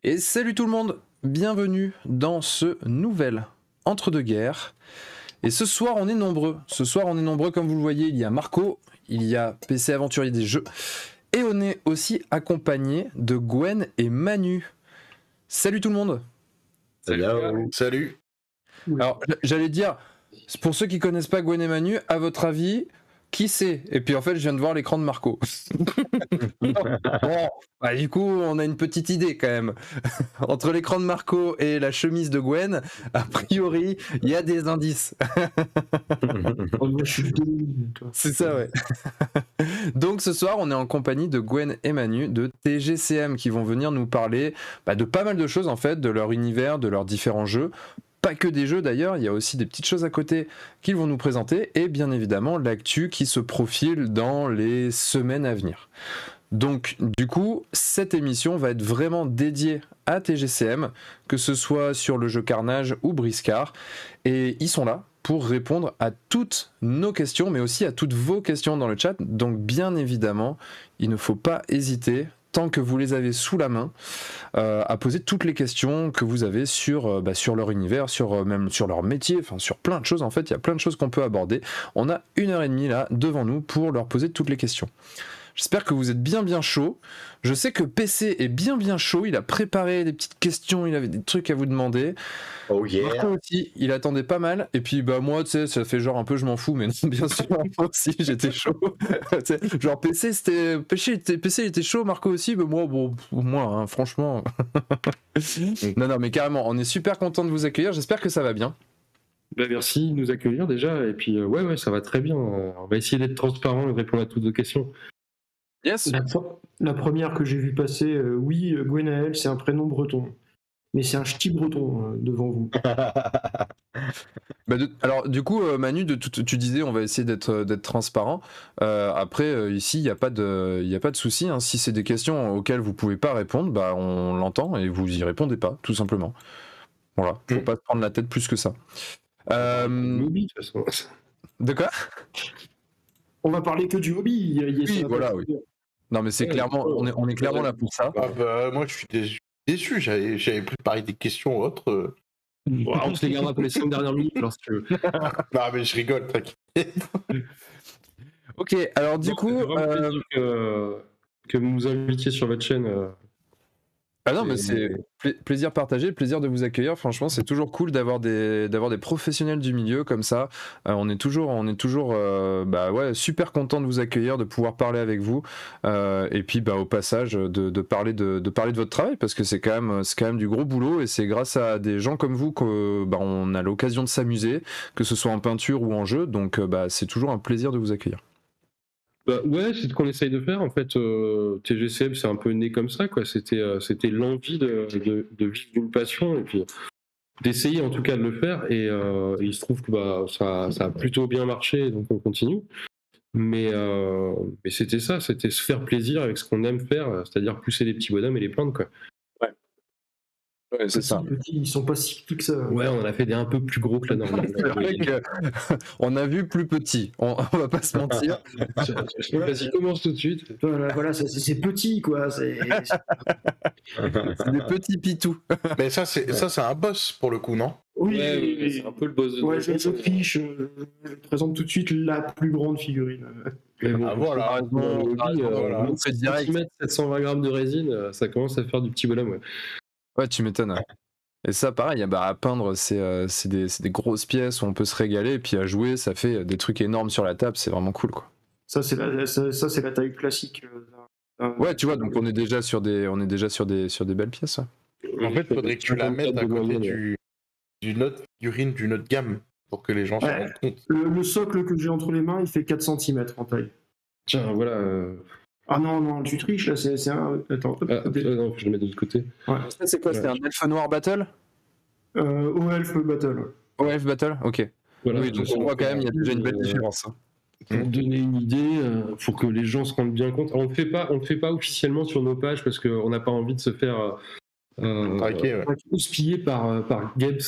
Et salut tout le monde, bienvenue dans ce nouvel entre-deux-guerres. Et ce soir on est nombreux, comme vous le voyez, il y a Marco, il y a PC Aventurier des Jeux, et on est aussi accompagné de Gwen et Manu. Salut tout le monde. Salut. Alors j'allais dire, pour ceux qui connaissent pas Gwen et Manu, à votre avis, qui c'est? Et puis en fait je viens de voir l'écran de Marco. Bon, bah, du coup on a une petite idée quand même. Entre l'écran de Marco et la chemise de Gwen, a priori il y a des indices. C'est ça, ouais. Donc ce soir on est en compagnie de Gwen et Manu de TGCM qui vont venir nous parler de pas mal de choses en fait, de leur univers, de leurs différents jeux. Pas que des jeux d'ailleurs, il y a aussi des petites choses à côté qu'ils vont nous présenter et bien évidemment l'actu qui se profile dans les semaines à venir. Donc du coup, cette émission va être vraiment dédiée à TGCM, que ce soit sur le jeu Carnage ou Briscard, et ils sont là pour répondre à toutes nos questions, mais aussi à toutes vos questions dans le chat, donc bien évidemment, il ne faut pas hésiter, tant que vous les avez sous la main, à poser toutes les questions que vous avez sur leur univers, même sur leur métier, enfin sur plein de choses en fait, il y a plein de choses qu'on peut aborder. On a 1h30 là devant nous pour leur poser toutes les questions. J'espère que vous êtes bien chaud. Je sais que PC est bien chaud, il a préparé des petites questions, il avait des trucs à vous demander. Oh yeah. Marco aussi, il attendait pas mal. Et puis moi, tu sais, ça fait genre un peu je m'en fous, mais non, bien sûr, moi aussi j'étais chaud. Genre PC il était chaud, Marco aussi, mais moi, hein, franchement. non, mais carrément, on est super content de vous accueillir, j'espère que ça va bien. Merci de nous accueillir déjà, et puis ouais, ça va très bien. On va essayer d'être transparent et de répondre à toutes vos questions. Yes. La première que j'ai vue passer, oui, Gwenaël, c'est un prénom breton. Mais c'est un ch'ti breton devant vous. Alors du coup, Manu, tu disais on va essayer d'être transparent. Après, ici, il n'y a pas de souci. Hein. Si c'est des questions auxquelles vous pouvez pas répondre, on l'entend et vous y répondez pas, tout simplement. Voilà, faut pas se prendre la tête plus que ça. Hobby, de toute façon. De quoi? On va parler que du hobby. Oui, voilà, oui. Non, mais c'est clairement, on est clairement là pour ça. Moi, je suis déçu. J'avais préparé des questions autres. On se les gardera pour les 5 dernières minutes, alors si tu veux. Non, mais je rigole, t'inquiète. Ok, alors du coup... que vous nous invitiez sur votre chaîne. Ah non, mais c'est plaisir partagé, plaisir de vous accueillir. Franchement, c'est toujours cool d'avoir des professionnels du milieu comme ça. On est toujours super content de vous accueillir, de pouvoir parler avec vous. Et puis, au passage, de parler de votre travail parce que c'est quand même du gros boulot et c'est grâce à des gens comme vous qu'on a l'occasion de s'amuser, que ce soit en peinture ou en jeu. Donc, c'est toujours un plaisir de vous accueillir. Ouais, c'est ce qu'on essaye de faire en fait. TGCM, c'est un peu né comme ça, quoi. C'était l'envie de vivre d'une passion et puis d'essayer en tout cas de le faire. Et il se trouve que ça a plutôt bien marché, donc on continue. Mais c'était ça, c'était se faire plaisir avec ce qu'on aime faire, c'est-à-dire pousser les petits bonhommes et les plaindre, quoi. Ouais, c'est ça. Ils sont pas si petits que ça. Ouais, on a fait des un peu plus gros que la normale. C'est vrai qu'on a vu plus petit, on va pas se mentir. Vas-y, commence tout de suite. Voilà, c'est petit, quoi. C'est des petits pitous. Mais ça, c'est un boss pour le coup, non? Oui, c'est un peu le boss de je fiche, je présente tout de suite la plus grande figurine. Mais bon, voilà. C'est direct. 720 grammes de résine, ça commence à faire du petit bonhomme, ouais. Ouais, tu m'étonnes. Ouais. Et ça, pareil, à peindre, c'est des grosses pièces où on peut se régaler, et puis à jouer, ça fait des trucs énormes sur la table, c'est vraiment cool, quoi. Ça, c'est la taille classique. Ouais, tu vois, donc on est déjà sur des belles pièces. Ouais. En fait, il faudrait que tu la mettes à côté d'une autre figurine, d'une autre gamme, pour que les gens se rendent compte. Le socle que j'ai entre les mains, il fait 4 cm en taille. Tiens, voilà. Ah non, tu triches là, c'est un. Attends. Non, je le mets de l'autre côté. Ouais. Ça, c'est quoi? C'était un Elfe Noir Battle? Elf Battle. Elf Battle, ok. Voilà, oui, donc on voit quand même, il y a déjà une belle différence. Pour donner une idée, pour que les gens se rendent bien compte. On ne fait pas officiellement sur nos pages parce qu'on n'a pas envie de se faire houspiller par Games.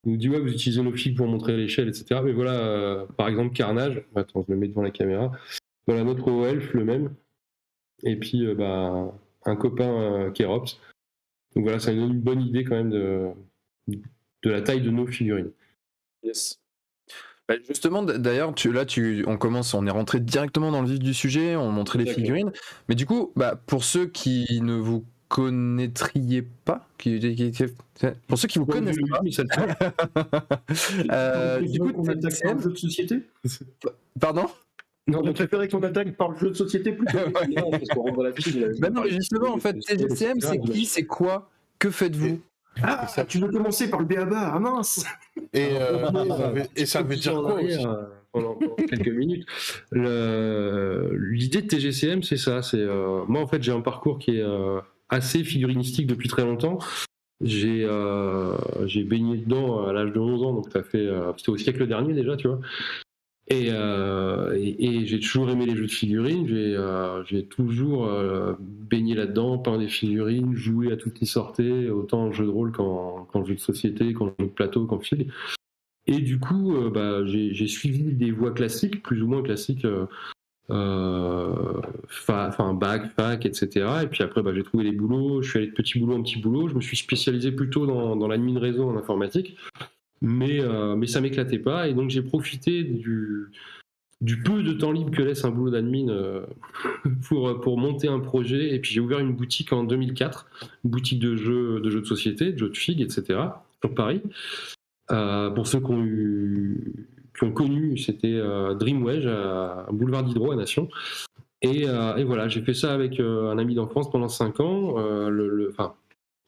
On nous dit ouais, vous utilisez nos figues pour montrer l'échelle, etc. Mais voilà, par exemple Carnage. Attends, je le mets devant la caméra. Voilà notre Elf, le même. Et puis un copain Kerops. Donc voilà, ça nous donne une bonne idée quand même de la taille de nos figurines. Yes. Bah justement, d'ailleurs, on est rentré directement dans le vif du sujet, on montrait les figurines, mais du coup, pour ceux qui ne vous connaîtriez pas, pour ceux qui vous connaissent pas, du coup, on attaque par le jeu de société. Pardon? Non, on préférait qu'on attaque par le jeu de société plutôt. Non, parce qu'on rentre dans la fiche. Non, mais justement, en fait, TGCM, c'est qui, c'est quoi, que faites-vous? Ah, tu veux commencer par le BABA, ah mince. Et ça veut dire quoi aussi pendant quelques minutes. L'idée de TGCM, c'est ça. Moi, en fait, j'ai un parcours qui est assez figurinistique depuis très longtemps. J'ai baigné dedans à l'âge de 11 ans, donc c'était au siècle dernier déjà, tu vois. Et j'ai toujours aimé les jeux de figurines, j'ai toujours baigné là-dedans, peint des figurines, joué à tout ce qui sortait, autant en jeu de rôle qu'en jeu de société, qu'en jeu de plateau, qu'en fig. Et du coup, j'ai suivi des voies classiques, plus ou moins classiques, bac, fac, etc. Et puis après, j'ai trouvé des boulots, je suis allé de petit boulot en petit boulot, je me suis spécialisé plutôt dans l'admin réseau en informatique. Mais ça m'éclatait pas, et donc j'ai profité du peu de temps libre que laisse un boulot d'admin pour monter un projet. Et puis j'ai ouvert une boutique en 2004, une boutique de jeux de société, de jeux de fig, etc. sur Paris. Pour ceux qui ont connu, c'était Dreamwedge à Boulevard Diderot à Nation. Et voilà, j'ai fait ça avec un ami d'enfance pendant 5 ans.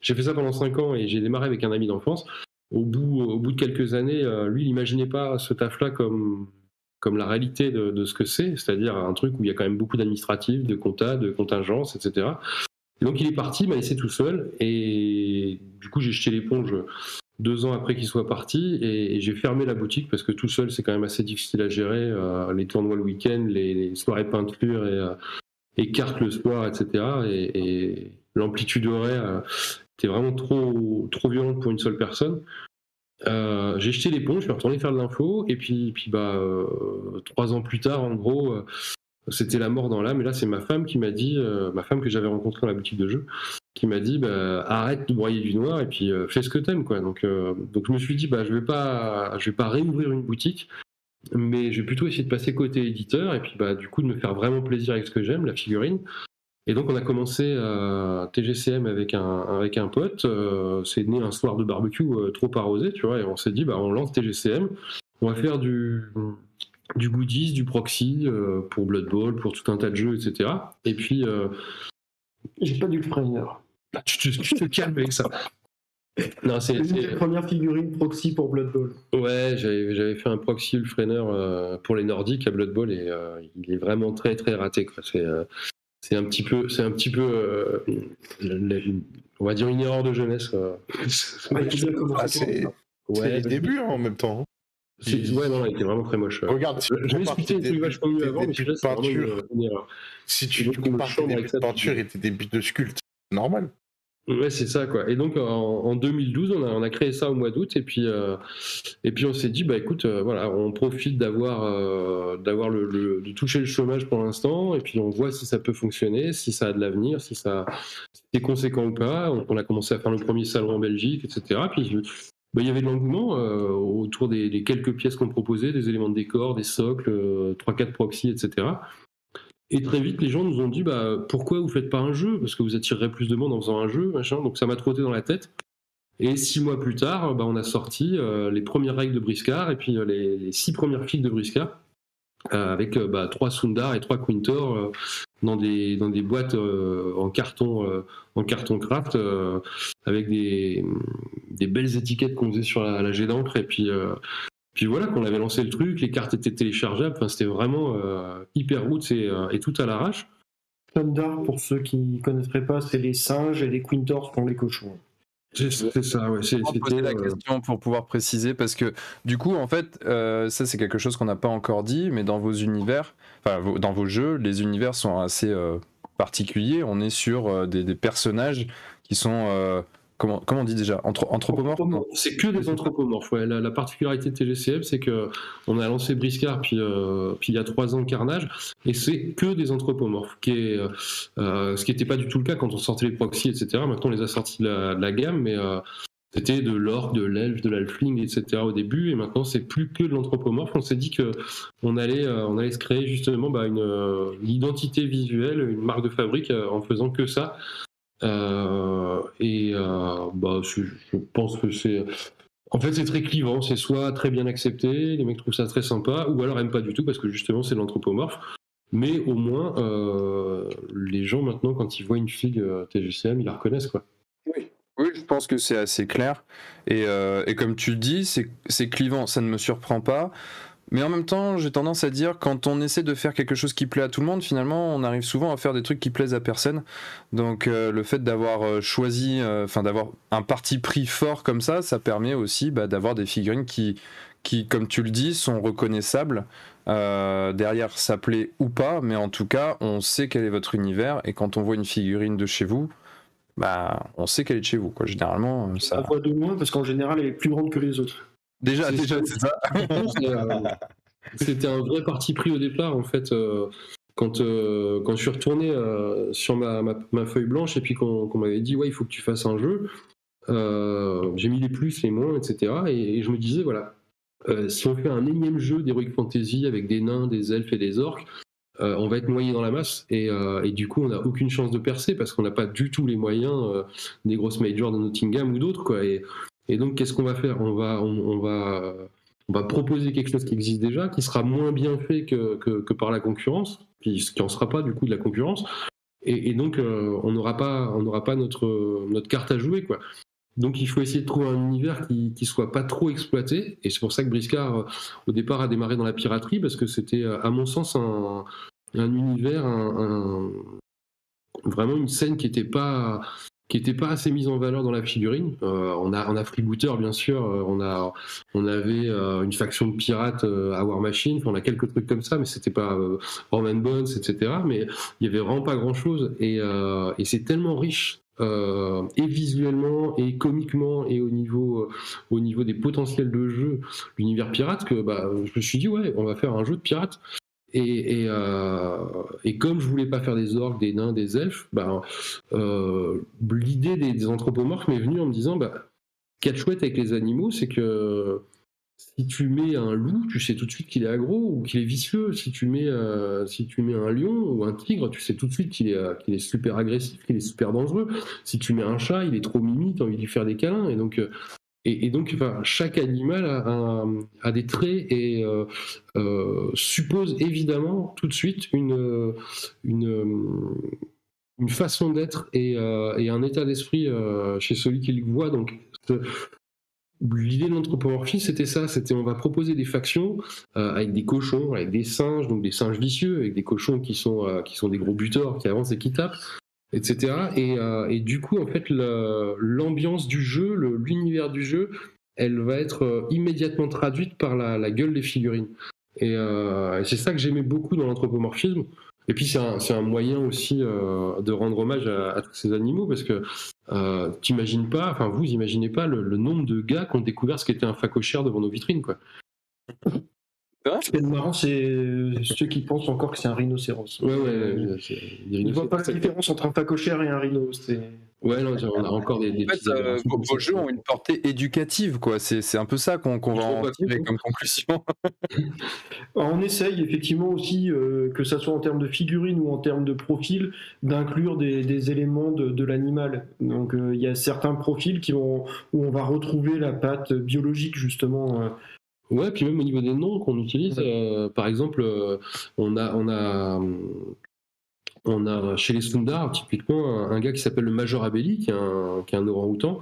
J'ai fait ça pendant 5 ans et j'ai démarré avec un ami d'enfance. Au bout de quelques années, lui, il n'imaginait pas ce taf-là comme la réalité de ce que c'est-à-dire un truc où il y a quand même beaucoup d'administratifs, de compta, de contingence, etc. Et donc il est parti, il m'a laissé tout seul, et du coup j'ai jeté l'éponge 2 ans après qu'il soit parti, et j'ai fermé la boutique parce que tout seul c'est quand même assez difficile à gérer, les tournois le week-end, les soirées peinture et cartes le soir, etc. Et l'amplitude horaire était vraiment trop violente pour une seule personne. J'ai jeté l'éponge, je suis retourné faire de l'info, et puis 3 ans plus tard, en gros, c'était la mort dans l'âme. Et là, c'est ma femme qui m'a dit, ma femme que j'avais rencontrée dans la boutique de jeux, qui m'a dit arrête de broyer du noir et puis fais ce que t'aimes, quoi. Donc je me suis dit je vais pas réouvrir une boutique, mais je vais plutôt essayer de passer côté éditeur, et puis du coup de me faire vraiment plaisir avec ce que j'aime, la figurine. Et donc on a commencé TGCM avec un pote. C'est né un soir de barbecue trop arrosé, tu vois, et on s'est dit on lance TGCM, on va faire du goodies, du proxy pour Blood Bowl, pour tout un tas de jeux, etc. Et puis j'ai pas d'Ulfrainer. Tu te calmes avec ça. Non, c'est la première figurine proxy pour Blood Bowl. Ouais, j'avais fait un proxy Ulfrainer pour les Nordiques à Blood Bowl, et il est vraiment très très raté, quoi. C'est un petit peu on va dire une erreur de jeunesse. C'est les débuts en même temps. Ouais, non, il était vraiment très moche. Regarde, si j'avais expliqué des trucs vachement mieux avant, mais celui-là, c'est vraiment une erreur. Si tu compares tes débuts de peinture et tes débuts de sculpte, c'est normal. Ouais, c'est ça, quoi. Et donc en 2012, on a créé ça au mois d'août, et puis on s'est dit écoute, voilà, on profite de toucher le chômage pour l'instant, et puis on voit si ça peut fonctionner, si ça a de l'avenir, si c'est conséquent ou pas. On a commencé à faire le premier salon en Belgique, etc. Puis il y avait de l'engouement autour des quelques pièces qu'on proposait, des éléments de décor, des socles, 3-4 proxys, etc. Et très vite, les gens nous ont dit pourquoi vous faites pas un jeu, parce que vous attirerez plus de monde en faisant un jeu, machin. Donc ça m'a trotté dans la tête. Et 6 mois plus tard, on a sorti les premières règles de Briscard, et puis les 6 premières fiches de Briscard, avec 3 Sundar et 3 Quintor dans des boîtes en carton craft, avec des belles étiquettes qu'on faisait sur la jet d'encre, et puis voilà, qu'on avait lancé le truc, les cartes étaient téléchargeables, enfin, c'était vraiment hyper roots et tout à l'arrache. Sundar, pour ceux qui ne connaîtraient pas, c'est les singes, et les Quintors font les cochons. C'est ça, ouais. C'était poser la question pour pouvoir préciser, parce que du coup, en fait, ça c'est quelque chose qu'on n'a pas encore dit, mais dans vos univers, dans vos jeux, les univers sont assez particuliers. On est sur des personnages qui sont comment on dit déjà anthropomorphes? C'est que des anthropomorphes. Ouais. La particularité de TGCM, c'est que on a lancé Briscard, puis il y a 3 ans Carnage, et c'est que des anthropomorphes, ce qui n'était pas du tout le cas quand on sortait les proxys, etc. Maintenant, on les a sortis de la gamme, mais c'était de l'orc, de l'elfe, de l'halfling, etc. au début, et maintenant c'est plus que de l'anthropomorphe. On s'est dit que on allait se créer justement une identité visuelle, une marque de fabrique en faisant que ça. Je pense que en fait c'est très clivant, c'est soit très bien accepté, les mecs trouvent ça très sympa, ou alors aiment pas du tout parce que justement c'est l'anthropomorphe. Mais au moins les gens maintenant quand ils voient une figue TGCM, ils la reconnaissent quoi. Oui, je pense que c'est assez clair. Et comme tu le dis, c'est clivant, ça ne me surprend pas. Mais en même temps, j'ai tendance à dire, quand on essaie de faire quelque chose qui plaît à tout le monde, finalement, on arrive souvent à faire des trucs qui plaisent à personne. Donc le fait d'avoir choisi, d'avoir un parti pris fort comme ça permet aussi d'avoir des figurines qui, comme tu le dis, sont reconnaissables. Derrière, ça plaît ou pas, mais en tout cas, on sait quel est votre univers. Et quand on voit une figurine de chez vous, on sait qu'elle est de chez vous, quoi. Généralement, ça. On voit de loin parce qu'en général, elle est plus grande que les autres. Déjà, c'est ça. C'était un vrai parti pris au départ, en fait. Quand je suis retourné sur ma feuille blanche et puis qu'on m'avait dit, ouais, il faut que tu fasses un jeu, j'ai mis les plus, les moins, etc. Et je me disais, voilà, si on fait un énième jeu d'Heroic Fantasy avec des nains, des elfes et des orques, on va être noyé dans la masse et du coup on n'a aucune chance de percer parce qu'on n'a pas du tout les moyens des grosses majors de Nottingham ou d'autres quoi. Et donc qu'est-ce qu'on va faire? On va proposer quelque chose qui existe déjà, qui sera moins bien fait que par la concurrence, qui en sera pas du coup de la concurrence. Et donc on n'aura pas notre carte à jouer quoi. Donc il faut essayer de trouver un univers qui soit pas trop exploité, et c'est pour ça que Briscard au départ a démarré dans la piraterie, parce que c'était à mon sens un univers, vraiment une scène qui était pas assez mise en valeur dans la figurine. On a Freebooter bien sûr, on avait une faction de pirates à War Machine, on a quelques trucs comme ça, mais c'était pas Roman Bones, etc. Mais il y avait vraiment pas grand chose, et c'est tellement riche. Et visuellement et comiquement et au niveau des potentiels de jeu, l'univers pirate, que je me suis dit ouais, on va faire un jeu de pirates. Et comme je voulais pas faire des orques, des nains, des elfes, l'idée des anthropomorphes m'est venue en me disant ce qu'il y a de chouette avec les animaux, c'est que si tu mets un loup, tu sais tout de suite qu'il est aggro ou qu'il est vicieux. Si tu mets un lion ou un tigre, tu sais tout de suite qu'il est super agressif, qu'il est super dangereux. Si tu mets un chat, il est trop mimi, t'as envie de lui faire des câlins. Et donc, chaque animal a des traits et suppose évidemment tout de suite une façon d'être et un état d'esprit chez celui qui le voit. Donc l'idée de l'anthropomorphie, c'était ça, on va proposer des factions avec des cochons, avec des singes, donc des singes vicieux, avec des cochons qui sont des gros buteurs, qui avancent et qui tapent, etc. Et du coup, en fait, l'ambiance du jeu, l'univers du jeu, elle va être immédiatement traduite par la gueule des figurines. Et c'est ça que j'aimais beaucoup dans l'anthropomorphisme. Et puis c'est un moyen aussi de rendre hommage à tous ces animaux, parce que vous imaginez pas le nombre de gars qui ont découvert ce qu'était un phacochère devant nos vitrines, quoi. Ce qui est marrant, c'est ceux qui pensent encore que c'est un rhinocéros. Ouais. Ils ne voient pas la différence entre un phacochère et un rhino. Ouais, non, on a encore des petits vos jeux ont une portée éducative, quoi. C'est un peu ça qu'on va en tirer comme conclusion. On essaye effectivement aussi, que ça soit en termes de figurines ou en termes de profil, d'inclure des éléments de l'animal. Donc il y a certains profils où on va retrouver la patte biologique justement. Ouais, puis même au niveau des noms qu'on utilise, par exemple, on a chez les Sundar typiquement un gars qui s'appelle le Major Abeli, qui est un orang-outan.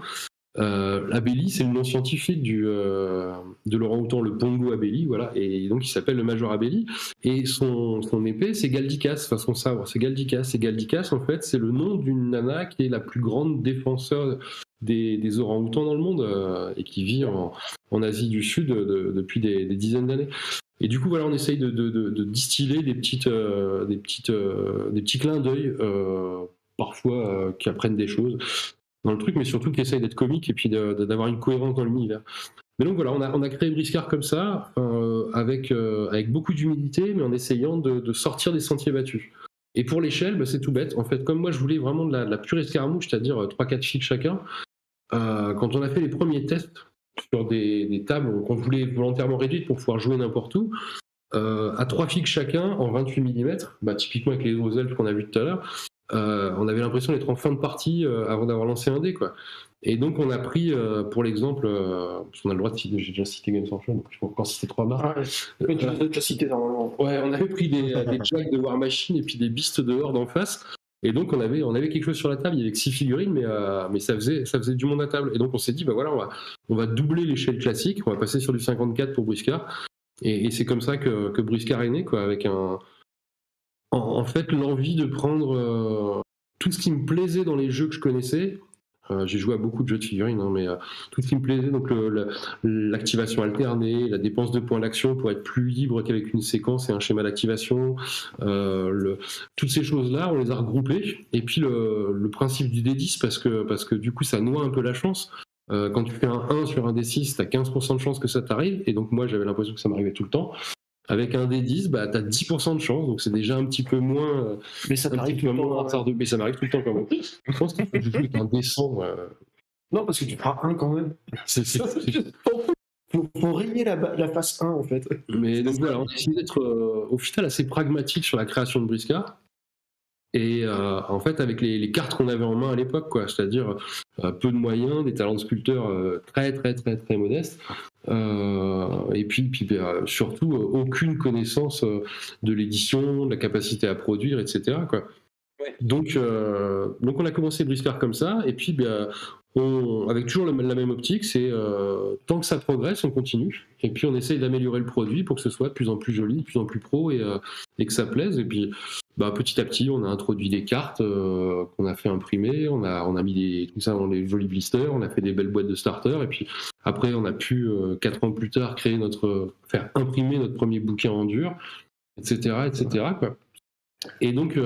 Abeli, c'est le nom scientifique de l'orang-outan, le Pongo Abeli, voilà, et donc il s'appelle le Major Abeli, et son épée c'est Galdikas, enfin son sabre c'est Galdikas, et Galdikas en fait c'est le nom d'une nana qui est la plus grande défenseur des orang-outans dans le monde, et qui vit en Asie du Sud depuis des dizaines d'années. Et du coup, voilà, on essaye de distiller des petits clins d'œil, parfois qui apprennent des choses. le truc, mais surtout qui essaye d'être comique et puis d'avoir une cohérence dans l'univers. Mais donc voilà, on a créé Briscard comme ça, avec beaucoup d'humilité, mais en essayant de sortir des sentiers battus. Et pour l'échelle, c'est tout bête. En fait, comme moi je voulais vraiment de la pure escarmouche, c'est-à-dire 3-4 figues chacun, quand on a fait les premiers tests sur des tables qu'on voulait volontairement réduites pour pouvoir jouer n'importe où, à 3 figues chacun en 28 mm, typiquement avec les gros elfes qu'on a vu tout à l'heure, on avait l'impression d'être en fin de partie avant d'avoir lancé un dé, quoi. Et donc on a pris, pour l'exemple, parce qu'on a le droit de citer, j'ai déjà cité Games Workshop, donc je peux encore citer 3 marques. Ouais, tu l'as déjà cité normalement. Ouais, on avait pris des jacks de War Machine et puis des beasts de Horde en face. Et donc on avait quelque chose sur la table, il y avait que 6 figurines, mais ça faisait du monde à table. Et donc on s'est dit, voilà, on va doubler l'échelle classique, on va passer sur du 54 pour Briscard. Et c'est comme ça que Briscard est né, quoi, avec en fait l'envie de prendre tout ce qui me plaisait dans les jeux que je connaissais. J'ai joué à beaucoup de jeux de figurines, mais tout ce qui me plaisait, donc l'activation alternée, la dépense de points d'action pour être plus libre qu'avec une séquence et un schéma d'activation, toutes ces choses-là, on les a regroupées. Et puis le principe du D10, parce que du coup ça noie un peu la chance. Quand tu fais un 1 sur un D6, t'as 15% de chance que ça t'arrive, et donc moi j'avais l'impression que ça m'arrivait tout le temps. Avec un D10, t'as 10% de chance, donc c'est déjà un petit peu moins. Mais ça t'arrive tout le temps. Mais ça m'arrive tout le temps quand même. Je pense qu'il faut que je joue avec un D100. Non, parce que tu feras 1 quand même. Faut rayer la phase 1 en fait. Mais donc voilà, on a essayé d'être au final assez pragmatique sur la création de Briscard. Et en fait, avec les cartes qu'on avait en main à l'époque, quoi, c'est-à-dire peu de moyens, des talents de sculpteurs très très très très modestes, et puis surtout aucune connaissance de l'édition, de la capacité à produire, etc., quoi. Ouais. Donc on a commencé Briscard comme ça, et puis avec toujours la même optique, c'est tant que ça progresse, on continue, et puis on essaye d'améliorer le produit pour que ce soit de plus en plus joli, de plus en plus pro, et que ça plaise. Et puis petit à petit, on a introduit des cartes qu'on a fait imprimer, on a mis tout ça dans des jolis blisters, on a fait des belles boîtes de starter, et puis après on a pu 4 ans plus tard faire imprimer notre premier bouquin en dur, etc., quoi. Et donc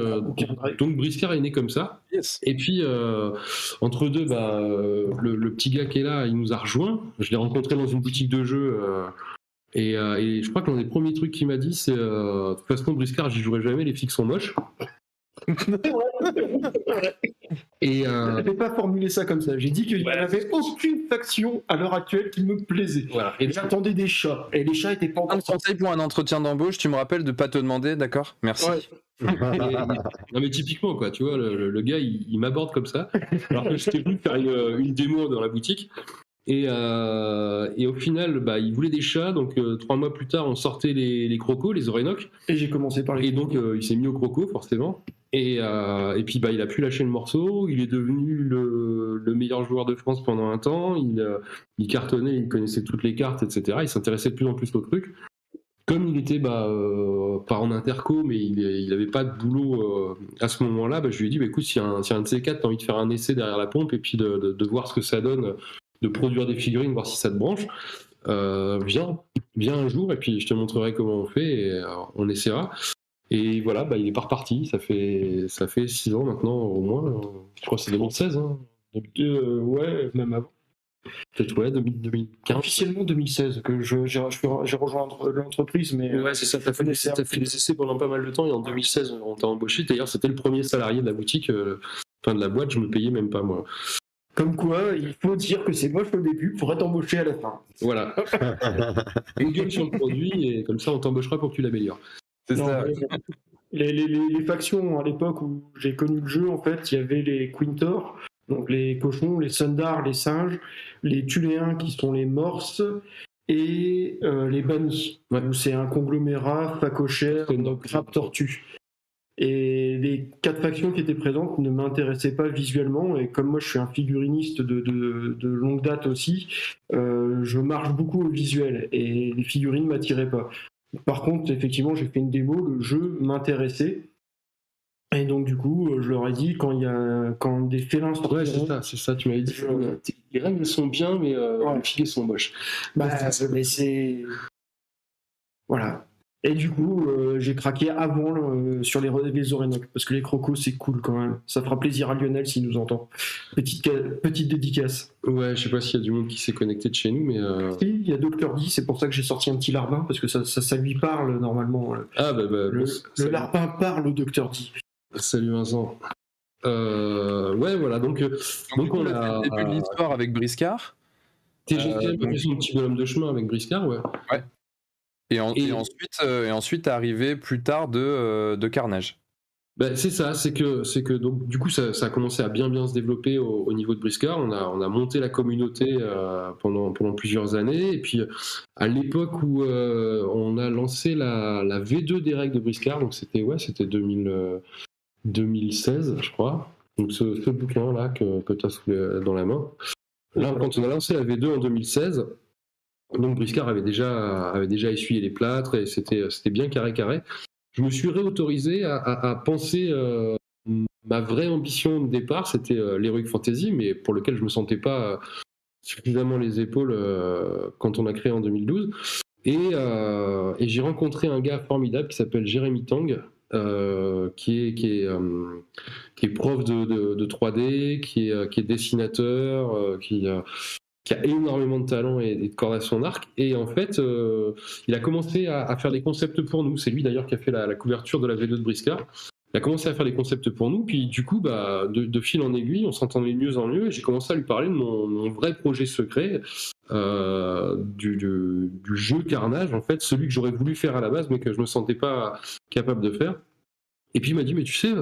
Briscard est né comme ça. Yes. Et puis entre deux, le petit gars qui est là, il nous a rejoint. Je l'ai rencontré dans une boutique de jeux. Et je crois que l'un des premiers trucs qu'il m'a dit, c'est de toute façon, Briscard, j'y jouerai jamais, les figues sont moches. Et je n'avais pas formulé ça comme ça. J'ai dit qu'il n'y avait aucune faction à l'heure actuelle qui me plaisait. Voilà. Et j'attendais des chats. Et les chats étaient pas encore. Un conseil pour un entretien d'embauche, tu me rappelles de pas te demander, d'accord? Merci. Ouais. Non mais typiquement, quoi, tu vois, le gars il m'aborde comme ça, alors que j'étais venu faire une démo dans la boutique. Et au final, il voulait des chats, donc 3 mois plus tard, on sortait les crocos, les orénoques. Et j'ai commencé par les crocos. Et donc, il s'est mis au croco, forcément. Et puis, il a pu lâcher le morceau. Il est devenu le meilleur joueur de France pendant un temps. Il cartonnait, il connaissait toutes les cartes, etc. Il s'intéressait de plus en plus au truc. Comme il était pas en interco, mais il n'avait pas de boulot à ce moment-là, je lui ai dit, écoute, si un de ces quatre, t'as envie de faire un essai derrière la pompe et puis de voir ce que ça donne, de produire des figurines, voir si ça te branche, viens un jour et puis je te montrerai comment on fait et on essaiera. Et voilà, il est pas reparti. Ça fait 6 ans maintenant au moins. Je crois que c'est 2016. Hein. Ouais, même avant. Peut-être 2015. Officiellement 2016 que j'ai rejoint l'entreprise, mais ouais, c'est ça. T'as fait des essais pendant pas mal de temps et en 2016 on t'a embauché. D'ailleurs, c'était le premier salarié de la boutique, de la boîte. Je me payais même pas moi. Comme quoi, il faut dire que c'est moche au début pour être embauché à la fin. Voilà. Une gueule sur le produit et comme ça on t'embauchera pour que tu l'améliores. C'est ça. Les factions à l'époque où j'ai connu le jeu, en fait, il y avait les Quintors, donc les cochons, les Sundar, les singes, les Tuléens qui sont les morses, et les Bannis, où c'est un conglomérat facochère, donc crabe tortue. Et les 4 factions qui étaient présentes ne m'intéressaient pas visuellement, et comme moi je suis un figuriniste de longue date aussi, je marche beaucoup au visuel, et les figurines ne m'attiraient pas. Par contre, effectivement, j'ai fait une démo, le jeu m'intéressait. Et donc, du coup, je leur ai dit, quand des félins sont... Ouais, c'est ça, tu m'avais dit. Les règles sont bien, mais les filets sont moches. Mais c'est... Voilà. Et du coup, j'ai craqué avant sur les Orénoques, parce que les crocos, c'est cool quand même. Ça fera plaisir à Lionel s'il nous entend. Petite dédicace. Ouais, je sais pas s'il y a du monde qui s'est connecté de chez nous, mais... Si, il y a Dr. D, c'est pour ça que j'ai sorti un petit larbin, parce que ça lui parle normalement. Ah le larbin parle au Dr. D. Salut Vincent. Ouais, voilà, donc on a fait le début de l'histoire avec Briscard. TGCM a fait son petit bonhomme de chemin avec Briscard, ouais. Et ensuite est arrivé plus tard de Carnage. Ben, c'est ça, c'est que donc du coup ça a commencé à bien se développer au niveau de Briscard. On a monté la communauté pendant plusieurs années, et puis à l'époque où on a lancé la V2 des règles de Briscard, donc c'était 2016 je crois. Donc ce bouquin là que tu as dans la main. Là, quand on a lancé la V2 en 2016, donc Briscard avait déjà essuyé les plâtres et c'était bien carré. Je me suis réautorisé à penser ma vraie ambition de départ, c'était l'Heroic Fantasy, mais pour lequel je me sentais pas suffisamment les épaules quand on a créé en 2012. Et j'ai rencontré un gars formidable qui s'appelle Jérémy Tang, qui est prof de 3D, qui est dessinateur, qui a énormément de talent et de cordes à son arc. Et en fait, il a commencé à faire des concepts pour nous. C'est lui d'ailleurs qui a fait la couverture de la V2 de Briscard. Il a commencé à faire des concepts pour nous, puis du coup, de fil en aiguille, on s'entendait de mieux en mieux, et j'ai commencé à lui parler de mon vrai projet secret, du jeu Carnage, en fait, celui que j'aurais voulu faire à la base, mais que je me sentais pas capable de faire. Et puis il m'a dit, mais tu sais,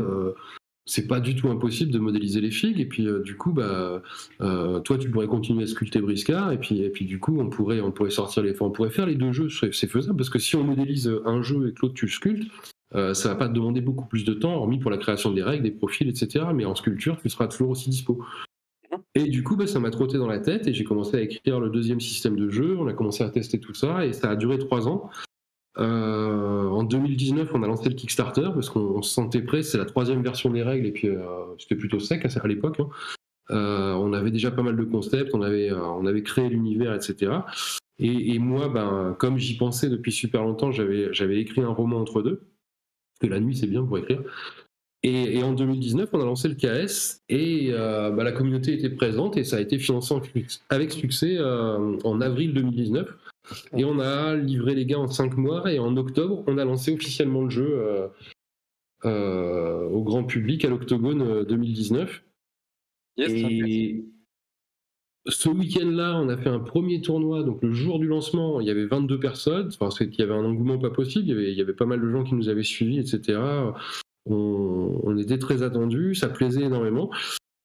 c'est pas du tout impossible de modéliser les figues, et puis du coup, toi tu pourrais continuer à sculpter Briscard, et puis du coup on pourrait sortir on pourrait faire les deux jeux, c'est faisable, parce que si on modélise un jeu et que l'autre tu sculptes, ça va pas te demander beaucoup plus de temps, hormis pour la création des règles, des profils, etc. Mais en sculpture, tu seras toujours aussi dispo. Et du coup, ça m'a trotté dans la tête, et j'ai commencé à écrire le deuxième système de jeu, on a commencé à tester tout ça, et ça a duré 3 ans. En 2019, on a lancé le Kickstarter parce qu'on se sentait prêt. C'est la 3e version des règles, et puis c'était plutôt sec à l'époque. On avait déjà pas mal de concepts, on avait créé l'univers, etc. Et moi, comme j'y pensais depuis super longtemps, j'avais écrit un roman entre deux, parce que la nuit c'est bien pour écrire. Et en 2019, on a lancé le KS, et la communauté était présente, et ça a été financé avec succès en avril 2019. Et on a livré les gars en 5 mois, et en octobre, on a lancé officiellement le jeu au grand public à l'Octogone 2019. Yes, et ce week-end-là, on a fait un premier tournoi. Donc le jour du lancement, il y avait 22 personnes. Enfin, il y avait un engouement pas possible. Il y avait pas mal de gens qui nous avaient suivis, etc. On était très attendus. Ça plaisait énormément.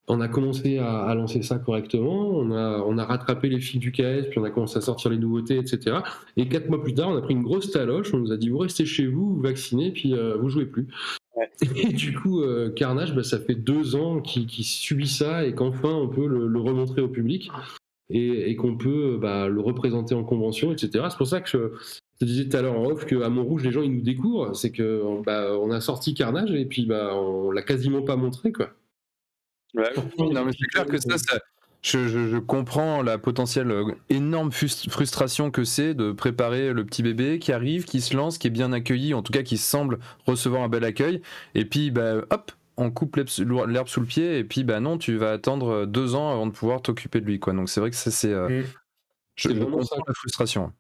On a commencé à lancer ça correctement, on a rattrapé les fils du KS, puis on a commencé à sortir les nouveautés, etc. Et 4 mois plus tard, on a pris une grosse taloche, on nous a dit vous restez chez vous, vous vaccinez, puis vous jouez plus. Ouais. Et du coup, Carnage, ça fait 2 ans qu'il subit ça, et qu'enfin on peut le remontrer au public, et qu'on peut le représenter en convention, etc. C'est pour ça que je te disais tout à l'heure en off qu'à Montrouge, les gens ils nous découvrent, c'est qu'on a sorti Carnage, et puis on l'a quasiment pas montré, quoi. Ouais, non, mais c'est clair que ça je comprends la potentielle énorme frustration que c'est de préparer le petit bébé qui arrive, qui se lance, qui est bien accueilli, en tout cas qui semble recevoir un bel accueil, et puis hop, on coupe l'herbe sous le pied, et puis non, tu vas attendre 2 ans avant de pouvoir t'occuper de lui, quoi. Donc c'est vrai que ça c'est je comprends la frustration.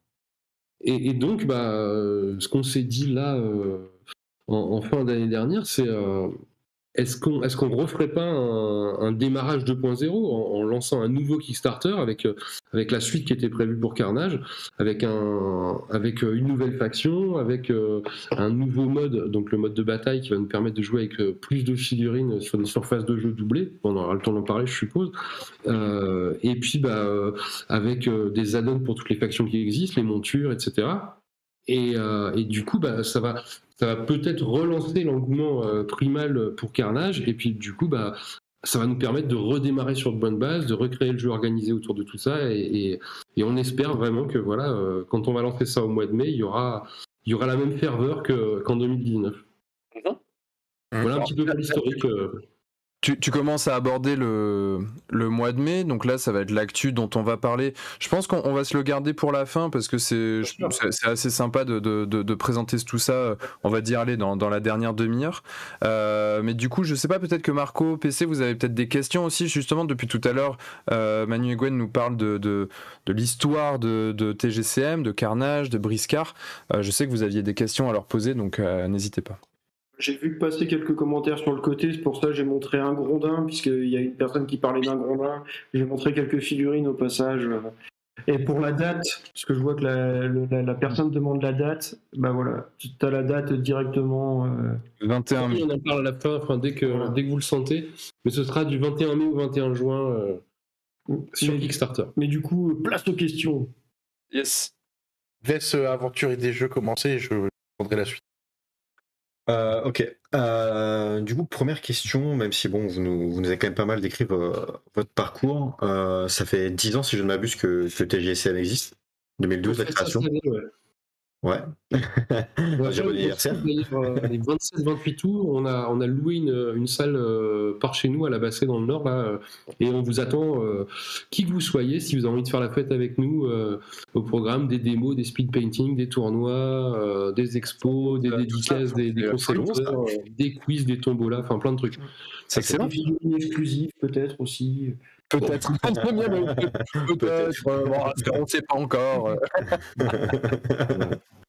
Et donc ce qu'on s'est dit là en fin d'année dernière, c'est est-ce qu'on referait pas un démarrage 2.0 en lançant un nouveau Kickstarter avec la suite qui était prévue pour Carnage, avec une nouvelle faction, avec un nouveau mode, donc le mode de bataille qui va nous permettre de jouer avec plus de figurines sur des surfaces de jeu doublées. On aura le temps d'en parler, je suppose. Et puis avec des add-ons pour toutes les factions qui existent, les montures, etc. Et du coup, ça va peut-être relancer l'engouement primal pour Carnage, et puis du coup, ça va nous permettre de redémarrer sur de bonnes bases, de recréer le jeu organisé autour de tout ça, et on espère vraiment que quand on va lancer ça au mois de mai, il y aura la même ferveur qu'en 2019. Voilà un petit peu pour l'historique. Tu commences à aborder le mois de mai, donc là ça va être l'actu dont on va parler. Je pense qu'on va se le garder pour la fin parce que c'est assez sympa de présenter tout ça, on va dire allez, dans la dernière demi-heure. Mais du coup je sais pas, peut-être que Marco, PC, vous avez peut-être des questions aussi, justement depuis tout à l'heure. Manu et Gwen nous parlent de l'histoire de TGCM, de Carnage, de Briscard. Je sais que vous aviez des questions à leur poser, donc n'hésitez pas. J'ai vu passer quelques commentaires sur le côté, c'est pour ça que j'ai montré un Grondin, puisqu'il y a une personne qui parlait d'un Grondin. J'ai montré quelques figurines au passage. Et pour la date, parce que je vois que la personne demande la date, bah voilà, tu as la date directement. 21 mai. On en parle à la fin, enfin, dès que vous le sentez, mais ce sera du 21 mai au 21 juin sur Kickstarter. Mais du coup, place aux questions. Yes. Laisse Aventure et des jeux commencer et je prendrai la suite. Ok. Du coup, première question, même si bon, vous nous avez quand même pas mal décrit votre parcours. Ça fait 10 ans, si je ne m'abuse, que TGCM existe. 2012, la création. Ouais. J'ai bon anniversaire. Les 27-28 août, on a loué une salle par chez nous à la Bassée dans le Nord là, et on vous attend, qui que vous soyez, si vous avez envie de faire la fête avec nous, au programme des démos, des speed painting, des tournois, des expos, des dédicaces, des concepteurs, des quiz, des tombolas, enfin plein de trucs. C'est excellent. Des figurines exclusives peut-être aussi. Peut-être. On ne sait pas encore.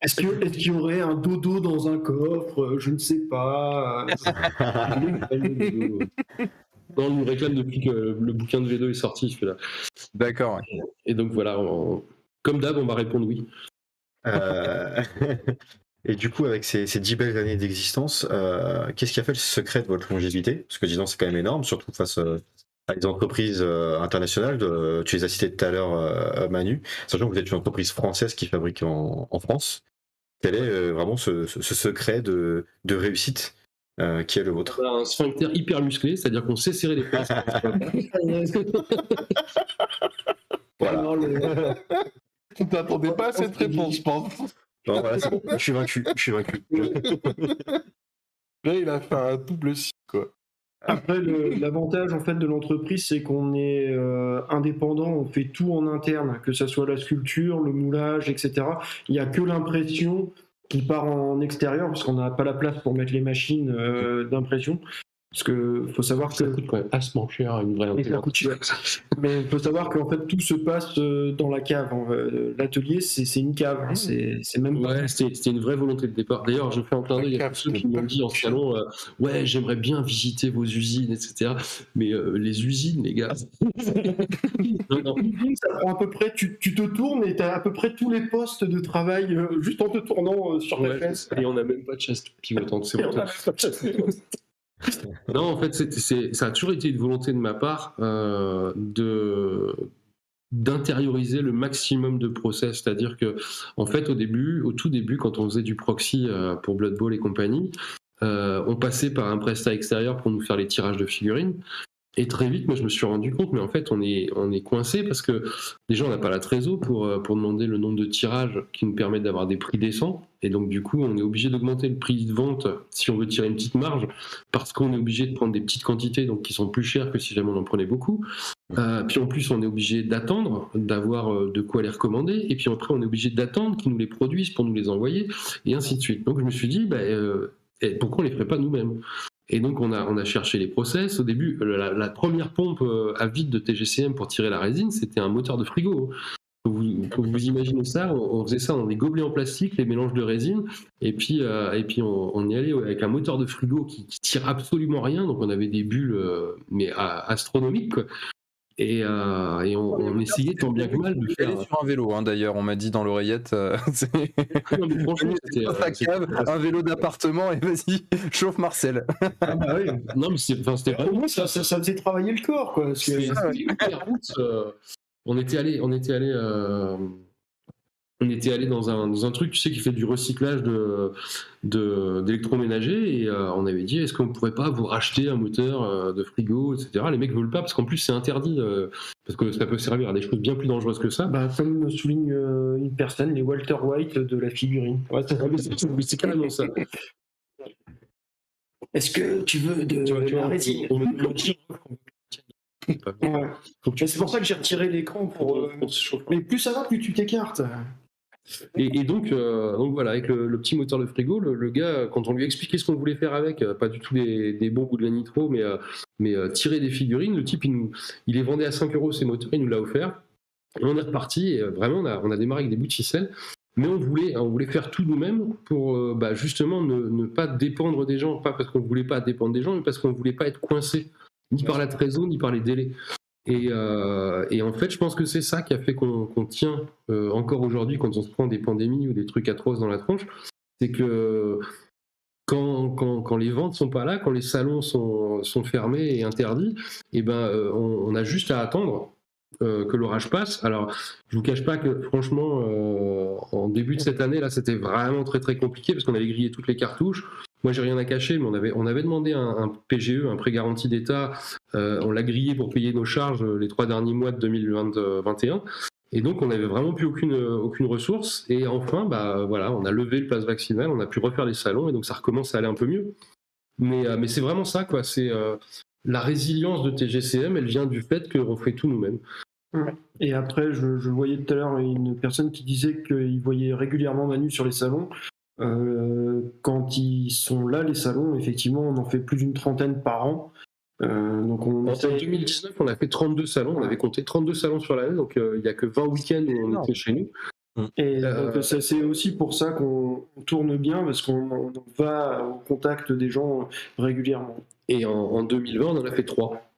Est-ce qu'il y aurait un dodo dans un coffre? Je ne sais pas. Non, on nous réclame depuis que le bouquin de V2 est sorti, celui-là. D'accord. Ouais. Et donc voilà, comme d'hab, on va répondre oui. Et du coup, avec ces 10 belles années d'existence, qu'est-ce qui a fait le secret de votre longévité? Parce que 10 ans, c'est quand même énorme, surtout face à des entreprises internationales. Tu les as citées tout à l'heure, Manu, sachant que vous êtes une entreprise française qui fabrique en France. Quel est vraiment ce secret de réussite qui est le vôtre? On a un sphincter hyper musclé, c'est-à-dire qu'on sait serrer les pinces. Voilà. On t'attendait pas à cette réponse, je pense. Non, voilà, c'est bon. Je suis vaincu. Là, il a fait un double cycle, quoi. Après, l'avantage en fait de l'entreprise, c'est qu'on est indépendant, on fait tout en interne, que ce soit la sculpture, le moulage, etc. Il n'y a que l'impression qui part en extérieur, parce qu'on n'a pas la place pour mettre les machines d'impression. Parce que faut savoir que ça coûte quand même assement cher une vraie imprimante. Mais il faut savoir qu'en fait tout se passe dans la cave. L'atelier c'est une cave. Hein. C'est même. Ouais, c'était une vraie volonté de départ. D'ailleurs, je fais un clin d'œil à tous ceux qui m'ont dit en salon, ouais, j'aimerais bien visiter vos usines, etc. Mais les usines, les gars. non. Ça prend à peu près. Tu te tournes et t'as à peu près tous les postes de travail juste en te tournant sur ta chaise. Et on n'a même pas de chaise pivotante. C'est bon. Non, en fait, ça a toujours été une volonté de ma part d'intérioriser le maximum de process. C'est-à-dire que, en fait, au tout début, quand on faisait du proxy pour Blood Bowl et compagnie, on passait par un prestat extérieur pour nous faire les tirages de figurines. Et très vite, moi, je me suis rendu compte, mais en fait, on est coincé parce que déjà, on n'a pas la trésor pour demander le nombre de tirages qui nous permettent d'avoir des prix décents. Et donc, du coup, on est obligé d'augmenter le prix de vente si on veut tirer une petite marge, parce qu'on est obligé de prendre des petites quantités, donc qui sont plus chères que si jamais on en prenait beaucoup. Puis en plus, on est obligé d'attendre, d'avoir de quoi les recommander. Et puis après, on est obligé d'attendre qu'ils nous les produisent pour nous les envoyer, et ainsi de suite. Donc, je me suis dit, pourquoi on les ferait pas nous-mêmes ? Et donc on a cherché les process. Au début, la première pompe à vide de TGCM pour tirer la résine, c'était un moteur de frigo. Pour vous imaginer ça, on faisait ça dans des gobelets en plastique, les mélanges de résine, et puis on y allait avec un moteur de frigo qui tire absolument rien, donc on avait des bulles mais astronomiques, quoi. Et on essayait tant bien que mal de faire sur un vélo, hein, d'ailleurs, on m'a dit dans l'oreillette. Non, mais franchement, un vélo d'appartement et vas-y, chauffe Marcel. Ah bah oui. Non, mais c'était au moins ça faisait travailler le corps, quoi. On était allé dans un truc, tu sais, qui fait du recyclage d'électroménager, et on avait dit, est-ce qu'on ne pourrait pas vous racheter un moteur de frigo, etc. Les mecs veulent pas, parce qu'en plus c'est interdit, parce que ça peut servir à des choses bien plus dangereuses que ça. Bah, comme souligne une personne, les Walter White de la figurine. Ouais, c'est carrément ça. est-ce que tu veux de la résine? Ouais. C'est pour ça que j'ai retiré l'écran pour. Mais plus ça va, plus tu t'écartes. Et donc voilà, avec le petit moteur de frigo, le gars, quand on lui a expliqué ce qu'on voulait faire avec, pas du tout des bombes ou de la nitro, mais tirer des figurines, le type il les vendait à 5 € ces moteurs, il nous l'a offert. Et on est reparti, et vraiment on a démarré avec des bouts de ficelle, mais on voulait faire tout nous-mêmes pour justement ne pas dépendre des gens, pas parce qu'on voulait pas dépendre des gens, mais parce qu'on voulait pas être coincé, ni par la trésor, ni par les délais. Et en fait, je pense que c'est ça qui a fait qu'on tient encore aujourd'hui quand on se prend des pandémies ou des trucs atroces dans la tronche. C'est que quand les ventes sont pas là, quand les salons sont fermés et interdits, et on a juste à attendre que l'orage passe. Alors, je vous cache pas que franchement, en début de cette année, là, c'était vraiment très très compliqué parce qu'on avait grillé toutes les cartouches. Moi, j'ai rien à cacher, mais on avait demandé un PGE, un prêt garanti d'État. On l'a grillé pour payer nos charges les 3 derniers mois de 2021. Et donc, on n'avait vraiment plus aucune ressource. Et enfin, voilà, on a levé le pass vaccinal, on a pu refaire les salons, et donc ça recommence à aller un peu mieux. Mais c'est vraiment ça, quoi. C'est la résilience de TGCM, elle vient du fait qu'on fait tout nous-mêmes. Et après, je voyais tout à l'heure une personne qui disait qu'il voyait régulièrement Manu sur les salons. Quand ils sont là, les salons, effectivement, on en fait plus d'une trentaine par an. Donc en 2019, on a fait 32 salons, on avait compté 32 salons sur l'année, donc il n'y a que 20 week-ends où on était chez nous. Et donc, c'est aussi pour ça qu'on tourne bien, parce qu'on va au contact des gens régulièrement. Et en 2020, on en a fait 3.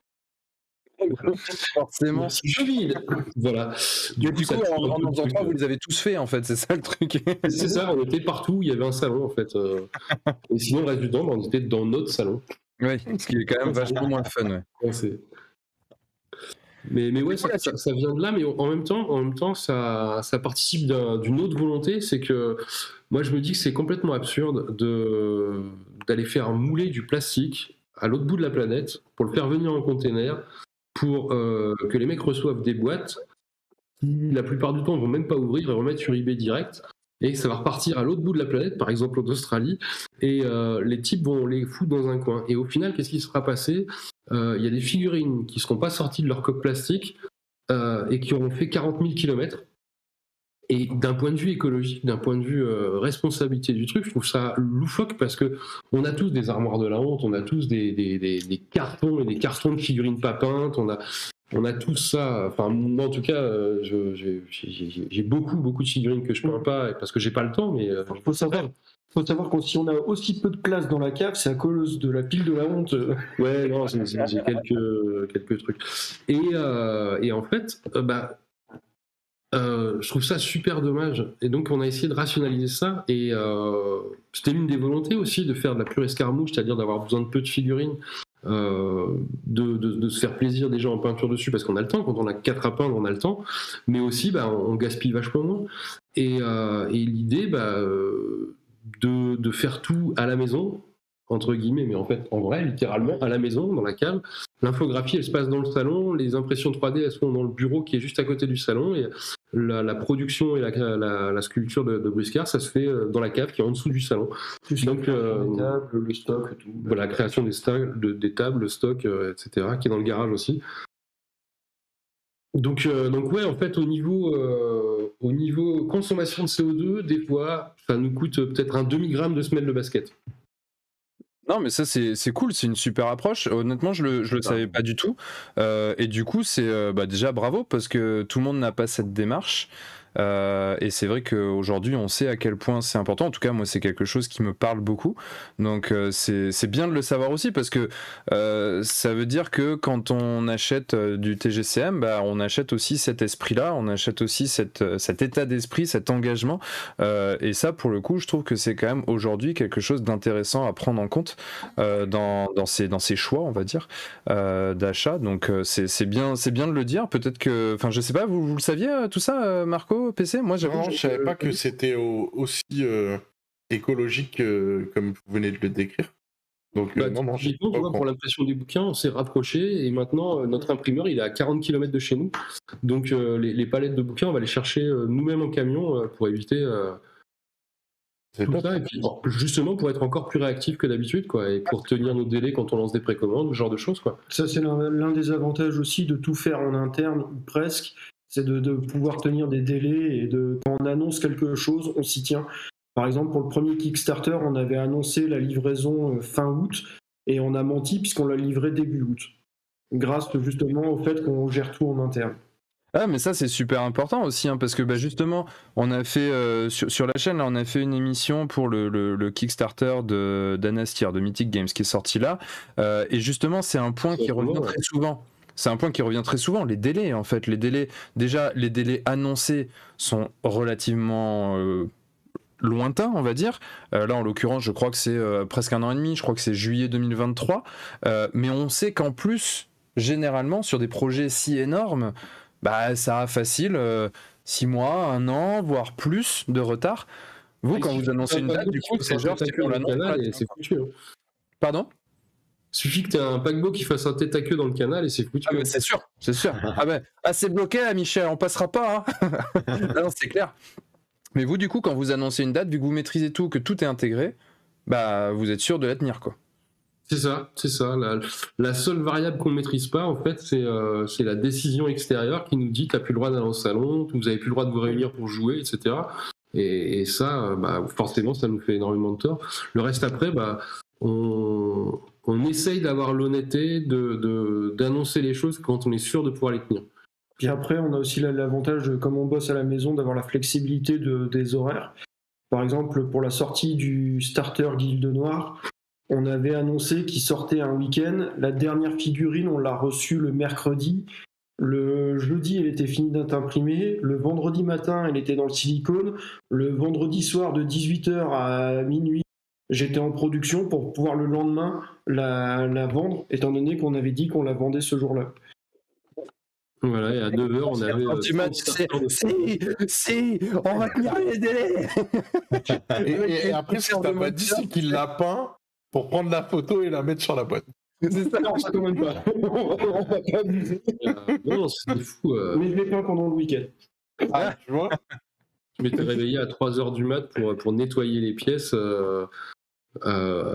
Forcément. Voilà. Du coup, en 3, vous les avez tous fait, en fait, c'est ça le truc. C'est ça, on était partout, il y avait un salon, en fait. Et sinon, le reste du temps, on était dans notre salon. Oui, ce qui est quand même vachement moins fun. Ouais. Mais ouais, ça vient de là, mais en même temps ça participe d'une autre volonté, c'est que moi je me dis que c'est complètement absurde d'aller faire mouler du plastique à l'autre bout de la planète pour le faire venir en container, pour que les mecs reçoivent des boîtes qui la plupart du temps vont même pas ouvrir et remettre sur eBay direct, et ça va repartir à l'autre bout de la planète, par exemple en Australie, et les types vont les foutre dans un coin. Et au final, qu'est-ce qui sera passé ? Il y a des figurines qui ne seront pas sorties de leur coque plastique et qui auront fait 40 000 km. Et d'un point de vue écologique, d'un point de vue responsabilité du truc, je trouve ça loufoque, parce qu'on a tous des armoires de la honte, on a tous des cartons et des cartons de figurines pas peintes, on a tout ça. Enfin, moi en tout cas, j'ai beaucoup de figurines que je peins pas parce que j'ai pas le temps. Mais faut savoir que si on a aussi peu de place dans la cave, c'est à cause de la pile de la honte. Ouais, non, j'ai quelques trucs. Et en fait, je trouve ça super dommage. Et donc, on a essayé de rationaliser ça. Et c'était l'une des volontés aussi de faire de la pure escarmouche, c'est-à-dire d'avoir besoin de peu de figurines. De se faire plaisir déjà en peinture dessus, parce qu'on a le temps, quand on a 4 à peindre on a le temps, mais aussi on gaspille vachement moins, et l'idée de faire tout à la maison, entre guillemets, mais en fait en vrai littéralement à la maison, dans la cave. L'infographie elle se passe dans le salon, les impressions 3D elles sont dans le bureau qui est juste à côté du salon, et la production et la sculpture de Briscard ça se fait dans la cave qui est en dessous du salon. Donc le stock, tout. Voilà, la création des tables, le stock, etc., qui est dans le garage aussi. Donc ouais, en fait, au niveau consommation de CO2, des fois, ça nous coûte peut-être un demi-gramme de semelle de basket. Non, mais ça c'est cool, c'est une super approche. Honnêtement, je le savais pas du tout. Et du coup, c'est déjà bravo, parce que tout le monde n'a pas cette démarche. Et c'est vrai qu'aujourd'hui on sait à quel point c'est important. En tout cas moi c'est quelque chose qui me parle beaucoup, donc c'est bien de le savoir aussi, parce que ça veut dire que quand on achète du TGCM, on achète aussi cet esprit là, on achète aussi cet état d'esprit, cet engagement, et ça pour le coup je trouve que c'est quand même aujourd'hui quelque chose d'intéressant à prendre en compte dans ses choix, on va dire, d'achat. Donc c'est bien de le dire. Peut-être que, enfin je sais pas, vous le saviez tout ça, Marco, PC? Moi j'avoue, je savais pas que c'était aussi écologique comme vous venez de le décrire. Donc non, je sais pas. Pour l'impression des bouquins, on s'est rapproché, et maintenant notre imprimeur il est à 40 km de chez nous. Donc les palettes de bouquins, on va les chercher nous-mêmes en camion pour éviter tout ça, et puis justement pour être encore plus réactif que d'habitude, quoi, et pour tenir nos délais quand on lance des précommandes, ce genre de choses, quoi. Ça, c'est l'un des avantages aussi de tout faire en interne, ou presque, c'est de pouvoir tenir des délais et quand on annonce quelque chose, on s'y tient. Par exemple, pour le premier Kickstarter, on avait annoncé la livraison fin août et on a menti puisqu'on l'a livré début août, grâce justement au fait qu'on gère tout en interne. Ah, mais ça c'est super important aussi, hein, parce que justement on a fait sur la chaîne là, on a fait une émission pour le Kickstarter d'Anastir de Mythic Games qui est sorti là, et justement c'est un point qui revient très souvent. C'est un point qui revient très souvent, les délais en fait. Les délais annoncés sont relativement lointains, on va dire. Là en l'occurrence je crois que c'est presque 1 an et demi, je crois que c'est juillet 2023, mais on sait qu'en plus généralement sur des projets si énormes, ça a facile 6 mois, 1 an, voire plus de retard. Vous, quand vous annoncez une date, du coup, c'est genre c'est pour l'annonce et c'est foutu. Pardon ? Suffit que tu aies un paquebot qui fasse un tête à queue dans le canal et c'est foutu. Ah, c'est sûr, c'est sûr. C'est bloqué là, Michel, on passera pas. Hein. Non, c'est clair. Mais vous, du coup, quand vous annoncez une date, vu que vous maîtrisez tout, que tout est intégré, vous êtes sûr de la tenir, quoi. C'est ça. La seule variable qu'on ne maîtrise pas, en fait, c'est la décision extérieure qui nous dit que tu n'as plus le droit d'aller au salon, vous n'avez plus le droit de vous réunir pour jouer, etc. Et ça, forcément, ça nous fait énormément de tort. Le reste après, on essaye d'avoir l'honnêteté d'annoncer les choses quand on est sûr de pouvoir les tenir. Puis après, on a aussi l'avantage, comme on bosse à la maison, d'avoir la flexibilité des horaires. Par exemple, pour la sortie du starter Guilde Noire, on avait annoncé qu'il sortait un week-end. La dernière figurine, on l'a reçue le mercredi. Le jeudi, elle était finie d'être imprimée. Le vendredi matin, elle était dans le silicone. Le vendredi soir, de 18h à minuit, j'étais en production pour pouvoir le lendemain la vendre, étant donné qu'on avait dit qu'on la vendait ce jour-là. Voilà, et à 9h, on avait... Si, on va tenir les délais. Et après, ce que t'as pas dit, c'est qu'il l'a peint pour prendre la photo et la mettre sur la boîte. C'est ça, non, ça quand même pas. Non, c'est fou. Mais je l'ai peint pendant le week-end. Ah, tu vois. Je m'étais réveillé à 3h du mat pour nettoyer les pièces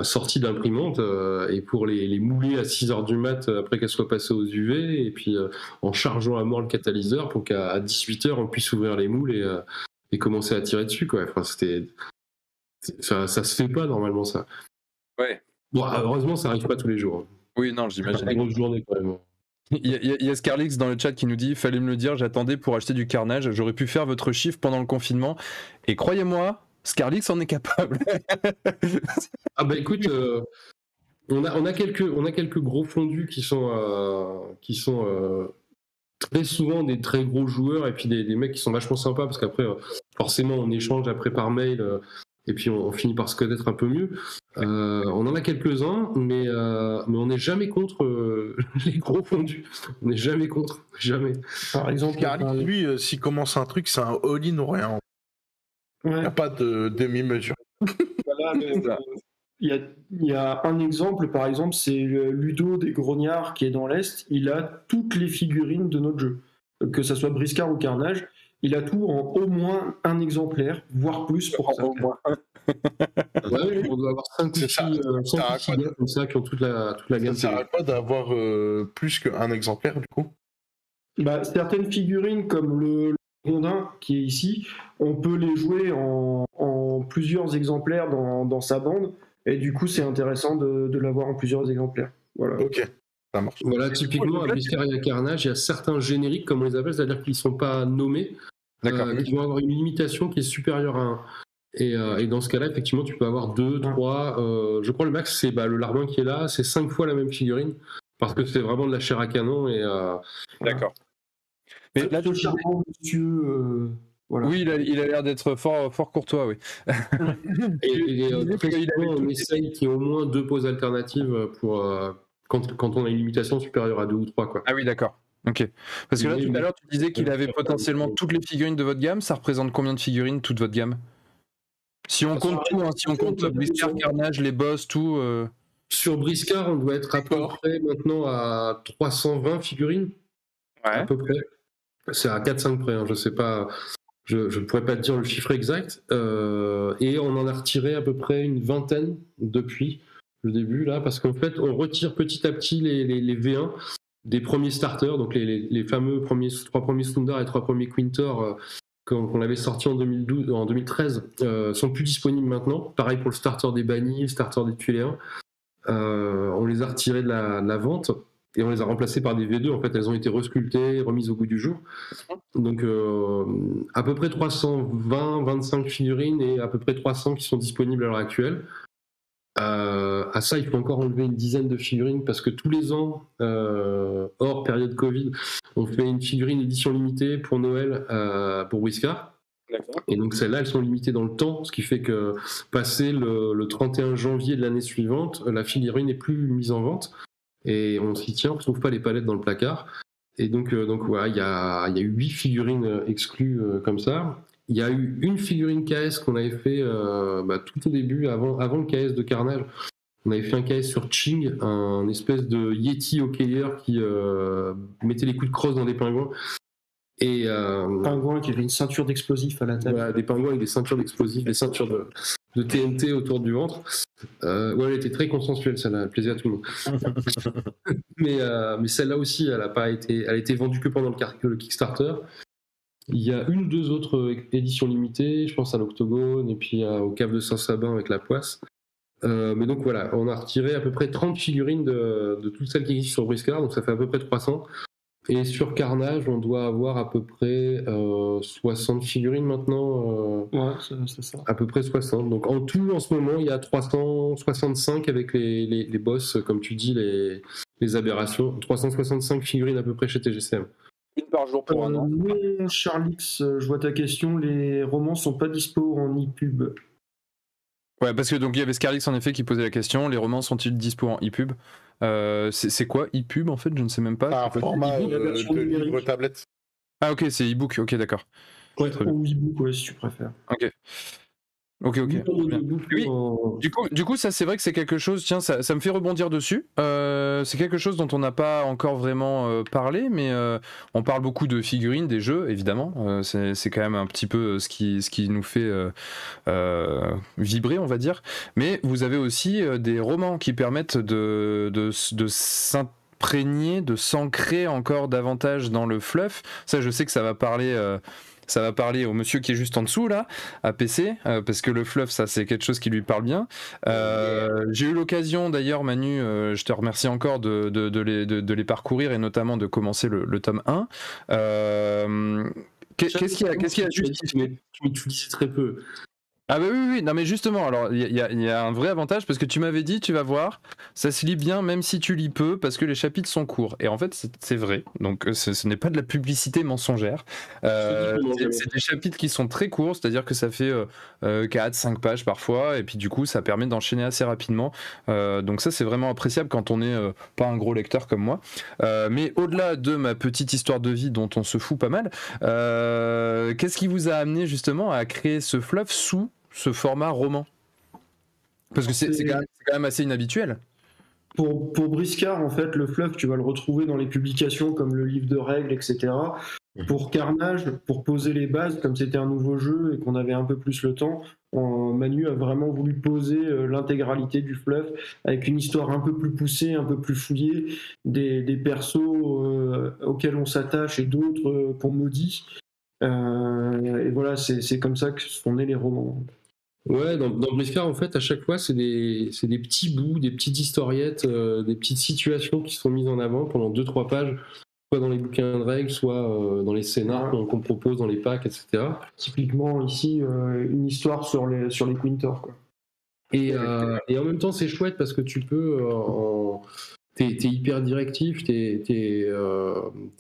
sorties d'imprimante et pour les mouler à 6h du mat après qu'elles soient passées aux UV, et puis en chargeant à mort le catalyseur pour qu'à 18h on puisse ouvrir les moules et commencer à tirer dessus, quoi. Enfin, ça se fait pas normalement, ça. Ouais. Bon, heureusement, ça arrive pas tous les jours. Oui, non, j'imagine. C'est une grosse journée quand même. Il y a Scarlix dans le chat qui nous dit « Fallait me le dire, j'attendais pour acheter du carnage, j'aurais pu faire votre chiffre pendant le confinement. » Et croyez-moi, Scarlix en est capable. Écoute, on a quelques gros fondus qui sont très souvent des très gros joueurs, et puis des mecs qui sont vachement sympas, parce qu'après, forcément, on échange après par mail, et puis on finit par se connaître un peu mieux. On en a quelques-uns, mais on n'est jamais contre les gros fondus. On n'est jamais contre, jamais. Par exemple, Carly, lui, s'il commence un truc, c'est un all-in ou rien. Il n'y a pas de demi-mesure. Voilà, il y a un exemple, par exemple, c'est Ludo des Grognards qui est dans l'Est. Il a toutes les figurines de notre jeu, que ça soit Briscard ou Carnage. Il a tout en au moins un exemplaire, voire plus pour ça. Au moins un. Ouais, on doit avoir 5 gars comme ça qui ont toute la gamme. Ça ne sert à quoi d'avoir plus qu'un exemplaire, du coup? Certaines figurines, comme le rondin qui est ici, on peut les jouer en plusieurs exemplaires dans sa bande, et du coup c'est intéressant de l'avoir en plusieurs exemplaires. Voilà. Ok, ça marche. Voilà, typiquement à Briscard et à Carnage, il y a certains génériques, comme on les appelle, c'est-à-dire qu'ils ne sont pas nommés, qui vont avoir une limitation qui est supérieure à 1. Et dans ce cas-là, effectivement, tu peux avoir 2, 3, je crois le max c'est le Larbin qui est là, c'est 5 fois la même figurine, parce que c'est vraiment de la chair à canon. D'accord. Mais là, le charmant monsieur... Voilà. Oui, il a l'air d'être fort courtois, oui. Très souvent, on essaye qu'il y ait au moins 2 poses alternatives pour, quand on a une limitation supérieure à 2 ou 3. Quoi. Ah oui, d'accord. Ok. Parce que là, tout à l'heure, tu disais qu'il avait potentiellement toutes les figurines de votre gamme. Ça représente combien de figurines, toute votre gamme? Si on compte tout, si on compte Briscard, Carnage, les boss, tout... Sur Briscard, on doit être à peu près maintenant à 320 figurines. Ouais. À peu près. C'est à 4-5 près, hein, je sais pas Je ne pourrais pas te dire le chiffre exact. Et on en a retiré à peu près une vingtaine depuis le début, là, parce qu'en fait, on retire petit à petit les V1 des premiers starters, donc les fameux 3 premiers Slundar et 3 premiers Quintor qu'on avait sortis en 2013 sont plus disponibles maintenant. Pareil pour le starter des bannis, le starter des Tuléens. On les a retirés de la vente et on les a remplacés par des V2. En fait, elles ont été resculptées, remises au goût du jour. Donc, à peu près 320-25 figurines et à peu près 300 qui sont disponibles à l'heure actuelle. À ça, il faut encore enlever une dizaine de figurines parce que tous les ans, hors période Covid, on fait une figurine édition limitée pour Noël pour Briscard. Et donc celles-là, elles sont limitées dans le temps, ce qui fait que passé le 31 janvier de l'année suivante, la figurine n'est plus mise en vente et on s'y tient, on ne trouve pas les palettes dans le placard. Et donc ouais, il y a eu 8 figurines exclues comme ça. Il y a eu une figurine KS qu'on avait fait tout au début, avant le KS de Carnage. On avait fait un KS sur Ching, un espèce de Yeti hockeyeur qui mettait les coups de crosse dans des pingouins. Et pingouins qui avaient une ceinture d'explosifs à la tête. Voilà, des pingouins avec des ceintures d'explosifs, des ceintures de TNT autour du ventre. Ouais, elle était très consensuelle, celle-là, elle plaisait à tout le monde. mais celle-là aussi, elle a été vendue que pendant le Kickstarter. Il y a une ou deux autres éditions limitées, je pense à l'Octogone et puis au Cave de Saint-Sabin avec la poisse. Mais donc voilà, on a retiré à peu près 30 figurines de toutes celles qui existent sur Briscard, donc ça fait à peu près 300. Et sur Carnage, on doit avoir à peu près 60 figurines maintenant. Ouais, c'est ça. À peu près 60. Donc en tout, en ce moment, il y a 365 avec les boss, comme tu dis, les aberrations. 365 figurines à peu près chez TGCM. Une par jour pour un an. Non, Charlix, je vois ta question. Les romans sont pas dispo en e-pub. Ouais, parce que donc il y avait Scarlix en effet qui posait la question. Les romans sont-ils dispo en e-pub? C'est quoi e-pub en fait? Je ne sais même pas. Un format de livre tablette. Ah ok, c'est e-book. Ok, d'accord. Ouais, ou e-book, ouais, si tu préfères. Ok. Oui. Du coup, ça c'est vrai que c'est quelque chose. Tiens, ça me fait rebondir dessus. C'est quelque chose dont on n'a pas encore vraiment parlé, mais on parle beaucoup de figurines, des jeux, évidemment. C'est quand même un petit peu ce qui nous fait vibrer, on va dire. Mais vous avez aussi des romans qui permettent de s'imprégner, de s'ancrer encore davantage dans le fluff. Ça, je sais que ça va parler. Ça va parler au monsieur qui est juste en dessous là, à PC, parce que le fluff, ça c'est quelque chose qui lui parle bien. J'ai eu l'occasion d'ailleurs, Manu, je te remercie encore de les parcourir et notamment de commencer le tome 1. Qu'est-ce qu'il y a justifié? Tu m'utilisais très peu. Ah bah oui, non mais justement, alors il y a un vrai avantage parce que tu m'avais dit, tu vas voir, ça se lit bien même si tu lis peu parce que les chapitres sont courts. Et en fait, c'est vrai, donc ce n'est pas de la publicité mensongère. C'est des chapitres qui sont très courts, c'est-à-dire que ça fait 4-5 pages parfois, et puis du coup, ça permet d'enchaîner assez rapidement. Donc ça, c'est vraiment appréciable quand on n'est pas un gros lecteur comme moi. Mais au-delà de ma petite histoire de vie dont on se fout pas mal, qu'est-ce qui vous a amené justement à créer ce fluff sous ce format roman? Parce que c'est quand même assez inhabituel. Pour Briscard, en fait, le fluff, tu vas le retrouver dans les publications comme le livre de règles, etc. Pour Carnage, pour poser les bases, comme c'était un nouveau jeu et qu'on avait un peu plus le temps, Manu a vraiment voulu poser l'intégralité du fluff avec une histoire un peu plus poussée, un peu plus fouillée, des persos auxquels on s'attache et d'autres qu'on maudit. Et voilà, c'est comme ça que sont nés les romans. Ouais, dans Briscard, en fait, à chaque fois, c'est des petits bouts, des petites historiettes, des petites situations qui sont mises en avant pendant 2-3 pages, soit dans les bouquins de règles, soit dans les scénars qu'on propose dans les packs, etc. Typiquement, ici, une histoire sur les Quintor, quoi. Et en même temps, c'est chouette parce que tu peux... T'es hyper directif, t'es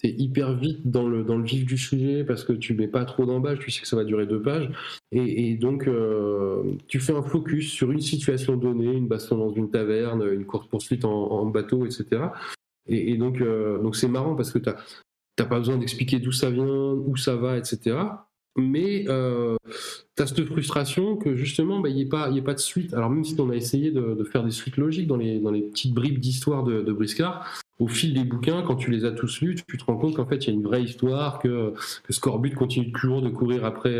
hyper vite dans le vif du sujet parce que tu mets pas trop d'embâche, tu sais que ça va durer 2 pages et donc tu fais un focus sur une situation donnée, une baston dans une taverne, une course-poursuite en bateau, etc. Et donc c'est marrant parce que t'as pas besoin d'expliquer d'où ça vient, où ça va, etc. Mais t'as cette frustration que justement il n'y ait pas de suite. Alors même si on a essayé de faire des suites logiques dans les petites bribes d'histoire de Briscard, au fil des bouquins, quand tu les as tous lus, tu te rends compte qu'en fait, il y a une vraie histoire, que Scorbut continue toujours de courir après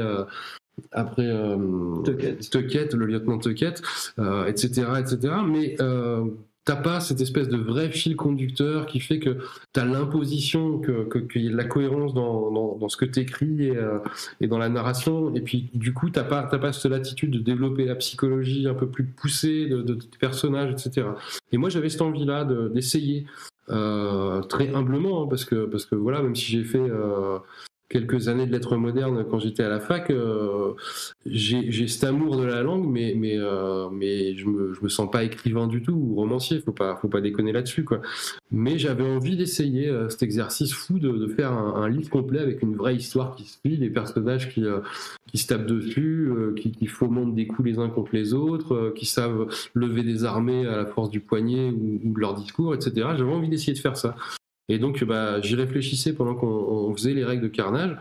Tucket, le lieutenant Tucket, etc., etc. Mais t'as pas cette espèce de vrai fil conducteur qui fait que t'as l'imposition qu'il y ait de la cohérence dans ce que t'écris et dans la narration, et puis du coup t'as pas cette latitude de développer la psychologie un peu plus poussée de tes personnages, etc. Et moi j'avais cette envie-là d'essayer très humblement, hein, parce que voilà, même si j'ai fait quelques années de lettres modernes quand j'étais à la fac, j'ai cet amour de la langue, mais je me sens pas écrivain du tout ou romancier, faut pas déconner là-dessus, quoi. Mais j'avais envie d'essayer cet exercice fou de faire un livre complet avec une vraie histoire qui suit, des personnages qui se tapent dessus, qui fomentent des coups les uns contre les autres, qui savent lever des armées à la force du poignet ou de leur discours, etc. J'avais envie d'essayer de faire ça. Et donc, j'y réfléchissais pendant qu'on faisait les règles de Carnage.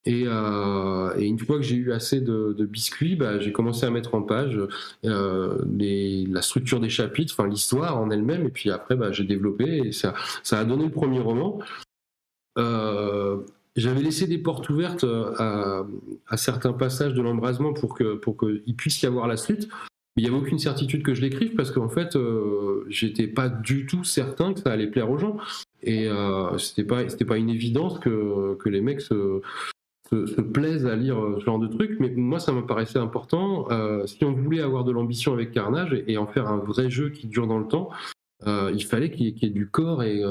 Et une fois que j'ai eu assez de biscuits, j'ai commencé à mettre en page la structure des chapitres, enfin l'histoire en elle-même. Et puis après, j'ai développé et ça a donné le premier roman. J'avais laissé des portes ouvertes à certains passages de l'embrasement pour qu'il puisse y avoir la suite. Mais il n'y avait aucune certitude que je l'écrive parce qu'en fait, j'étais pas du tout certain que ça allait plaire aux gens. Et c'était pas une évidence que les mecs se plaisent à lire ce genre de truc. Mais moi, ça me paraissait important. Si on voulait avoir de l'ambition avec Carnage et en faire un vrai jeu qui dure dans le temps, il fallait qu'il y ait du corps et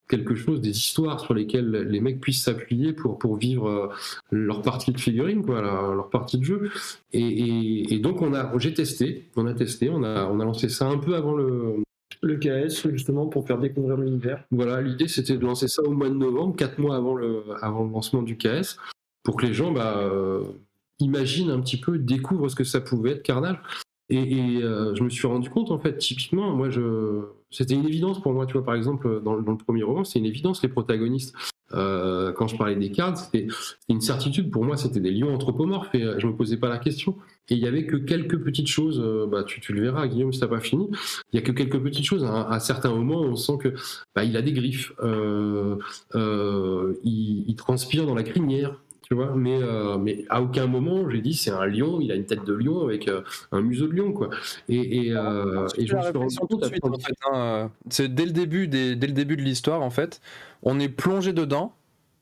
quelque chose, des histoires sur lesquelles les mecs puissent s'appuyer pour vivre leur partie de figurine, quoi, leur partie de jeu. Et donc on a testé, on a lancé ça un peu avant le KS, justement, pour faire découvrir l'univers. Voilà, l'idée c'était de lancer ça au mois de novembre, 4 mois avant le lancement du KS, pour que les gens imaginent un petit peu, découvrent ce que ça pouvait être Carnage. Et je me suis rendu compte, en fait, typiquement, moi, c'était une évidence pour moi, tu vois, par exemple, dans le premier roman, c'est une évidence, les protagonistes. Quand je parlais des cartes, c'était une certitude, pour moi, c'était des lions anthropomorphes, et je me posais pas la question. Et il y avait que quelques petites choses, tu le verras, Guillaume, si t'as pas fini, il y a que quelques petites choses, à certains moments, on sent que il a des griffes, il transpire dans la crinière, tu vois, mais à aucun moment j'ai dit c'est un lion, il a une tête de lion avec un museau de lion, quoi. Et je me suis rendu compte tout de suite, en fait, hein, c'est dès le début de l'histoire, en fait, on est plongé dedans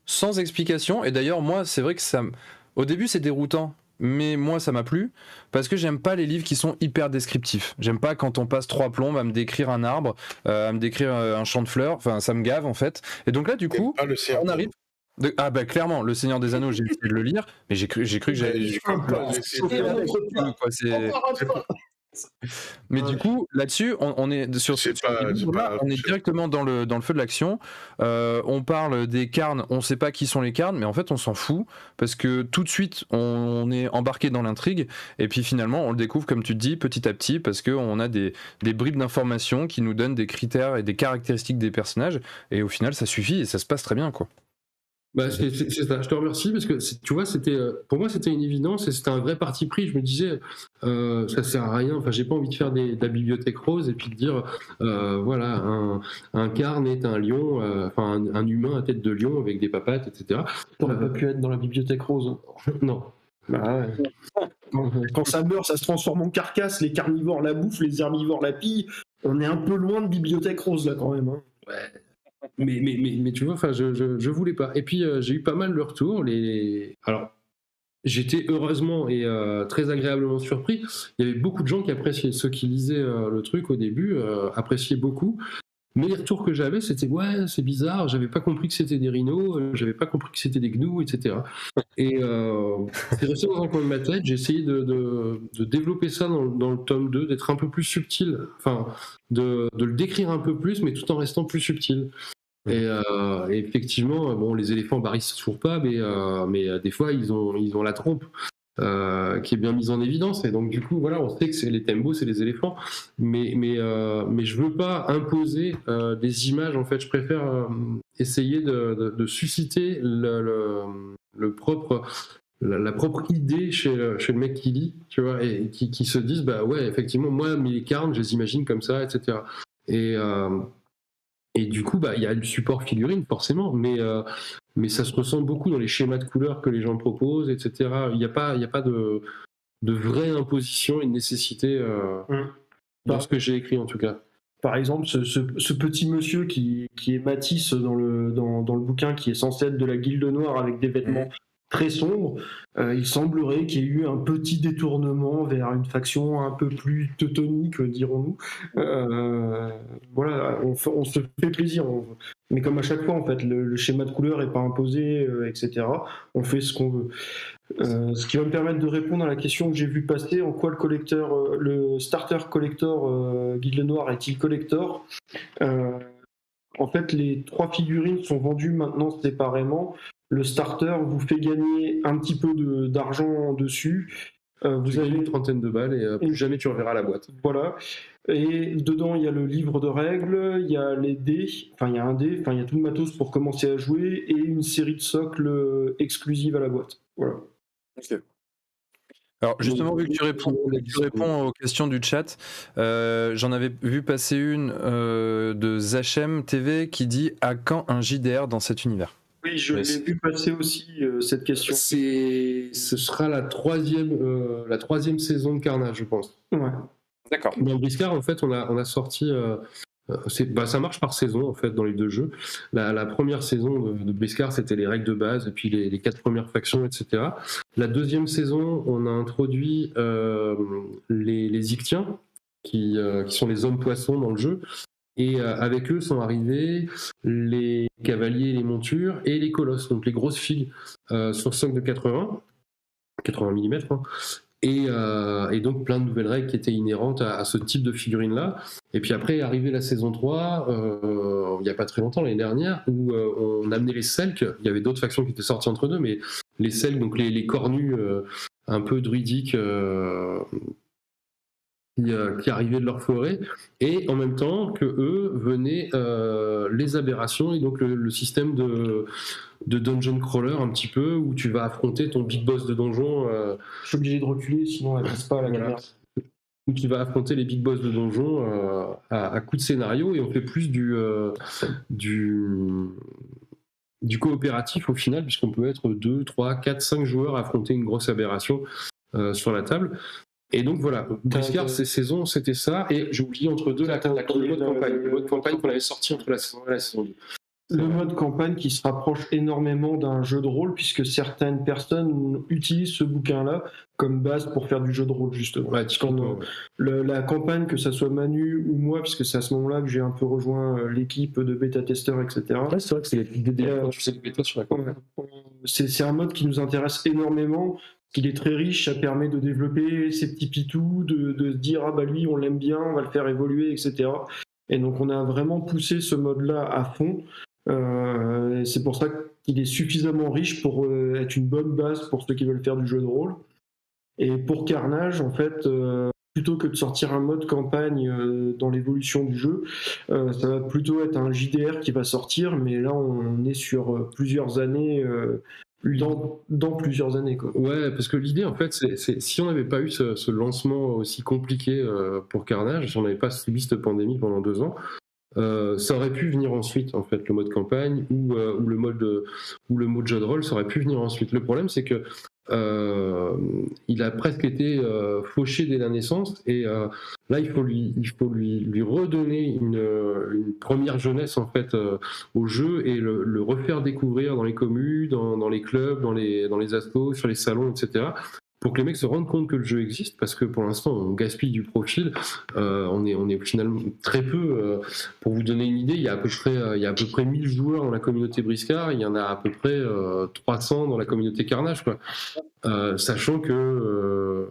sans explication. Et d'ailleurs, moi, c'est vrai que au début c'est déroutant, mais moi ça m'a plu parce que j'aime pas les livres qui sont hyper descriptifs. J'aime pas quand on passe 3 plombes à me décrire un arbre, à me décrire un champ de fleurs. Enfin, ça me gave, en fait. Et donc là, du coup, on arrive. Clairement, Le Seigneur des Anneaux, j'ai essayé de le lire, mais j'ai cru que j'allais. Mais du coup, là-dessus, on est on est directement dans le feu de l'action. On parle des Carnes, on sait pas qui sont les Carnes, mais en fait, on s'en fout parce que tout de suite, on est embarqué dans l'intrigue. Et puis finalement, on le découvre, comme tu te dis, petit à petit, parce qu'on a des bribes d'informations qui nous donnent des critères et des caractéristiques des personnages. Et au final, ça suffit et ça se passe très bien, quoi. C'est ça. Je te remercie parce que tu vois, pour moi c'était une évidence et c'était un vrai parti pris. Je me disais ça sert à rien. Enfin, j'ai pas envie de faire de la bibliothèque rose et puis de dire voilà, un Carne est un lion, un humain à tête de lion avec des papates, etc. T'aurais pas pu être dans la bibliothèque rose. Non. Ouais. Quand ça meurt, ça se transforme en carcasse. Les carnivores la bouffent, les herbivores la pillent. On est un peu loin de bibliothèque rose là quand même. Hein. Ouais. Mais tu vois, enfin, je voulais pas. Et puis j'ai eu pas mal de retours. Alors, j'étais heureusement et très agréablement surpris. Il y avait beaucoup de gens qui appréciaient, ceux qui lisaient le truc au début appréciaient beaucoup. Mais les retours que j'avais, c'était ouais, c'est bizarre, j'avais pas compris que c'était des rhinos, j'avais pas compris que c'était des gnous, etc. Et c'est resté dans un coin de ma tête. J'ai essayé de développer ça dans le tome 2, d'être un peu plus subtil, enfin de le décrire un peu plus, mais tout en restant plus subtil. Et effectivement, bon, les éléphants barrissent toujours pas, mais des fois ils ont la trompe qui est bien mise en évidence. Et donc du coup, voilà, on sait que c'est les Tembo, c'est les éléphants, mais je veux pas imposer des images. En fait, je préfère essayer de susciter la propre idée chez le mec qui lit, tu vois, et qui se disent bah ouais, effectivement, moi mes carnes, je les imagine comme ça, etc. Et du coup, il y a du support figurine forcément, mais ça se ressent beaucoup dans les schémas de couleurs que les gens proposent, etc. Il n'y a pas de vraie imposition et de nécessité dans ce que j'ai écrit en tout cas. Par exemple, ce petit monsieur qui est Matisse dans le bouquin, qui est censé être de la Guilde Noire avec des vêtements très sombres, il semblerait qu'il y ait eu un petit détournement vers une faction un peu plus teutonique, dirons-nous. Voilà, on se fait plaisir. Mais comme à chaque fois, en fait, le schéma de couleur n'est pas imposé, etc. On fait ce qu'on veut. Ce qui va me permettre de répondre à la question que j'ai vue passer, en quoi le starter collector Guilde Noire est-il collector? En fait, les 3 figurines sont vendues maintenant séparément. Le starter vous fait gagner un petit peu d'argent dessus. Vous avez une trentaine de balles et plus jamais tu reverras la boîte. Voilà. Et dedans, il y a le livre de règles, il y a les dés, il y a un dé, il y a tout le matos pour commencer à jouer et une série de socles exclusives à la boîte. Voilà. Okay. Alors justement, vu que tu réponds aux questions du chat, j'en avais vu passer une de Zachem TV qui dit « À quand un JDR dans cet univers ?» Oui, je l'ai vu passer aussi, cette question. Ce sera la troisième saison de Carnage, je pense. Ouais. D'accord. Dans Briscard, en fait, on a sorti... ça marche par saison, en fait, dans les 2 jeux. La première saison de Briscard, c'était les règles de base, et puis les 4 premières factions, etc. La deuxième saison, on a introduit les Ictiens, qui sont les hommes-poissons dans le jeu. Et avec eux sont arrivés les cavaliers, les montures et les colosses, donc les grosses figues sur socle de 80 mm. Hein. Et donc plein de nouvelles règles qui étaient inhérentes à ce type de figurine-là. Et puis après est arrivée la saison 3, il n'y a pas très longtemps, l'année dernière, où on amenait les Selks. Il y avait d'autres factions qui étaient sorties entre deux, mais les Selks, donc les cornus un peu druidiques, qui arrivaient de leur forêt, et en même temps que eux venaient les aberrations et donc le système de dungeon crawler un petit peu, où tu vas affronter ton big boss de donjon. Je suis obligé de reculer, sinon elle passe pas à la caméra. Où tu vas affronter les big boss de donjon à coup de scénario, et on fait plus du coopératif au final, puisqu'on peut être 2, 3, 4, 5 joueurs à affronter une grosse aberration sur la table. Et donc voilà, Briscard, ces saisons, c'était ça. Et j'ai oublié entre deux le mode campagne. Le mode campagne qu'on avait sorti entre la saison 1 et la saison 2. Le mode campagne qui se rapproche énormément d'un jeu de rôle, puisque certaines personnes utilisent ce bouquin-là comme base pour faire du jeu de rôle, justement. Ouais, la campagne, que ça soit Manu ou moi, puisque c'est à ce moment-là que j'ai un peu rejoint l'équipe de bêta-testeurs, etc. Ouais, c'est vrai que c'est les bêta sur la campagne. C'est un mode qui nous intéresse énormément. Il est très riche, ça permet de développer ses petits pitous, de se dire « Ah bah lui, on l'aime bien, on va le faire évoluer, etc. » Et donc on a vraiment poussé ce mode-là à fond. C'est pour ça qu'il est suffisamment riche pour être une bonne base pour ceux qui veulent faire du jeu de rôle. Et pour Carnage, en fait, plutôt que de sortir un mode campagne dans l'évolution du jeu, ça va plutôt être un JDR qui va sortir, mais là on est sur plusieurs années... Dans plusieurs années, quoi. Ouais, parce que l'idée, en fait, c'est si on n'avait pas eu ce lancement aussi compliqué pour Carnage, si on n'avait pas subi cette pandémie pendant 2 ans, ça aurait pu venir ensuite, en fait, le mode campagne ou le mode jeu de rôle, ça aurait pu venir ensuite. Le problème, c'est que il a presque été fauché dès la naissance, et là il faut lui redonner une première jeunesse, en fait, au jeu, et le refaire découvrir dans les communes, dans les clubs, dans les astos, sur les salons, etc., pour que les mecs se rendent compte que le jeu existe, parce que pour l'instant on gaspille du profil. On est finalement très peu. Pour vous donner une idée, il y a à peu près 1000 joueurs dans la communauté Briscard, il y en a à peu près 300 dans la communauté Carnage, quoi. Sachant que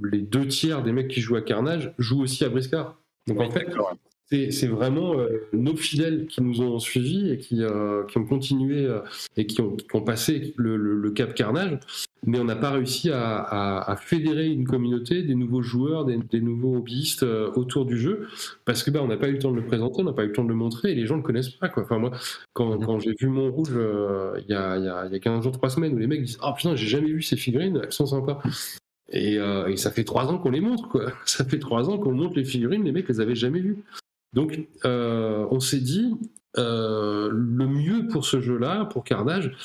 les 2 tiers des mecs qui jouent à Carnage jouent aussi à Briscard. Donc en fait, c'est vraiment nos fidèles qui nous ont suivis et qui ont continué et qui ont passé le cap Carnage, mais on n'a pas réussi à fédérer une communauté, des nouveaux joueurs, des nouveaux hobbyistes autour du jeu, parce que on n'a pas eu le temps de le présenter, on n'a pas eu le temps de le montrer, et les gens ne le connaissent pas, quoi. Enfin, moi, quand j'ai vu Montrouge il y a 15 jours, 3 semaines, où les mecs disent « Ah putain, j'ai jamais vu ces figurines, elles sont sympas ». Et ça fait 3 ans qu'on les montre, quoi. Ça fait 3 ans qu'on montre les figurines, les mecs les avaient jamais vues. Donc on s'est dit, le mieux pour ce jeu-là, pour Carnage,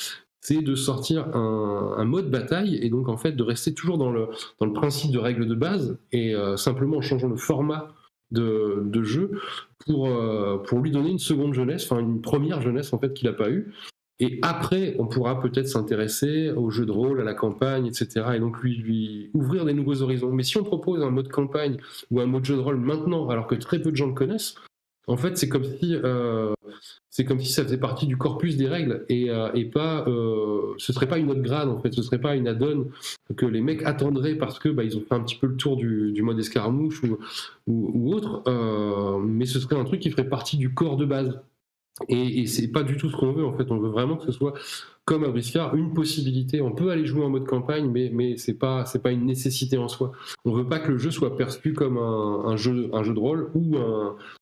c'est de sortir un mode bataille et donc en fait de rester toujours dans le principe de règles de base et simplement en changeant le format de jeu pour lui donner une seconde jeunesse, enfin une première jeunesse en fait qu'il n'a pas eue. Et après, on pourra peut-être s'intéresser au jeu de rôle, à la campagne, etc. Et donc lui ouvrir des nouveaux horizons. Mais si on propose un mode campagne ou un mode jeu de rôle maintenant, alors que très peu de gens le connaissent, en fait, c'est comme si ça faisait partie du corpus des règles et pas, ce serait pas une autre grade en fait, ce serait pas une add-on que les mecs attendraient parce que ils ont fait un petit peu le tour du mode escarmouche ou autre, mais ce serait un truc qui ferait partie du corps de base. Et c'est pas du tout ce qu'on veut en fait. On veut vraiment que ce soit comme à Briscard, une possibilité. On peut aller jouer en mode campagne, mais c'est pas une nécessité en soi. On veut pas que le jeu soit perçu comme un jeu de rôle ou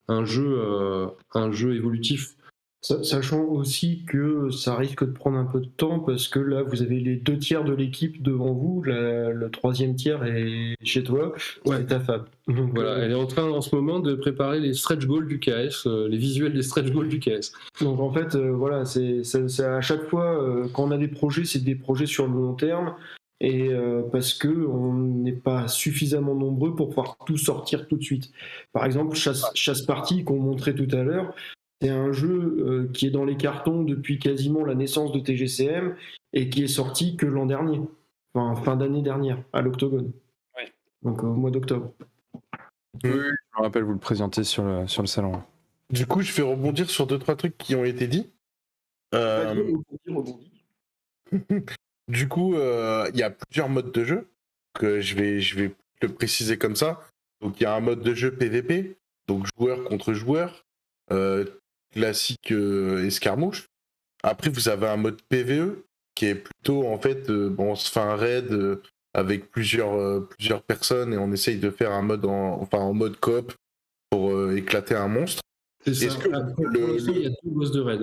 un jeu évolutif. Sachant aussi que ça risque de prendre un peu de temps parce que là vous avez les 2 tiers de l'équipe devant vous, le 3e tiers est chez toi, c'est ta femme. Donc, voilà, elle est en train en ce moment de préparer les stretch goals du KS, les visuels des stretch goals du KS. Donc en fait voilà, c'est à chaque fois quand on a des projets, c'est des projets sur le long terme. Et parce que on n'est pas suffisamment nombreux pour pouvoir tout sortir tout de suite. Par exemple, chasse party qu'on montrait tout à l'heure, c'est un jeu qui est dans les cartons depuis quasiment la naissance de TGCM et qui est sorti que l'an dernier, enfin fin d'année dernière, à l'Octogone. Ouais. Donc au mois d'octobre. Oui, je me rappelle, vous le présentez sur le salon. Du coup, je vais rebondir sur 2-3 trucs qui ont été dits. Du coup, il y a plusieurs modes de jeu. Que je vais le préciser comme ça. Donc il y a un mode de jeu PVP, donc joueur contre joueur. Classique escarmouche. Après, vous avez un mode PVE qui est plutôt en fait, on se fait un raid avec plusieurs personnes et on essaye de faire un mode en mode coop pour éclater un monstre. C'est ça. Est-ce que il y a 2 boss de raid.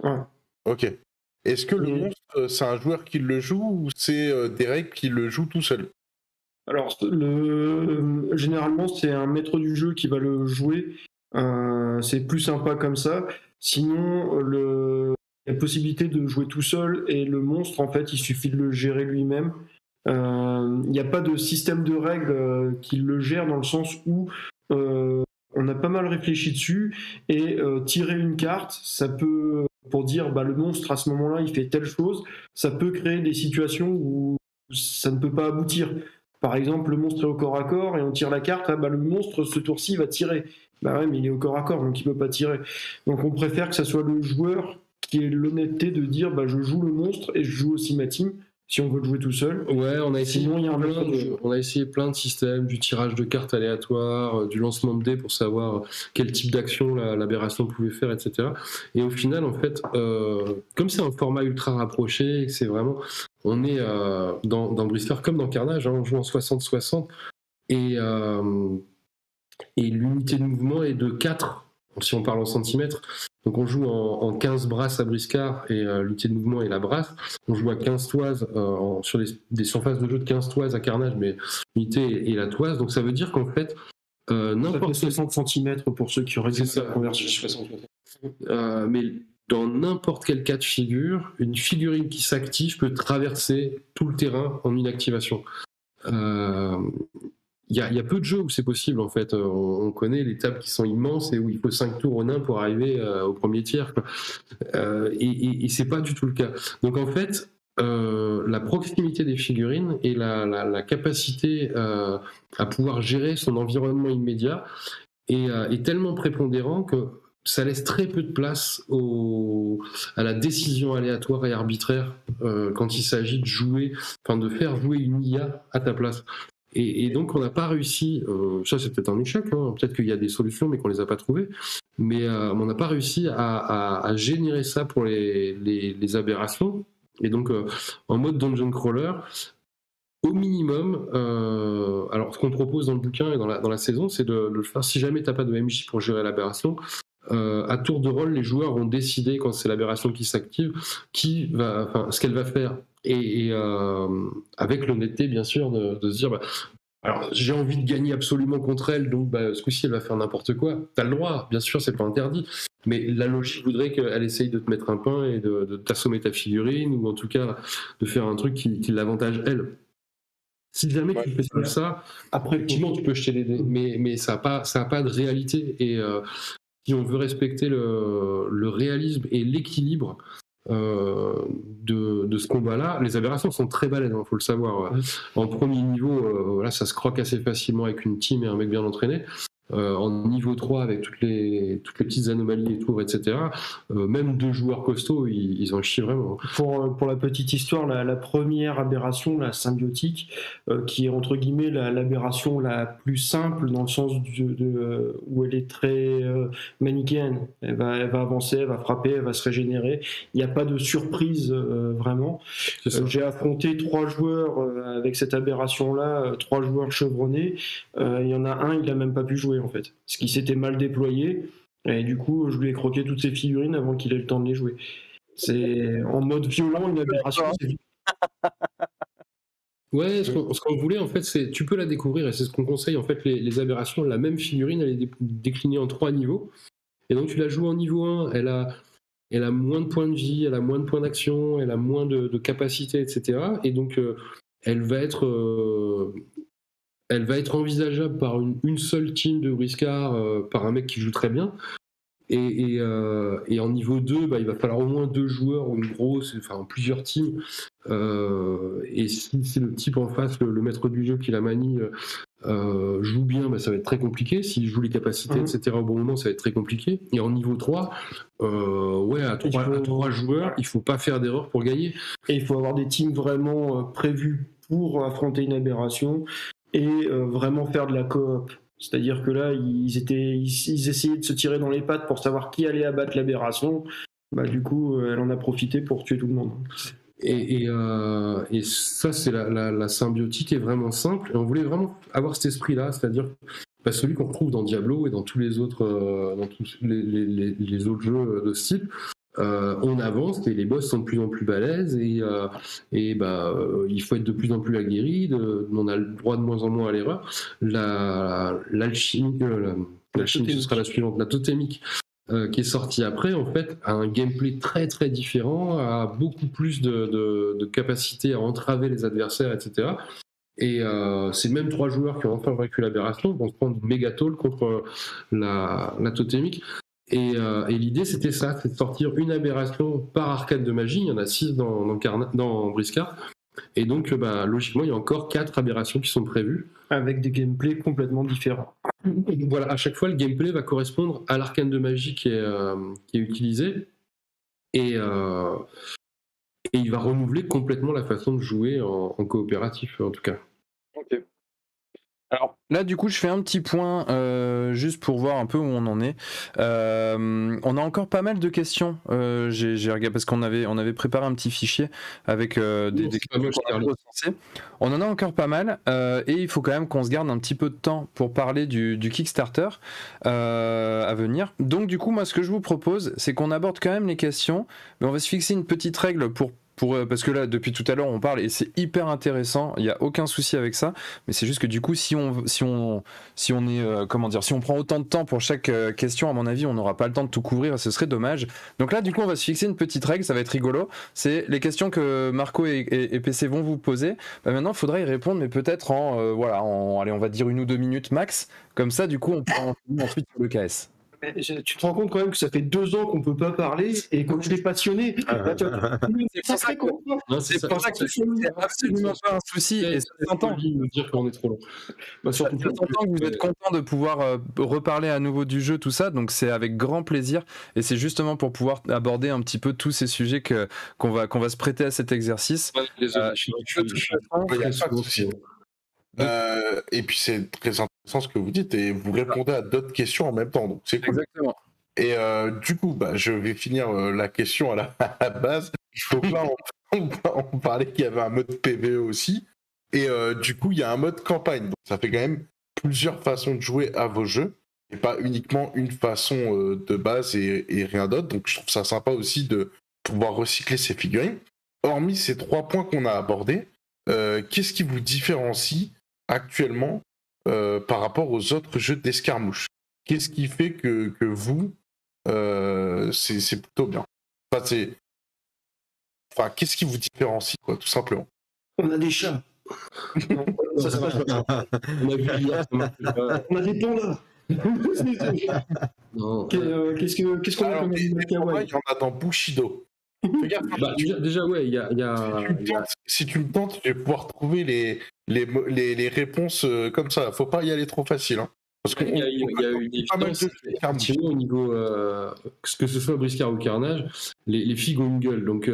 Ouais. Ok. Est-ce que le monstre, c'est un joueur qui le joue ou c'est des règles qui le jouent tout seul? Alors, généralement, c'est un maître du jeu qui va le jouer. C'est plus sympa comme ça. Sinon, il y a possibilité de jouer tout seul et le monstre, en fait, il suffit de le gérer lui-même. Il n'y a pas de système de règles qui le gère dans le sens où on a pas mal réfléchi dessus et tirer une carte, ça peut, pour dire le monstre à ce moment-là, il fait telle chose, ça peut créer des situations où ça ne peut pas aboutir. Par exemple, le monstre est au corps à corps et on tire la carte, le monstre ce tour-ci va tirer. Ouais, mais il est au corps à corps, donc il peut pas tirer. Donc on préfère que ça soit le joueur qui ait l'honnêteté de dire je joue le monstre et je joue aussi ma team, si on veut le jouer tout seul. Ouais, on a essayé plein de systèmes, du tirage de cartes aléatoires, du lancement de dés pour savoir quel type d'action l'aberration pouvait faire, etc. Et au final, en fait, comme c'est un format ultra rapproché, c'est vraiment... On est dans Briscard comme dans Carnage, on joue en 60-60, et l'unité de mouvement est de 4, si on parle en centimètres. Donc on joue en 15 brasses à Briscard et l'unité de mouvement est la brasse. On joue à 15 toises sur des surfaces de jeu de 15 toises à Carnage, mais l'unité est la toise. Donc ça veut dire qu'en fait, n'importe 60 cm pour ceux qui auraient ça conversion. Mais dans n'importe quel cas de figure, une figurine qui s'active peut traverser tout le terrain en une activation. Il y a peu de jeux où c'est possible en fait. On connaît les tables qui sont immenses et où il faut 5 tours au nain pour arriver au premier tiers. Et c'est pas du tout le cas. Donc en fait, la proximité des figurines et la capacité à pouvoir gérer son environnement immédiat est tellement prépondérant que ça laisse très peu de place à la décision aléatoire et arbitraire quand il s'agit de faire jouer une IA à ta place. Et donc on n'a pas réussi, ça c'est peut-être un échec, peut-être qu'il y a des solutions mais qu'on ne les a pas trouvées, mais on n'a pas réussi à générer ça pour les aberrations. Et donc en mode dungeon crawler, au minimum, alors ce qu'on propose dans le bouquin et dans la saison, c'est de le faire si jamais tu n'as pas de MJ pour gérer l'aberration. À tour de rôle, les joueurs vont décider quand c'est l'aberration qui s'active, ce qu'elle va faire. Et avec l'honnêteté, bien sûr, de se dire alors j'ai envie de gagner absolument contre elle, donc ce coup-ci elle va faire n'importe quoi. T'as le droit, bien sûr, c'est pas interdit, Mais la logique voudrait qu'elle essaye de te mettre un pain et de t'assommer ta figurine, ou en tout cas de faire un truc qui l'avantage elle. Si jamais tu fais ça, après effectivement tu peux jeter les dés, mais ça n'a pas de réalité. Et si on veut respecter le réalisme et l'équilibre de ce combat-là, les aberrations sont très balèzes, faut le savoir. En premier niveau, voilà, ça se croque assez facilement avec une team et un mec bien entraîné. En niveau 3, avec toutes les petites anomalies et tours, etc., même 2 joueurs costauds, ils en chient vraiment. Pour la petite histoire, la première aberration, la symbiotique, qui est entre guillemets l'aberration la plus simple, dans le sens où elle est très manichéenne. Elle va avancer, elle va frapper, elle va se régénérer. Il n'y a pas de surprise vraiment. J'ai affronté 3 joueurs avec cette aberration-là, 3 joueurs chevronnés. Il y en a un, il n'a même pas pu jouer en fait, parce qu'il s'était mal déployé. Et du coup, je lui ai croqué toutes ses figurines avant qu'il ait le temps de les jouer. C'est en mode violent, une aberration. Ouais, ce qu'on voulait en fait, c'est tu peux la découvrir et c'est ce qu'on conseille en fait les aberrations. La même figurine, elle est déclinée en 3 niveaux. Et donc tu la joues en niveau 1, elle a moins de points de vie, elle a moins de points d'action, elle a moins de capacité, etc. Et donc elle va être envisageable par une seule team de briscards, par un mec qui joue très bien. Et en niveau 2, il va falloir au moins 2 joueurs ou une grosse, enfin plusieurs teams. Et si le type en face, le maître du jeu qui la manie, joue bien, ça va être très compliqué. S'il joue les capacités, etc., au bon moment, ça va être très compliqué. Et en niveau 3, à 3 joueurs, il ne faut pas faire d'erreur pour gagner. Et il faut avoir des teams vraiment prévus pour affronter une aberration et vraiment faire de la coop. C'est-à-dire que là, ils essayaient de se tirer dans les pattes pour savoir qui allait abattre l'aberration. Du coup, elle en a profité pour tuer tout le monde. Et ça, c'est la symbiotique est vraiment simple. Et on voulait vraiment avoir cet esprit-là, c'est-à-dire celui qu'on retrouve dans Diablo et dans tous les autres, dans tous les autres jeux de ce type. On avance et les boss sont de plus en plus balèzes et il faut être de plus en plus aguerri, on a le droit de moins en moins à l'erreur. L'alchimie, ce sera la suivante, la totémique, qui est sortie après, en fait, a un gameplay très très différent, a beaucoup plus de capacité à entraver les adversaires, etc. Et c'est même 3 joueurs qui ont enfin vaincu l'aberration, vont se prendre méga tôle contre la totémique. Et l'idée, c'était ça, c'est de sortir une aberration par arcade de magie. Il y en a 6 dans Briscard. Et donc, logiquement, il y a encore 4 aberrations qui sont prévues. Avec des gameplays complètement différents. Voilà, à chaque fois, le gameplay va correspondre à l'arcane de magie qui est utilisé. Et il va renouveler complètement la façon de jouer en coopératif, en tout cas. Ok. Alors là, du coup, je fais un petit point juste pour voir un peu où on en est. On a encore pas mal de questions. J'ai regardé parce qu'on avait préparé un petit fichier avec des questions qu'on a recensées. On en a encore pas mal et il faut quand même qu'on se garde un petit peu de temps pour parler du Kickstarter à venir. Donc du coup, moi, ce que je vous propose, c'est qu'on aborde quand même les questions, mais on va se fixer une petite règle parce que là, depuis tout à l'heure, on parle et c'est hyper intéressant. Il n'y a aucun souci avec ça, mais c'est juste que du coup, si on prend autant de temps pour chaque question, à mon avis, on n'aura pas le temps de tout couvrir et ce serait dommage. Donc là, du coup, on va se fixer une petite règle, ça va être rigolo. C'est les questions que Marco et PC vont vous poser. Maintenant, il faudra y répondre, mais peut-être allez, on va dire 1 ou 2 minutes max. Comme ça, du coup, on peut ensuite sur le KS. Tu te rends compte quand même que ça fait 2 ans qu'on peut pas parler et que je l'ai passionné. C'est pour ça que c'est absolument pas un souci et ça s'entend. De dire qu'on est trop long. Surtout ça s'entend que vous êtes content de pouvoir reparler à nouveau du jeu, tout ça, donc c'est avec grand plaisir et c'est justement pour pouvoir aborder un petit peu tous ces sujets qu'on va se prêter à cet exercice. Et puis c'est très intéressant ce que vous dites et vous répondez à d'autres questions en même temps, donc c'est cool. Exactement. Et du coup, je vais finir la question à la base. Donc là, on parlait qu'il y avait un mode PvE aussi. Et du coup, il y a un mode campagne. Donc ça fait quand même plusieurs façons de jouer à vos jeux. Et pas uniquement une façon de base et rien d'autre. Donc je trouve ça sympa aussi de pouvoir recycler ces figurines. Hormis ces 3 points qu'on a abordés, qu'est-ce qui vous différencie actuellement par rapport aux autres jeux d'escarmouche? Qu'est-ce qui fait que vous, c'est plutôt bien. Enfin, qu'est-ce qui vous différencie, quoi, tout simplement? On a des chats. Non, ça se passe pas. On a vu hier, ça marche pas. On a des pandas. Non. Qu'est-ce qu'on a Alors, comme des animal pandas, kawaii? il y en a dans Bushido. Fais gaffe, hein, Bah, déjà, ouais, il y a... si tu me tentes, je vais pouvoir trouver les réponses comme ça. Faut pas y aller trop facile. Hein. Parce Il y a une évidence, effectivement, au niveau, que ce soit Briscard ou Carnage, les filles ont une gueule. Donc,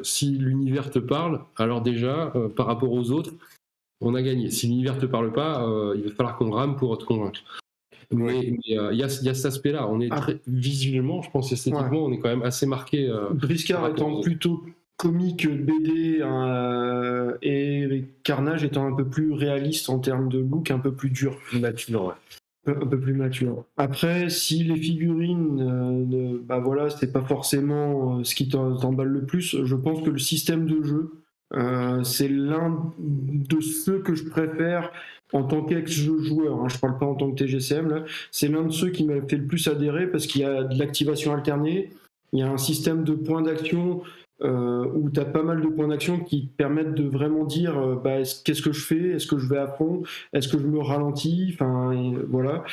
si l'univers te parle, alors déjà, par rapport aux autres, on a gagné. Si l'univers te parle pas, il va falloir qu'on rame pour te convaincre. Mais il y a cet aspect-là. On est très visuellement, je pense esthétiquement, on est quand même assez marqué. Briscard étant plutôt comique BD et Carnage étant un peu plus réaliste en termes de look, un peu plus dur. Mature, ouais. Un peu plus mature. Après, si les figurines, bah voilà, c'était pas forcément ce qui t'emballe le plus, je pense que le système de jeu, c'est l'un de ceux que je préfère en tant qu'ex-joueur. Hein, je parle pas en tant que TGCM, là. C'est l'un de ceux qui m'a fait le plus adhérer parce qu'il y a de l'activation alternée, il y a un système de points d'action où tu as pas mal de points d'action qui te permettent de vraiment dire qu'est-ce que je fais, est-ce que je vais à fond, est-ce que je me ralentis, enfin voilà.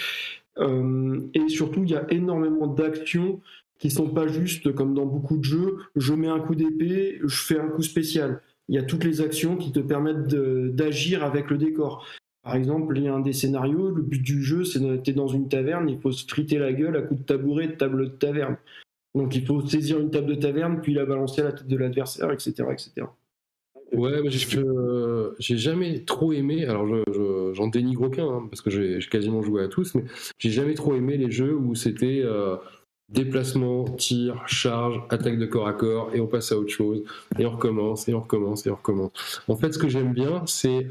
Et surtout, il y a énormément d'actions qui sont pas juste comme dans beaucoup de jeux, je mets un coup d'épée, je fais un coup spécial. Il y a toutes les actions qui te permettent d'agir avec le décor. Par exemple, il y a un des scénarios, le but du jeu, c'est d'être dans une taverne, il faut se friter la gueule à coups de tabouret de table de taverne. Donc il faut saisir une table de taverne, puis la balancer à la tête de l'adversaire, etc. etc. Ouais, mais j'ai jamais trop aimé, alors j'en dénigre aucun, hein, parce que j'ai quasiment joué à tous, mais j'ai jamais trop aimé les jeux où c'était déplacement, tir, charge, attaque de corps à corps, et on passe à autre chose, et on recommence, et on recommence, et on recommence. En fait, ce que j'aime bien, c'est...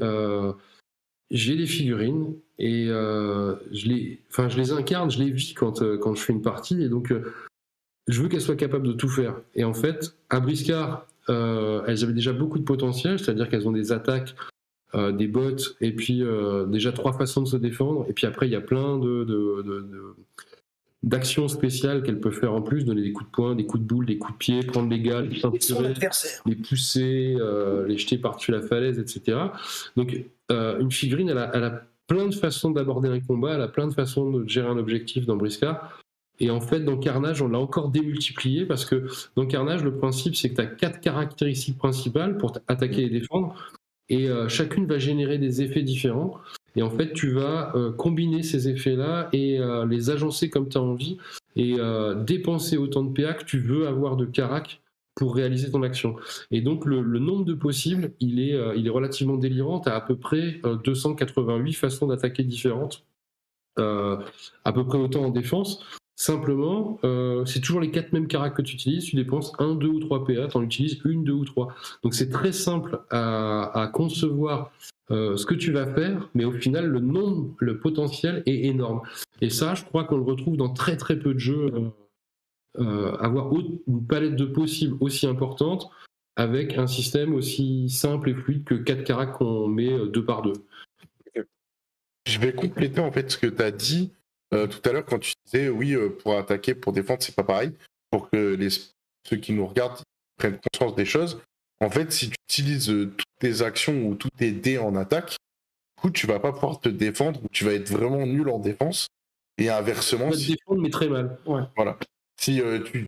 j'ai des figurines, et je les incarne, je les vis quand je fais une partie, et donc... je veux qu'elles soient capables de tout faire. Et en fait, à Briscard, elles avaient déjà beaucoup de potentiel, c'est-à-dire qu'elles ont des attaques, des bots, et puis déjà 3 façons de se défendre. Et puis après, il y a plein d'actions spéciales qu'elles peuvent faire en plus, donner des coups de poing, des coups de boule, des coups de pied, prendre les gales, les pousser, les jeter par-dessus la falaise, etc. Donc, une figurine, elle a plein de façons d'aborder un combat, elle a plein de façons de gérer un objectif dans Briscard. Et en fait, dans Carnage, on l'a encore démultiplié parce que dans Carnage, le principe, c'est que tu as 4 caractéristiques principales pour attaquer et défendre. Et chacune va générer des effets différents. Et en fait, tu vas combiner ces effets-là et les agencer comme tu as envie et dépenser autant de PA que tu veux avoir de carac pour réaliser ton action. Et donc, le nombre de possibles, il est relativement délirant. Tu as à peu près 288 façons d'attaquer différentes, à peu près autant en défense. Simplement, c'est toujours les 4 mêmes caractères que tu utilises, tu dépenses 1, 2 ou 3 PA, tu en utilises 1, 2 ou 3. Donc c'est très simple à concevoir ce que tu vas faire, mais au final, le potentiel est énorme. Et ça, je crois qu'on le retrouve dans très très peu de jeux, avoir une palette de possibles aussi importante, avec un système aussi simple et fluide que 4 caractères qu'on met 2 par 2. Je vais compléter en fait ce que tu as dit tout à l'heure quand tu disais oui, pour attaquer, pour défendre, c'est pas pareil. Pour que ceux qui nous regardent prennent conscience des choses. En fait, si tu utilises toutes tes actions ou tous tes dés en attaque, du coup, tu vas pas pouvoir te défendre ou tu vas être vraiment nul en défense. Et inversement, tu vas te défendre, mais très mal. Ouais. Voilà. Si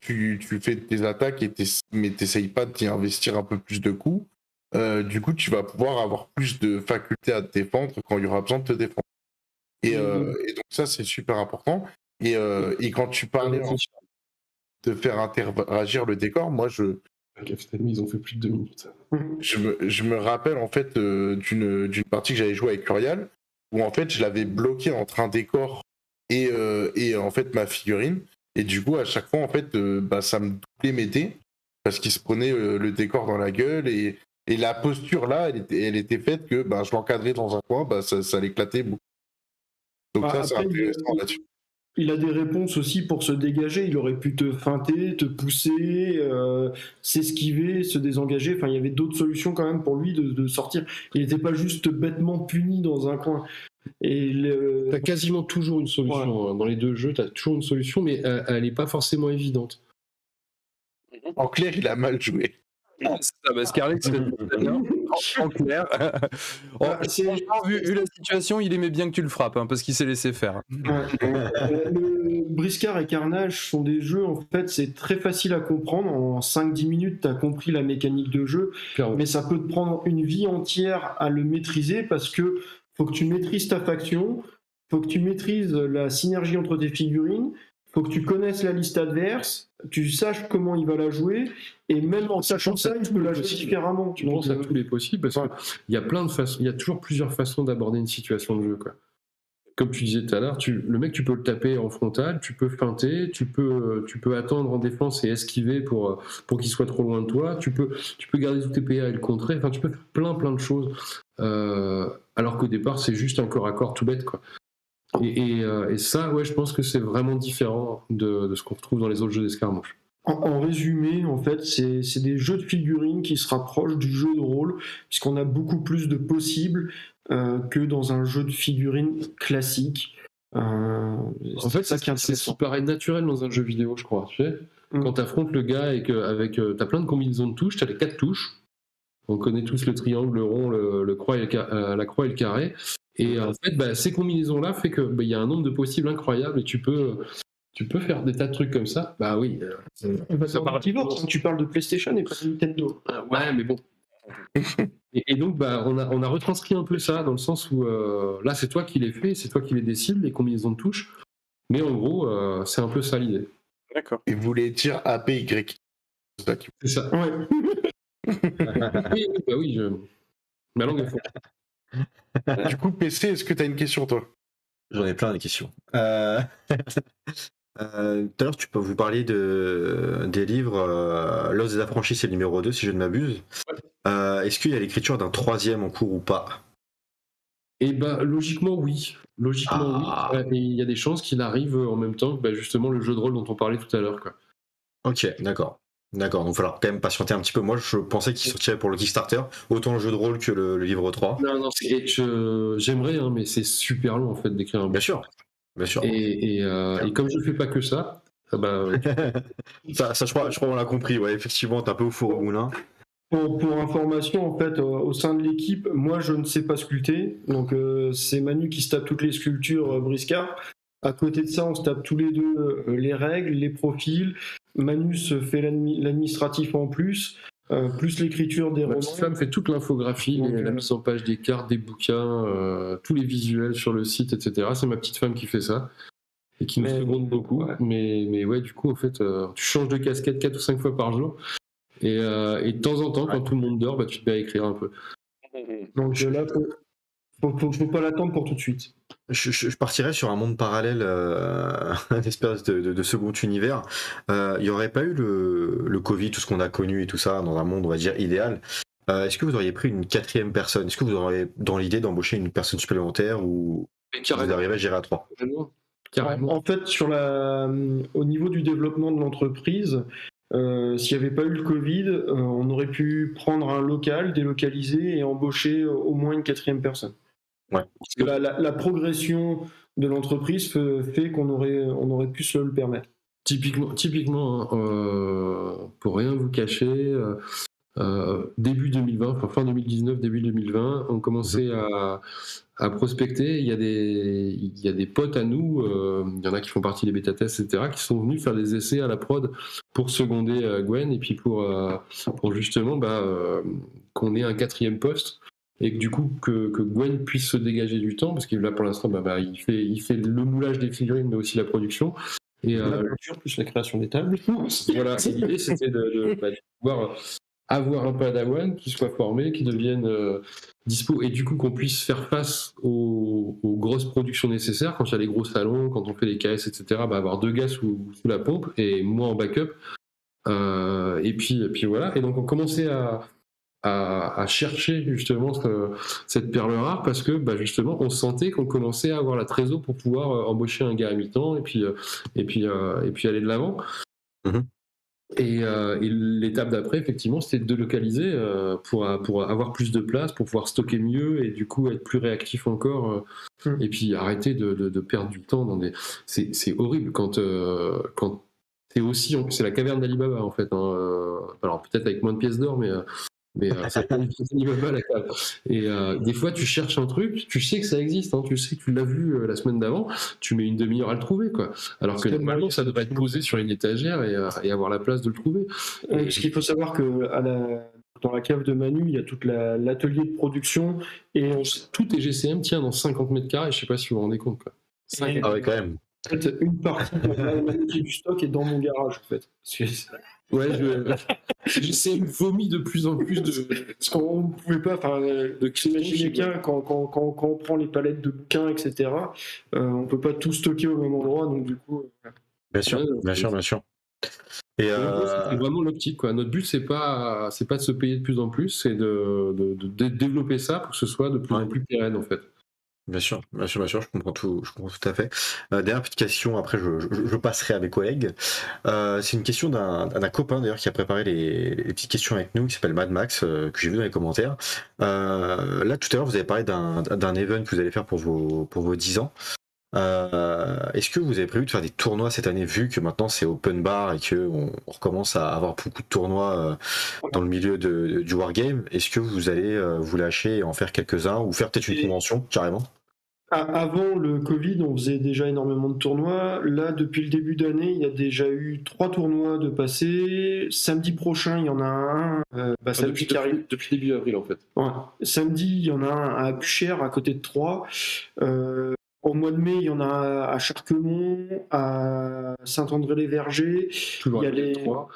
tu fais tes attaques mais t'essayes pas d'y investir un peu plus de coups, du coup, tu vas pouvoir avoir plus de facultés à te défendre quand il y aura besoin de te défendre. Et donc ça, c'est super important. Et quand tu parlais de faire interagir le décor, moi, ils ont fait plus de 2 minutes. Je me rappelle en fait d'une partie que j'avais jouée avec Curial, où en fait, je l'avais bloqué entre un décor et en fait ma figurine. Et du coup, à chaque fois, en fait, ça me doublait mes dés, parce qu'il se prenait le décor dans la gueule, et la posture là, elle était faite que je l'encadrais dans un coin, ça l'éclatait beaucoup. Donc ça, c'est intéressant là-dessus. Il a des réponses aussi pour se dégager. Il aurait pu te feinter, te pousser, s'esquiver, se désengager. Enfin, il y avait d'autres solutions quand même pour lui de sortir. Il n'était pas juste bêtement puni dans un coin. Et T'as quasiment toujours une solution. Hein. Dans les deux jeux, t'as toujours une solution, mais elle n'est pas forcément évidente. En clair, il a mal joué. C'est ça, bah, Scarlett, c'est en clair. Franchement, vu la situation, il aimait bien que tu le frappes, hein, parce qu'il s'est laissé faire. Briscard et Carnage sont des jeux, en fait, c'est très facile à comprendre. En 5-10 minutes, tu as compris la mécanique de jeu, mais ça peut te prendre une vie entière à le maîtriser parce que faut que tu maîtrises ta faction, faut que tu maîtrises la synergie entre tes figurines, faut que tu connaisses la liste adverse, tu saches comment il va la jouer, et même en sachant ça, il peut la jouer différemment. Tu penses à tous les possibles, parce qu'il y a plein de façons, il y a toujours plusieurs façons d'aborder une situation de jeu, quoi. Comme tu disais tout à l'heure, le mec, tu peux le taper en frontal, tu peux feinter, tu peux attendre en défense et esquiver pour qu'il soit trop loin de toi, tu peux garder tous tes PA et le contrer, enfin, tu peux faire plein de choses, alors qu'au départ, c'est juste un corps à corps tout bête, quoi. Et ça, ouais, je pense que c'est vraiment différent de ce qu'on retrouve dans les autres jeux d'escarmouche. En résumé, en fait, c'est des jeux de figurines qui se rapprochent du jeu de rôle, puisqu'on a beaucoup plus de possibles que dans un jeu de figurines classique. En fait, c'est ce qui paraît naturel dans un jeu vidéo, je crois. Tu sais, quand tu affrontes le gars et que t'as plein de combinaisons de touches, t'as les 4 touches. On connaît tous le triangle, le rond, la croix et le carré. Et en fait, ces combinaisons-là fait que y a un nombre de possibles incroyables et tu peux faire des tas de trucs comme ça. Bah oui. Ça tu parles de PlayStation et pas de Nintendo. Ouais, mais bon. Et donc, on a retranscrit un peu ça dans le sens où là, c'est toi qui les fais, c'est toi qui les décides, les combinaisons de touches. Mais en gros, c'est un peu ça l'idée. D'accord. Et vous voulez dire APY. C'est ça. Ouais. Oui, ma langue est forte. Du coup, PC, est-ce que tu as une question, toi? J'en ai plein des questions. Tout à l'heure, vous parliez des livres. L'os des affranchis, c'est le numéro 2, si je ne m'abuse. Ouais. Est-ce qu'il y a l'écriture d'un 3e en cours ou pas? Eh ben, logiquement, oui. Oui. Et il y a des chances qu'il arrive en même temps que justement le jeu de rôle dont on parlait tout à l'heure, quoi. Ok, d'accord, donc il va falloir quand même patienter un petit peu. Moi, je pensais qu'il sortirait pour le Kickstarter, autant le jeu de rôle que le livre 3. Non, j'aimerais, hein, mais c'est super long en fait d'écrire un Bien sûr. Et comme je fais pas que ça, ça je crois on l'a compris, ouais, effectivement, t'es un peu au four au moulin. Pour information, en fait, au sein de l'équipe, moi je ne sais pas sculpter, donc c'est Manu qui se tape toutes les sculptures Briscard. À côté de ça, on se tape tous les deux les règles, les profils. Manu se fait l'administratif en plus l'écriture des romans. Ma petite femme fait toute l'infographie, la mise en page des cartes, des bouquins, tous les visuels sur le site, etc. C'est ma petite femme qui fait ça et qui nous seconde beaucoup. Ouais. Mais ouais, du coup, en fait, tu changes de casquette 4 ou 5 fois par jour. Et de temps en temps, quand tout le monde dort, tu te mets à écrire un peu. Donc là, faut pas l'attendre pour tout de suite. Je partirais sur un monde parallèle, une espèce de second univers. Il n'y aurait pas eu le Covid, tout ce qu'on a connu et tout ça, dans un monde, on va dire, idéal. Est-ce que vous auriez pris une 4e personne? Est-ce que vous auriez dans l'idée d'embaucher une personne supplémentaire ou vous arrivez à gérer à 3? Carrément. En fait, au niveau du développement de l'entreprise, s'il n'y avait pas eu le Covid, on aurait pu prendre un local, délocaliser et embaucher au moins une 4e personne. Ouais. Parce que la progression de l'entreprise fait qu'on aurait pu se le permettre. Typiquement, pour rien vous cacher, début 2020, fin 2019, début 2020, on commençait à prospecter. Il y a des potes à nous, il y en a qui font partie des bêta-tests, etc., qui sont venus faire des essais à la prod pour seconder Gwen et puis pour justement qu'on ait un 4e poste et que du coup que Gwen puisse se dégager du temps parce que là pour l'instant il fait le moulage des figurines mais aussi la production. Et la peinture plus la création des tables. Voilà, l'idée c'était de pouvoir avoir un padawan qui soit formé, qui devienne dispo et du coup qu'on puisse faire face aux grosses productions nécessaires quand il y a les gros salons, quand on fait les KS, etc. Avoir 2 gars sous la pompe et moi en backup. Et puis voilà. Et donc on commençait à chercher justement cette perle rare parce que justement on sentait qu'on commençait à avoir la trésor pour pouvoir embaucher un gars à mi-temps et puis aller de l'avant. Et l'étape d'après, effectivement, c'était de localiser pour avoir plus de place, pour pouvoir stocker mieux et du coup être plus réactif encore. Et puis arrêter de perdre du temps dans des. C'est horrible quand c'est aussi. C'est la caverne d'Alibaba en fait. Alors peut-être avec moins de pièces d'or, mais ça prend Alibaba la cave. Et des fois, tu cherches un truc, tu sais que ça existe, hein, tu sais que tu l'as vu la semaine d'avant, tu mets une demi-heure à le trouver, quoi. Alors que normalement, ça devrait être posé sur une étagère et avoir la place de le trouver. Parce qu'il faut savoir que dans la cave de Manu, il y a tout l'atelier de production et tout est GCM tient dans 50 mètres carrés, je sais pas si vous vous rendez compte, quoi. Ah ouais, quand même. En fait, une partie de la moitié du stock est dans mon garage, en fait. Ouais, j'essaie de vomir de plus en plus parce qu'on ne pouvait pas, imaginer bien quand on prend les palettes de bouquins, etc. On ne peut pas tout stocker au même endroit, donc du coup. Bien sûr. Et c'est vraiment l'optique, quoi. Notre but, c'est pas de se payer de plus en plus, c'est de développer ça pour que ce soit de plus en plus pérenne, en fait. Bien sûr, je comprends tout à fait. Dernière petite question, après je passerai à mes collègues. C'est une question d'un copain d'ailleurs qui a préparé les petites questions avec nous, qui s'appelle Mad Max, que j'ai vu dans les commentaires. Là tout à l'heure vous avez parlé d'un event que vous allez faire pour vos 10 ans. Est-ce que vous avez prévu de faire des tournois cette année, vu que maintenant c'est open bar et qu'on recommence à avoir beaucoup de tournois dans le milieu du wargame? Est-ce que vous allez vous lâcher et en faire quelques-uns, ou faire peut-être une convention carrément? Avant le Covid, on faisait déjà énormément de tournois. Là, depuis le début d'année, il y a déjà eu 3 tournois de passés. Samedi prochain, il y en a un. Depuis début avril, en fait. Ouais. Samedi, il y en a un à Buchères, à côté de Troyes. Au mois de mai, il y en a à Charquemont, à Saint-André-les-Vergers,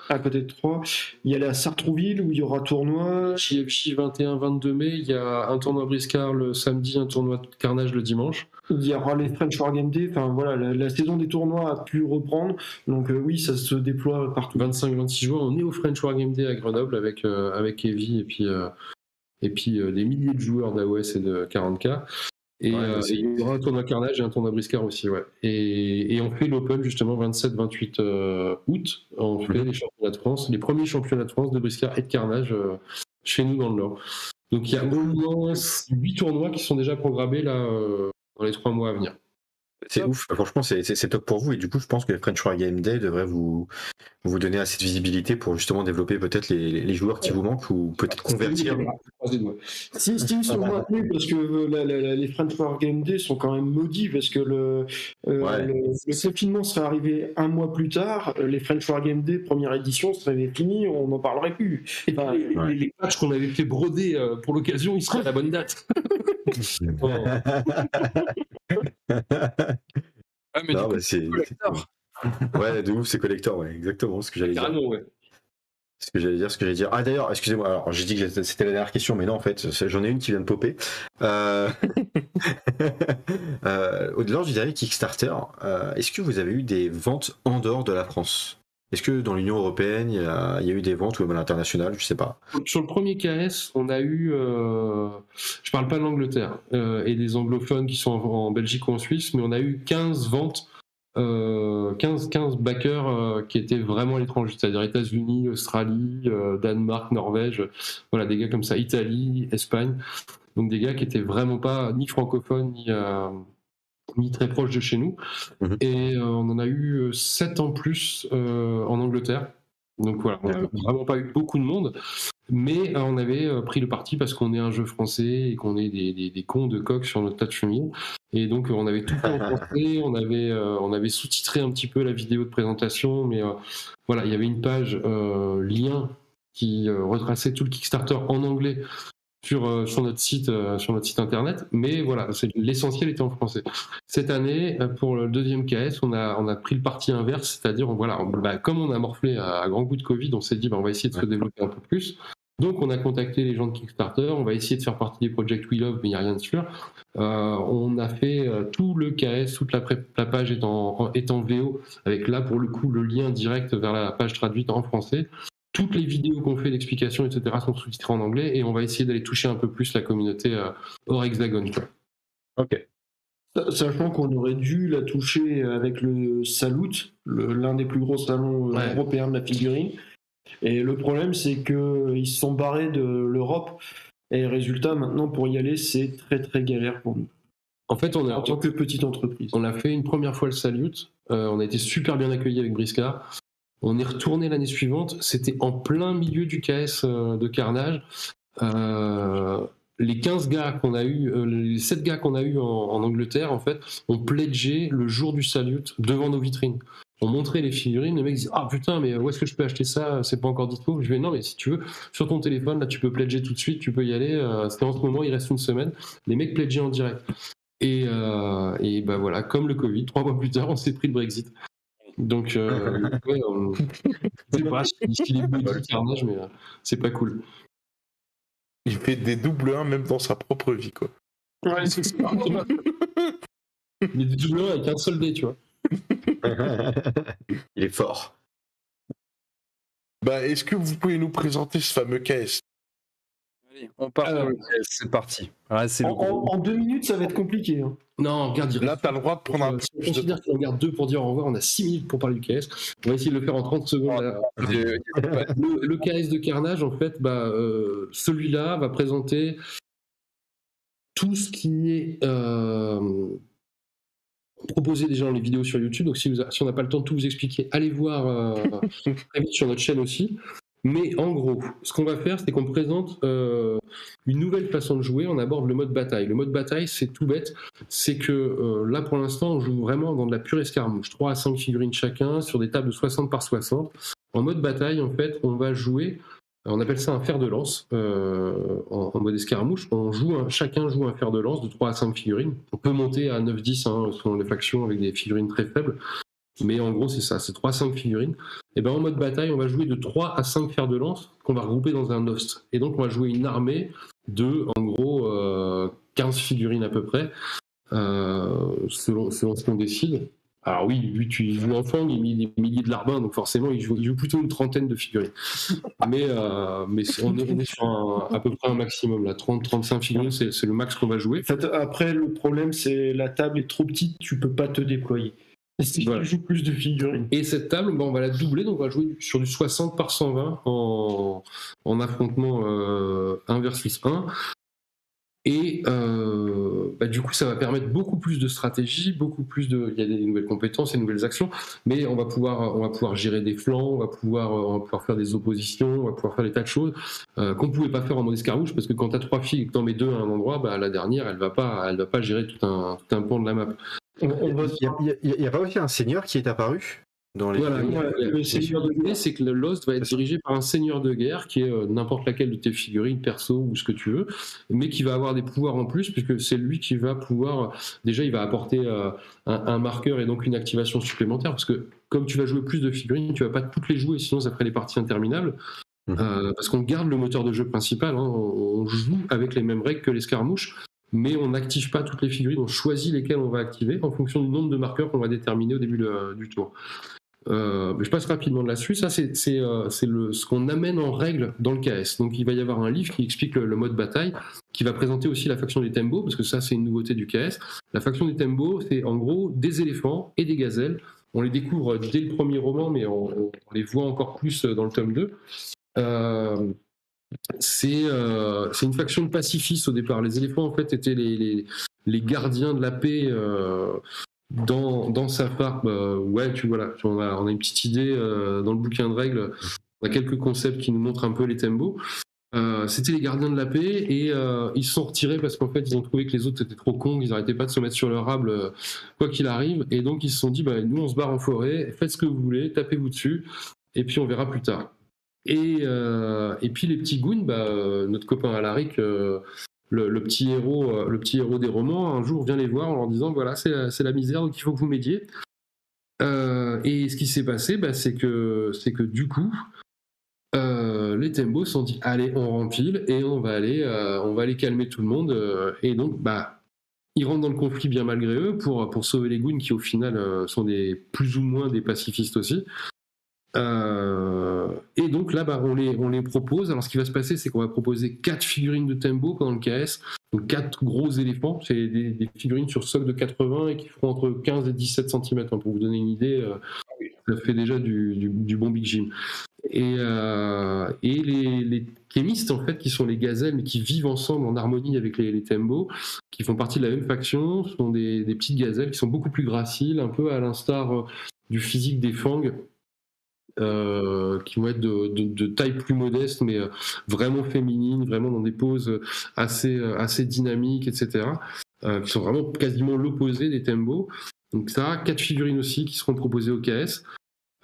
à côté de Troyes. Il y a à Sartrouville où il y aura tournoi. JFJ 21-22 mai, il y a un tournoi Briscard le samedi, un tournoi de Carnage le dimanche. Il y aura les French Wargame Day. Enfin voilà, la saison des tournois a pu reprendre. Donc oui, ça se déploie partout. 25-26 juin, on est au French Wargame Day à Grenoble avec Evie et puis des milliers de joueurs d'AOS et de 40K. Et il y aura un tournoi Carnage et un tournoi Briscard aussi, ouais. Et on fait l'Open justement 27-28 août. On fait les championnats de France, les premiers championnats de France de Briscard et de Carnage chez nous dans le Nord. Donc il y a au moins 8 tournois qui sont déjà programmés là dans les 3 mois à venir. C'est ouf, franchement c'est top pour vous, et du coup je pense que le French Wargame Day devrait vous donner assez de visibilité pour justement développer peut-être les joueurs qui vous manquent, ou peut-être convertir. Si ils sont maintenus, parce que les French Wargame Day sont quand même maudits, parce que le confinement serait arrivé un mois plus tard, les French Wargame Day première édition seraient finis, on n'en parlerait plus. Les patchs qu'on avait fait broder pour l'occasion, ils seraient à la bonne date. Mais non, du coup, c'est collector. Ouais, de ouf, c'est collector, ouais, exactement ce que j'allais dire. Ouais. Ce que j'allais dire. Ah d'ailleurs, excusez-moi, alors j'ai dit que c'était la dernière question, mais non, en fait, j'en ai une qui vient de popper. Au-delà du dernier Kickstarter, est-ce que vous avez eu des ventes en dehors de la France? Est-ce que dans l'Union européenne, il y a eu des ventes, ou même à l'international, je sais pas. Sur le premier KS, on a eu, je parle pas de l'Angleterre et des anglophones qui sont en Belgique ou en Suisse, mais on a eu 15 ventes, 15 backers qui étaient vraiment à l'étranger, c'est-à-dire États-Unis, Australie, Danemark, Norvège, voilà, des gars comme ça, Italie, Espagne, donc des gars qui étaient vraiment pas ni francophones ni très proches de chez nous. Et on en a eu 7 en plus en Angleterre. Donc voilà, on n'a vraiment pas eu beaucoup de monde, mais on avait pris le parti parce qu'on est un jeu français et qu'on est des cons de coq sur notre tas de chemise. Et donc on avait tout fait en français, on avait sous-titré un petit peu la vidéo de présentation, mais voilà, il y avait une page lien qui retraçait tout le Kickstarter en anglais sur notre site internet, mais voilà, l'essentiel était en français. Cette année, pour le deuxième KS, on a pris le parti inverse, c'est-à-dire comme on a morflé à grand coup de Covid, on s'est dit on va essayer de se développer un peu plus. Donc on a contacté les gens de Kickstarter, on va essayer de faire partie des Project We Love, mais il n'y a rien de sûr. On a fait tout le KS, toute la page est en VO, avec là pour le coup le lien direct vers la page traduite en français. Toutes les vidéos qu'on fait d'explications, etc., sont sous-titrées en anglais, et on va essayer d'aller toucher un peu plus la communauté hors hexagone. Ok. Sachant qu'on aurait dû la toucher avec le Salute, l'un des plus gros salons européens de la figurine. Et le problème, c'est qu'ils se sont barrés de l'Europe. Et résultat, maintenant, pour y aller, c'est très très galère pour nous. En fait, en tant que petite entreprise. On a fait une première fois le Salute. On a été super bien accueillis avec Briscard. On est retourné l'année suivante. C'était en plein milieu du KS de Carnage. Les 15 gars qu'on a eu, les 7 gars qu'on a eu en Angleterre, en fait, ont pledgé le jour du Salute devant nos vitrines. On montrait les figurines, les mecs disaient ah putain, mais où est-ce que je peux acheter ça, c'est pas encore dispo. Je vais non, mais si tu veux, sur ton téléphone, là tu peux pledger tout de suite, tu peux y aller. C'était en ce moment, il reste une semaine. Les mecs pledgeaient en direct. Et bah voilà, comme le Covid, 3 mois plus tard, on s'est pris le Brexit. Donc, ouais, c'est pas s'il est body Carnage, mais c'est pas cool. Il fait des double 1 même dans sa propre vie, quoi. Ouais, c'est ça. Il est des double 1 avec un seul dé, tu vois. Il est fort. Bah, est-ce que vous pouvez nous présenter ce fameux KS? Allez, on part sur le KS, c'est parti. Ouais, c'est en 2 minutes, ça va être compliqué. Hein. Non, regarde, là, t'as le droit de prendre un peu si on considère qu'on regarde 2 pour dire au revoir, on a 6 minutes pour parler du KS. On va essayer de le faire en 30 secondes. Le KS de Carnage, en fait, celui-là va présenter tout ce qui est proposé déjà dans les vidéos sur YouTube. Donc si on n'a pas le temps de tout vous expliquer, allez voir très vite sur notre chaîne aussi. Mais en gros, ce qu'on va faire, c'est qu'on présente une nouvelle façon de jouer. On aborde le mode bataille. Le mode bataille, c'est tout bête. C'est que là, pour l'instant, on joue vraiment dans de la pure escarmouche. 3 à 5 figurines chacun, sur des tables de 60 par 60. En mode bataille, en fait, on va jouer, on appelle ça un fer de lance en mode escarmouche. Chacun joue un fer de lance de 3 à 5 figurines. On peut monter à 9-10 selon les factions avec des figurines très faibles. Mais en gros, c'est ça, c'est 3-5 figurines. Et ben en mode bataille, on va jouer de 3 à 5 fers de lance qu'on va regrouper dans un host. Et donc, on va jouer une armée de, en gros, 15 figurines à peu près, selon ce qu'on décide. Alors oui, lui, tu joues en Fang, il met des milliers de larbins, donc forcément, il joue plutôt une trentaine de figurines. Mais on est sur à peu près un maximum, là. 30-35 figurines, c'est le max qu'on va jouer. En fait, après, le problème, c'est la table est trop petite, tu peux pas te déployer. Si tu joues plus de figurines. Et cette table, on va la doubler, donc on va jouer sur du 60 par 120 en affrontement 1 versus 1. Et du coup, ça va permettre beaucoup plus de stratégie, il y a des nouvelles compétences, des nouvelles actions, mais on va pouvoir gérer des flancs, on va pouvoir faire des oppositions, on va pouvoir faire des tas de choses qu'on pouvait pas faire en mode escarmouche, parce que quand tu as 3 filles et que tu en mets 2 à un endroit, la dernière, elle va pas gérer tout un pan de la map. Il n'y a pas aussi un seigneur qui est apparu dans les... Voilà, le seigneur de guerre, c'est que le Lost va être dirigé par un seigneur de guerre qui est n'importe laquelle de tes figurines, perso ou ce que tu veux, mais qui va avoir des pouvoirs en plus, puisque c'est lui qui va pouvoir... Déjà, il va apporter un marqueur et donc une activation supplémentaire, parce que comme tu vas jouer plus de figurines, tu vas pas toutes les jouer, sinon ça ferait des parties interminables. Parce qu'on garde le moteur de jeu principal, on joue avec les mêmes règles que l'escarmouche, mais on n'active pas toutes les figurines, on choisit lesquelles on va activer en fonction du nombre de marqueurs qu'on va déterminer au début du tour. Je passe rapidement là-dessus. Ça, c'est ce qu'on amène en règle dans le KS. Donc, il va y avoir un livre qui explique le mode bataille, qui va présenter aussi la faction des Tembo, parce que ça, c'est une nouveauté du KS. La faction des Tembo, c'est en gros des éléphants et des gazelles. On les découvre dès le premier roman, mais on les voit encore plus dans le tome 2. C'est une faction de pacifistes au départ. Les éléphants, en fait, étaient les gardiens de la paix dans Safar. Ouais, on a une petite idée dans le bouquin de règles. On a quelques concepts qui nous montrent un peu les Tembo. C'était les gardiens de la paix et ils se sont retirés parce qu'en fait, ils ont trouvé que les autres étaient trop cons, ils n'arrêtaient pas de se mettre sur leur rable quoi qu'il arrive. Et donc, ils se sont dit, nous, on se barre en forêt, faites ce que vous voulez, tapez-vous dessus, et puis on verra plus tard. Et puis les petits goons, notre copain Alaric, le petit héros des romans, un jour vient les voir en leur disant voilà, c'est la misère, donc il faut que vous m'aidiez. Et ce qui s'est passé, c'est que du coup, les Tembo se sont dit allez, on rempile et on va aller calmer tout le monde. Et donc, ils rentrent dans le conflit bien malgré eux pour sauver les goons qui au final sont plus ou moins des pacifistes aussi. Et Et donc là, on les propose. Alors ce qui va se passer, c'est qu'on va proposer 4 figurines de Tembo pendant le KS, donc 4 gros éléphants. C'est des figurines sur socle de 80 et qui feront entre 15 et 17 cm. Pour vous donner une idée, ça fait déjà du bon Big Jim. Et les kémistes, en fait, qui sont les gazelles, mais qui vivent ensemble en harmonie avec les Tembo, qui font partie de la même faction, sont des petites gazelles qui sont beaucoup plus graciles, un peu à l'instar du physique des Fang, qui vont être de taille plus modeste, mais vraiment féminines, vraiment dans des poses assez dynamiques, etc., qui sont vraiment quasiment l'opposé des Tembo. Donc ça, 4 figurines aussi qui seront proposées au KS.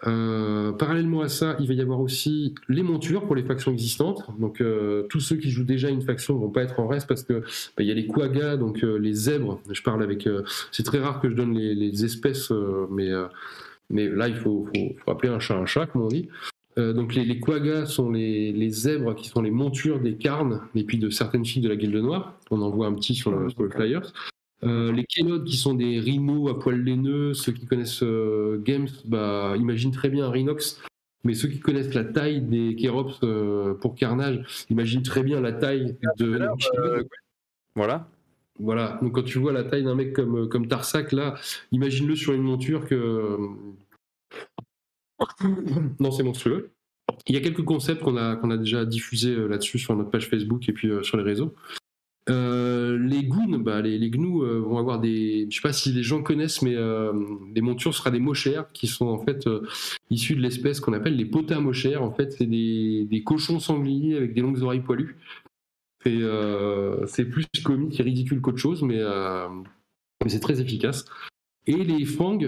Parallèlement à ça, il va y avoir aussi les montures pour les factions existantes. Donc tous ceux qui jouent déjà une faction ne vont pas être en reste parce que il y a les quaggas, donc les zèbres. Je parle avec. C'est très rare que je donne les espèces, mais là il faut appeler un chat, comme on dit. Donc les quaggas sont les zèbres qui sont les montures des carnes et puis de certaines filles de la Guilde Noire. On en voit un petit sur le flyers. Les kénodes qui sont des rhinos à poils laineux, ceux qui connaissent Games imaginent très bien un rhinox, mais ceux qui connaissent la taille des kérops pour Carnage imaginent très bien la taille de Voilà. Voilà, donc quand tu vois la taille d'un mec comme Tarsak, là, imagine-le sur une monture que... Non, c'est monstrueux. Il y a quelques concepts qu'on a déjà diffusés là-dessus sur notre page Facebook et puis sur les réseaux. Les goons, les gnous vont avoir des... Je sais pas si les gens connaissent, mais les montures sera des mochères qui sont en fait issus de l'espèce qu'on appelle les potas mochères. En fait, c'est des cochons sangliers avec des longues oreilles poilues. C'est plus comique et ridicule qu'autre chose, mais c'est très efficace. Et les Fang,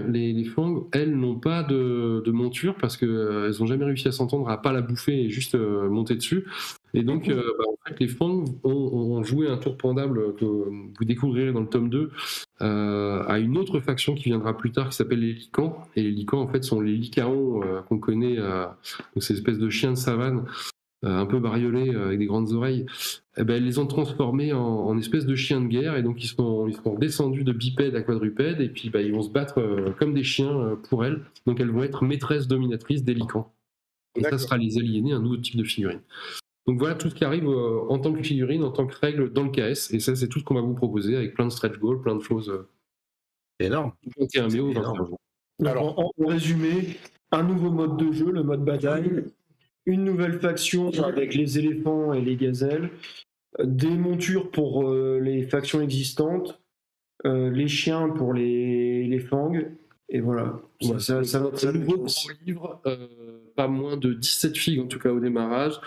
elles n'ont pas de monture parce qu'elles n'ont jamais réussi à s'entendre à pas la bouffer et juste monter dessus. Et donc, en fait, les Fang ont joué un tour pendable que vous découvrirez dans le tome 2 à une autre faction qui viendra plus tard qui s'appelle les Lycans. Et les Lycans, en fait, sont les Lycaons qu'on connaît, donc ces espèces de chiens de savane un peu bariolés avec des grandes oreilles. Elles les ont transformés en espèces de chiens de guerre et donc ils sont descendus de bipèdes à quadrupèdes et puis ils vont se battre comme des chiens pour elles. Donc elles vont être maîtresses dominatrices des Lycans. Et ça sera les aliénés, un nouveau type de figurine. Donc voilà tout ce qui arrive en tant que figurine, en tant que règle dans le KS. Et ça, c'est tout ce qu'on va vous proposer avec plein de stretch goals, plein de choses. Énorme. 21 mai au 21 juin. Alors, en résumé, un nouveau mode de jeu, le mode bataille, une nouvelle faction avec les éléphants et les gazelles, des montures pour les factions existantes, les chiens pour les fangs, et voilà. Ça va être un nouveau grand livre, pas moins de 17 figues en tout cas au démarrage,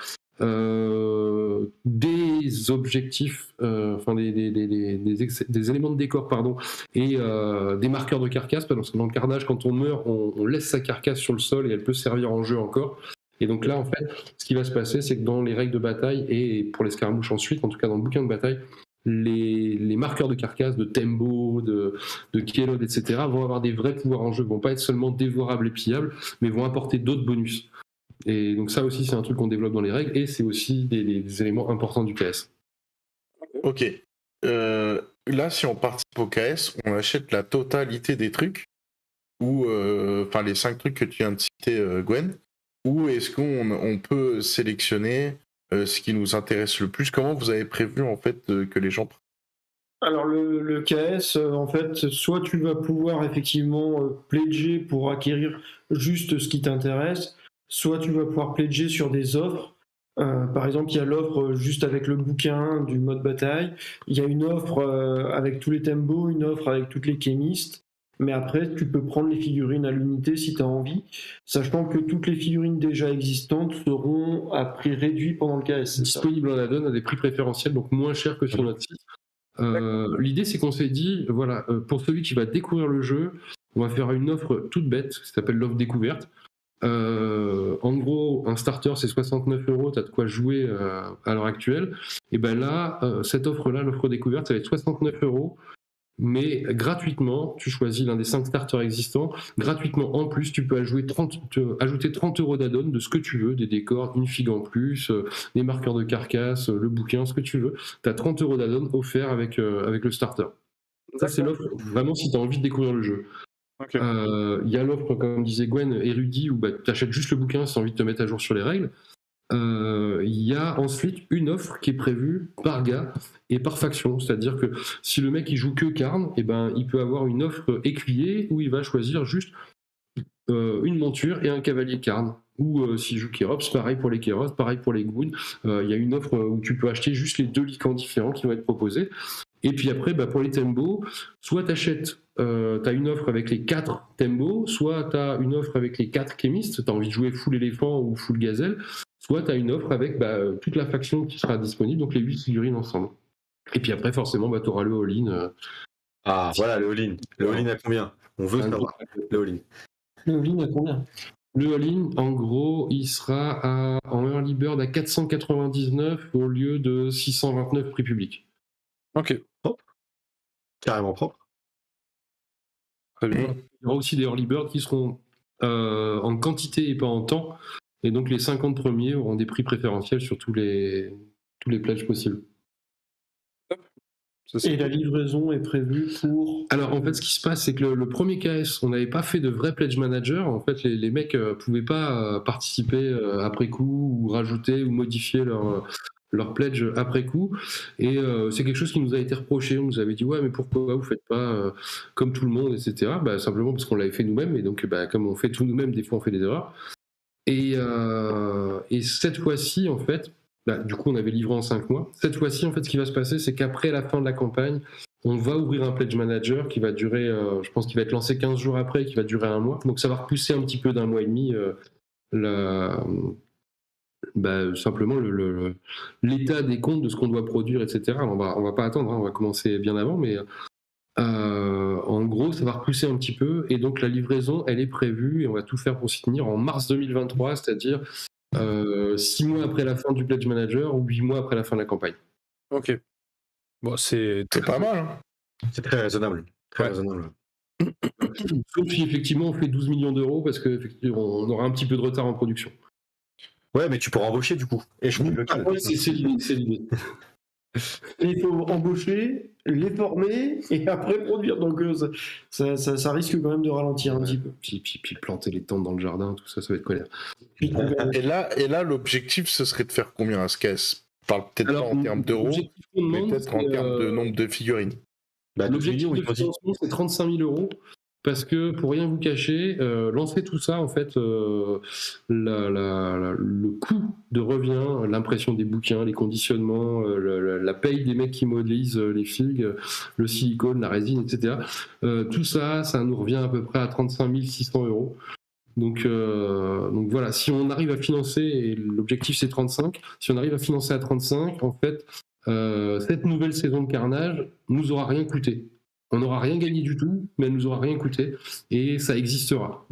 des objectifs, des éléments de décor, pardon, et des marqueurs de carcasse, parce que dans le Carnage, quand on meurt, on laisse sa carcasse sur le sol et elle peut servir en jeu encore. Et donc là, en fait, ce qui va se passer, c'est que dans les règles de bataille, et pour l'escarmouche ensuite, en tout cas dans le bouquin de bataille, les marqueurs de carcasse, de Tembo, de Kielod, etc., vont avoir des vrais pouvoirs en jeu, vont pas être seulement dévorables et pillables, mais vont apporter d'autres bonus. Et donc ça aussi, c'est un truc qu'on développe dans les règles, et c'est aussi des éléments importants du KS. Ok. Là, si on participe au KS, on achète la totalité des trucs, ou les 5 trucs que tu viens de citer, Gwen, ou est-ce qu'on peut sélectionner ce qui nous intéresse le plus? Comment vous avez prévu en fait que les gens... Alors le KS, en fait, soit tu vas pouvoir effectivement pledger pour acquérir juste ce qui t'intéresse, soit tu vas pouvoir pledger sur des offres. Par exemple, il y a l'offre juste avec le bouquin du mode bataille, il y a une offre avec tous les Tembo, une offre avec toutes les kémistes. Mais après, tu peux prendre les figurines à l'unité si tu as envie, sachant que toutes les figurines déjà existantes seront à prix réduit pendant le KS. Disponible en add-on à des prix préférentiels, donc moins cher que sur notre site. L'idée, c'est qu'on s'est dit, voilà, pour celui qui va découvrir le jeu, on va faire une offre toute bête, qui s'appelle l'offre découverte. En gros, un starter, c'est 69 €, tu as de quoi jouer à l'heure actuelle. Et bien là, cette offre-là, l'offre découverte, ça va être 69 €. Mais gratuitement, tu choisis l'un des 5 starters existants. Gratuitement, en plus, tu peux ajouter 30 € d'add-on de ce que tu veux, des décors, une figue en plus, des marqueurs de carcasse, le bouquin, ce que tu veux. Tu as 30 € d'add-on offert avec le starter. Ça, c'est l'offre vraiment si tu as envie de découvrir le jeu. Ok. Il y a l'offre, comme disait Gwen, érudit, où tu achètes juste le bouquin si tu as envie de te mettre à jour sur les règles. Il y a ensuite une offre qui est prévue par gars et par faction, c'est-à-dire que si le mec il joue que Karn, et ben, il peut avoir une offre écuyer où il va choisir juste une monture et un cavalier Karn. Ou s'il joue Kérops, pareil pour les Kérops, pareil pour les Goons. Il y a une offre où tu peux acheter juste les 2 licans différents qui vont être proposés. Et puis après, pour les Tembo, soit tu achètes, tu as une offre avec les 4 Tembo, soit tu as une offre avec les 4 Kémistes, tu as envie de jouer full éléphant ou full gazelle, soit tu as une offre avec toute la faction qui sera disponible, donc les 8 figurines ensemble. Et puis après, forcément, tu auras le all-in. Ah, voilà, le all-in. Le all-in à combien? On veut savoir. Le all-in. Le all-in à combien? Le all-in, en gros, il sera en early bird à 499 au lieu de 629 prix public. Ok. Propre. Carrément propre. Très bien. Il y aura aussi des early birds qui seront en quantité et pas en temps. Et donc les 50 premiers auront des prix préférentiels sur tous les pledges possibles. Et la livraison est prévue pour... Alors en fait, ce qui se passe, c'est que le premier KS, on n'avait pas fait de vrai pledge manager. En fait, les mecs pouvaient pas participer après coup ou rajouter ou modifier leur pledge après coup. Et c'est quelque chose qui nous a été reproché. On nous avait dit ouais, mais pourquoi vous faites pas comme tout le monde, etc. Simplement parce qu'on l'avait fait nous-mêmes. Et donc, comme on fait tout nous-mêmes, des fois on fait des erreurs. Et cette fois-ci, en fait, du coup, on avait livré en 5 mois. Cette fois-ci, en fait, ce qui va se passer, c'est qu'après la fin de la campagne, on va ouvrir un pledge manager qui va durer, je pense qu'il va être lancé 15 jours après, qui va durer 1 mois. Donc ça va repousser un petit peu d'1 mois et demi simplement l'état des comptes de ce qu'on doit produire, etc. On va pas attendre, on va commencer bien avant, mais en gros, ça va repousser un petit peu. Et donc la livraison, elle est prévue, et on va tout faire pour s'y tenir en mars 2023, c'est-à-dire 6 mois après la fin du pledge manager ou 8 mois après la fin de la campagne. Ok. Bon, c'est pas mal. Hein. C'est très raisonnable. Très Ouais. raisonnable. Sauf si effectivement on fait 12 millions d'euros parce qu'on aura un petit peu de retard en production. Ouais, mais tu pourras embaucher du coup. Et je le local. Ouais, c'est l'idée. Il faut embaucher, les former et après produire. Donc ça risque quand même de ralentir un petit peu. Puis planter les tentes dans le jardin, tout ça, ça va être colère. Et là, l'objectif, ce serait de faire combien à ce KS? Je parle peut-être pas en termes d'euros, mais peut-être en termes de nombre de figurines. L'objectif de financement, c'est 35 000 euros. Parce que, pour rien vous cacher, lancer tout ça, en fait, le coût de revient, l'impression des bouquins, les conditionnements, la paye des mecs qui modélisent les figues, le silicone, la résine, etc. Tout ça, ça nous revient à peu près à 35 600 euros. Donc voilà, si on arrive à financer, et l'objectif c'est 35, si on arrive à financer à 35, en fait, cette nouvelle saison de Carnage nous aura rien coûté. On n'aura rien gagné du tout, mais elle nous aura rien coûté, et ça existera.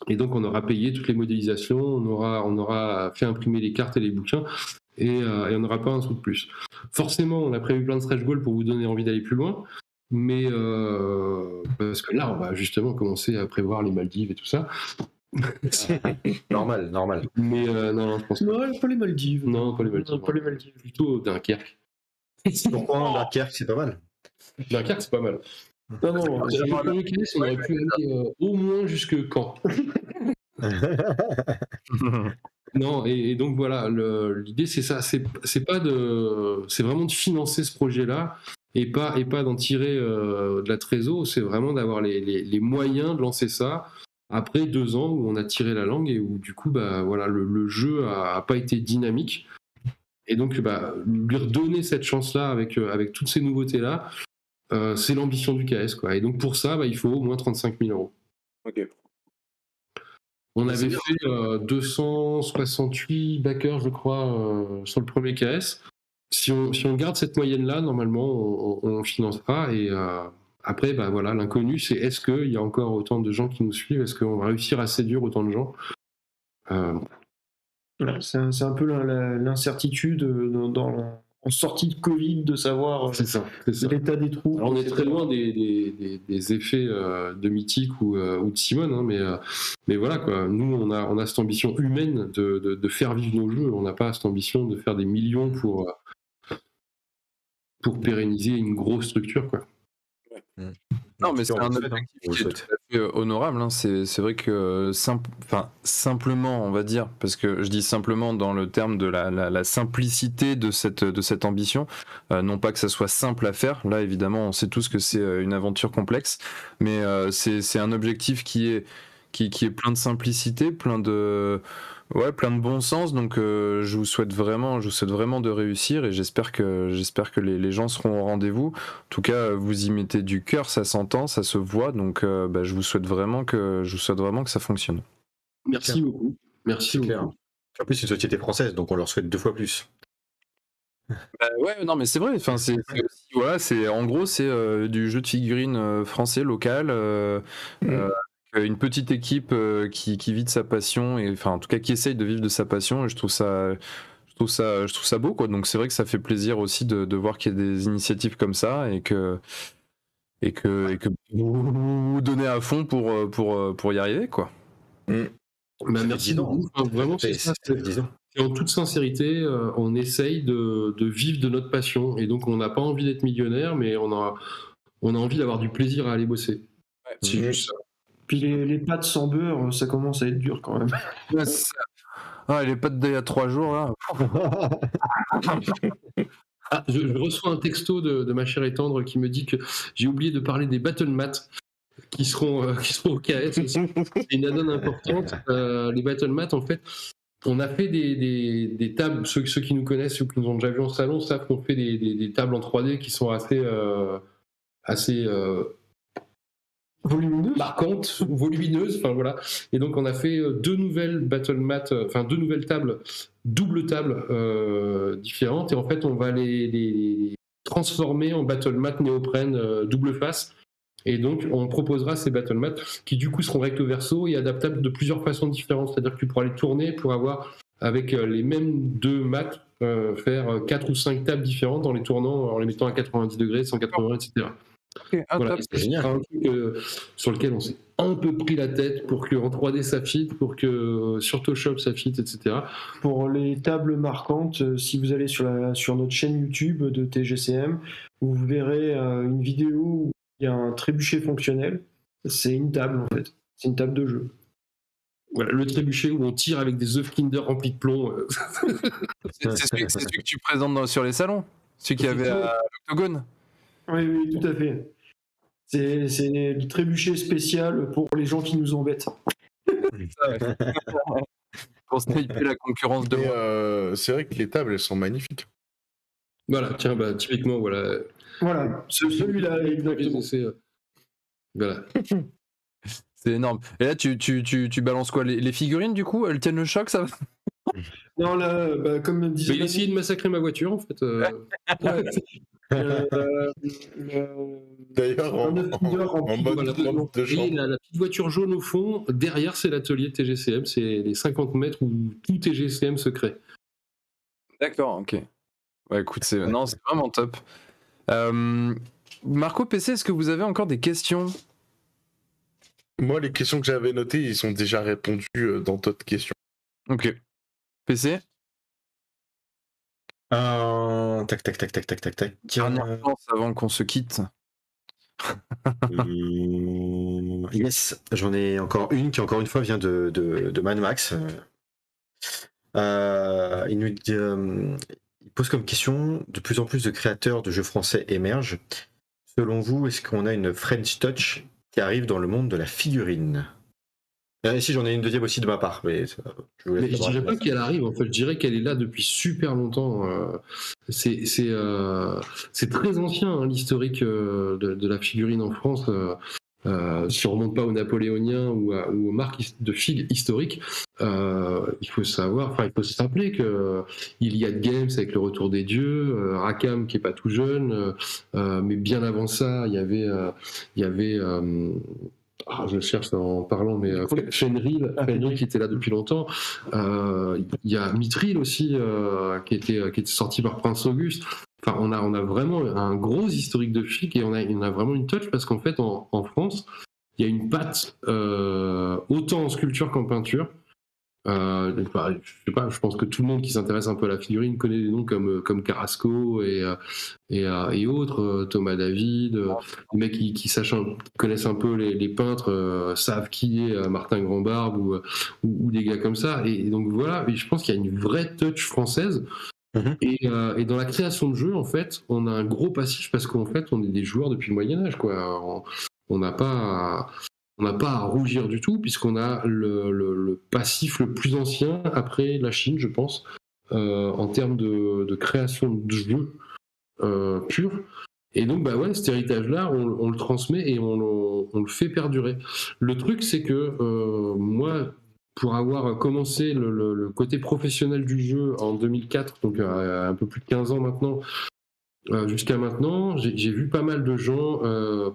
Et donc on aura payé toutes les modélisations, on aura fait imprimer les cartes et les bouquins, et on n'aura pas un sou de plus. Forcément, on a prévu plein de stretch goals pour vous donner envie d'aller plus loin, mais parce que là, on va justement commencer à prévoir les Maldives et tout ça. Normal. Mais non, je pense pas. Non, pas les Maldives. Non, pas les Maldives. Pas les Maldives. Plutôt Dunkerque. Pourquoi Dunkerque, c'est pas mal. Dunkerque, c'est pas mal. Non, Avec le premier KS, on aurait pu aller au moins jusque Caen. Non, et donc voilà, l'idée c'est ça, c'est vraiment de financer ce projet-là et pas d'en tirer de la trésor, c'est vraiment d'avoir les moyens de lancer ça après 2 ans où on a tiré la langue et où du coup voilà, le jeu a pas été dynamique. Et donc lui redonner cette chance-là avec toutes ces nouveautés-là, c'est l'ambition du KS, quoi. Et donc pour ça, il faut au moins 35 000 euros. Ok. On avait fait 268 backers, je crois, sur le premier KS. Si on garde cette moyenne-là, normalement, on financera. Et après, voilà, l'inconnu, c'est est-ce qu'il y a encore autant de gens qui nous suivent? Est-ce qu'on va réussir à séduire autant de gens? C'est un peu l'incertitude en sortie de Covid de savoir c'est ça. l'état des trous. Alors, on est très loin des effets de Mythique ou de Simone, hein, mais voilà, quoi. Nous, on a cette ambition humaine de faire vivre nos jeux. On n'a pas cette ambition de faire des millions pour pérenniser une grosse structure, quoi. Non, mais c'est un On objectif le qui est tout souhaite. à fait honorable, hein. C'est vrai que simplement, on va dire, parce que je dis simplement dans le terme de la simplicité de cette ambition, non pas que ça soit simple à faire, là évidemment on sait tous que c'est une aventure complexe, mais c'est un objectif qui est plein de simplicité, plein de bon sens, donc je vous souhaite vraiment de réussir et j'espère que les gens seront au rendez-vous. En tout cas, vous y mettez du cœur, ça s'entend, ça se voit, donc je vous souhaite vraiment que ça fonctionne. Merci beaucoup. Merci C'est clair. beaucoup. En plus, c'est une société française, donc on leur souhaite 2 fois plus. Ouais, non, mais c'est vrai. Enfin, c'est aussi, voilà, en gros, c'est du jeu de figurines français local. Une petite équipe qui vit de sa passion et enfin en tout cas qui essaye de vivre de sa passion et je trouve ça beau quoi. Donc c'est vrai que ça fait plaisir aussi de voir qu'il y a des initiatives comme ça et que vous vous donnez à fond pour y arriver quoi. Bah, Ça fait merci 10 ans. beaucoup. Enfin, vraiment, c'est ça. Ça fait 10 ans. Et en toute sincérité, on essaye de vivre de notre passion. Et donc, on n'a pas envie d'être millionnaire, mais on a envie d'avoir du plaisir à aller bosser. C'est juste ça. Puis les pâtes sans beurre, ça commence à être dur quand même. Ouais, c'est ça. Ah, les potes d'il y a 3 jours là. Ah, je reçois un texto de ma chère et tendre qui me dit que j'ai oublié de parler des battle mats qui seront au KS aussi. C'est une add-on importante. Les battle mats, en fait, on a fait des tables, ceux qui nous connaissent ou qui nous ont déjà vu en salon savent qu'on fait des tables en 3D qui sont assez Volumineux. marquantes, volumineuses, enfin voilà. Et donc on a fait deux nouvelles tables, double tables différentes, et en fait on va les transformer en battle mat néoprène double face. Et donc on proposera ces battle mats qui du coup seront recto verso et adaptables de plusieurs façons différentes. C'est-à-dire que tu pourras les tourner pour avoir avec les mêmes deux mats faire 4 ou 5 tables différentes en les tournant, en les mettant à 90 degrés, 180, etc. Okay, Voilà, top. c'est génial. Un truc sur lequel on s'est un peu pris la tête pour que en 3D ça fit, pour que sur Photoshop ça fit, etc. Pour les tables marquantes, si vous allez sur notre chaîne YouTube de TGCM, vous verrez une vidéo où il y a un trébuchet fonctionnel. C'est une table en fait. C'est une table de jeu. Voilà, le trébuchet où on tire avec des œufs Kinder remplis de plomb. C'est celui que tu présentes sur les salons, celui qu'il y avait à l'Octogone. Oui, tout à fait. C'est le trébuchet spécial pour les gens qui nous embêtent. Pour sniper la concurrence de moi. C'est vrai que les tables, elles sont magnifiques. Voilà, tiens, bah, typiquement, voilà. Voilà, celui-là, exactement. Voilà. C'est énorme. Et là, tu balances quoi, les figurines, du coup? Elles tiennent le choc, ça va? Non, là, bah, comme disait... Il a essayé de massacrer ma voiture, en fait. D'ailleurs, en mode robe de Et chambre. la petite voiture jaune au fond, derrière, c'est l'atelier TGCM, c'est les 50 mètres où tout TGCM se crée. D'accord, ok. Ouais, écoute, c'est vraiment top. Marco PC, est-ce que vous avez encore des questions? Moi, les questions que j'avais notées, ils sont déjà répondues dans d'autres questions. Ok. PC? Tac. Dernière chance avant qu'on se quitte. Yes, j'en ai encore une qui encore une fois vient de Mad Max. Il pose comme question: de plus en plus de créateurs de jeux français émergent. Selon vous, est-ce qu'on a une French Touch qui arrive dans le monde de la figurine? Ici, j'en ai une deuxième aussi de ma part, mais Mais je dirais pas qu'elle arrive, en fait, je dirais qu'elle est là depuis super longtemps. C'est très ancien, hein, l'historique de la figurine en France. Si on remonte pas aux Napoléoniens ou aux marques de figues historiques, il faut se rappeler que Iliad Games avec le Retour des Dieux, Rackham qui est pas tout jeune, mais bien avant ça, il y avait je cherche en parlant, mais Fenrir qui était là depuis longtemps. Il y a Mithril aussi qui était sorti par Prince Auguste. Enfin, on a vraiment un gros historique de figues et on a vraiment une touch parce qu'en fait, en France, il y a une patte autant en sculpture qu'en peinture Je sais pas, je pense que tout le monde qui s'intéresse un peu à la figurine connaît des noms comme Carrasco et autres, Thomas David, les mecs qui connaissent un peu les peintres, savent qui est Martin Grandbarbe ou des gars comme ça. Et donc voilà, et je pense qu'il y a une vraie touch française. Et dans la création de jeux, en fait, on a un gros passif parce qu'en fait, on est des joueurs depuis le Moyen-Âge, quoi. On n'a pas à rougir du tout, puisqu'on a le passif le plus ancien après la Chine, je pense, en termes de création de jeux purs. Et donc, bah ouais, cet héritage-là, on le transmet et on le fait perdurer. Le truc, c'est que moi, pour avoir commencé le côté professionnel du jeu en 2004, donc un peu plus de 15 ans maintenant, jusqu'à maintenant, j'ai vu pas mal de gens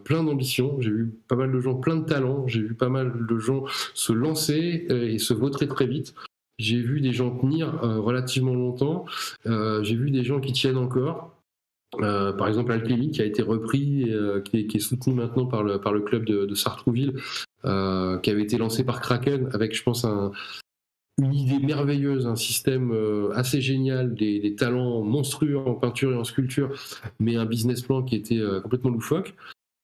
plein d'ambition, j'ai vu pas mal de gens plein de talent, j'ai vu pas mal de gens se lancer et se vautrer très vite. J'ai vu des gens tenir relativement longtemps, j'ai vu des gens qui tiennent encore. Par exemple, Alchemy qui a été repris, qui est soutenu maintenant par le club de Sartrouville, qui avait été lancé par Kraken avec, je pense, une idée merveilleuse, un système assez génial, des talents monstrueux en peinture et en sculpture, mais un business plan qui était complètement loufoque.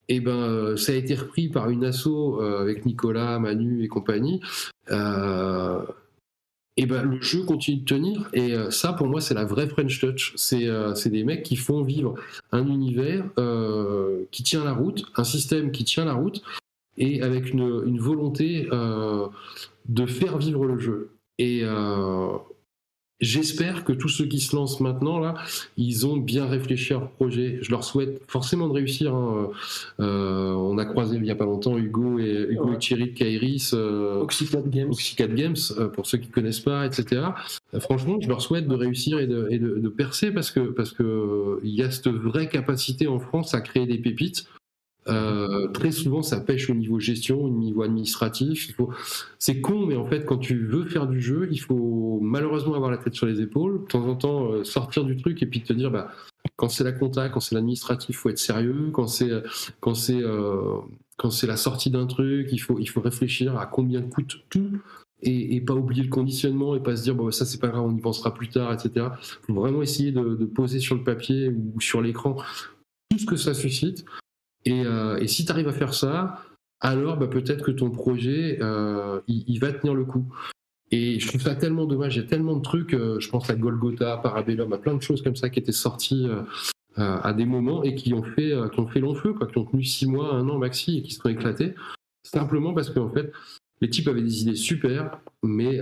Et ben, ça a été repris par une asso avec Nicolas, Manu et compagnie. Et ben, le jeu continue de tenir, et ça pour moi c'est la vraie French Touch. C'est des mecs qui font vivre un univers qui tient la route, un système qui tient la route, et avec une volonté de faire vivre le jeu. Et j'espère que tous ceux qui se lancent maintenant, là, ils ont bien réfléchi à leur projet. Je leur souhaite forcément de réussir. Hein. On a croisé il n'y a pas longtemps Hugo et Thierry de Kairis, Oxycat Games, pour ceux qui ne connaissent pas, etc. Franchement, je leur souhaite de réussir et de percer parce que il y a cette vraie capacité en France à créer des pépites. Très souvent ça pêche au niveau gestion, au niveau administratif. C'est con, mais en fait quand tu veux faire du jeu, il faut malheureusement avoir la tête sur les épaules, de temps en temps sortir du truc et puis te dire quand c'est la compta, quand c'est l'administratif, faut être sérieux. Quand c'est la sortie d'un truc, il faut réfléchir à combien coûte tout. Et pas oublier le conditionnement et pas se dire ça c'est pas grave, on y pensera plus tard, etc. Faut vraiment essayer de poser sur le papier ou sur l'écran tout ce que ça suscite. Et si tu arrives à faire ça, alors peut-être que ton projet, il va tenir le coup. Et je trouve ça tellement dommage, il y a tellement de trucs, je pense à Golgotha, Parabellum, à plein de choses comme ça qui étaient sorties à des moments et qui ont fait long feu, qui ont tenu 6 mois, 1 an maxi et qui se sont éclatés, simplement parce qu'en fait, les types avaient des idées super, mais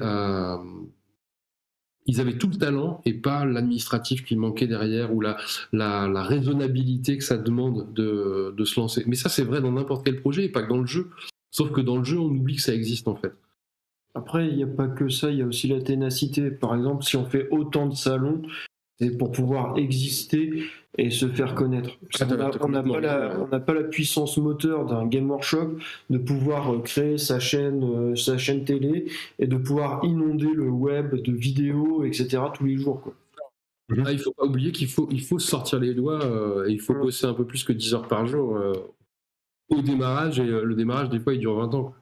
ils avaient tout le talent et pas l'administratif qui manquait derrière ou la raisonnabilité que ça demande de se lancer. Mais ça, c'est vrai dans n'importe quel projet et pas que dans le jeu. Sauf que dans le jeu, on oublie que ça existe en fait. Après, il n'y a pas que ça, il y a aussi la ténacité. Par exemple, si on fait autant de salons, c'est pour pouvoir exister et se faire connaître. On n'a pas la puissance moteur d'un Game Workshop de pouvoir créer sa chaîne télé et de pouvoir inonder le web de vidéos, etc. tous les jours, quoi. Il ne faut pas oublier qu'il faut sortir les doigts et il faut bosser un peu plus que 10 heures par jour au démarrage, et le démarrage des fois il dure 20 ans.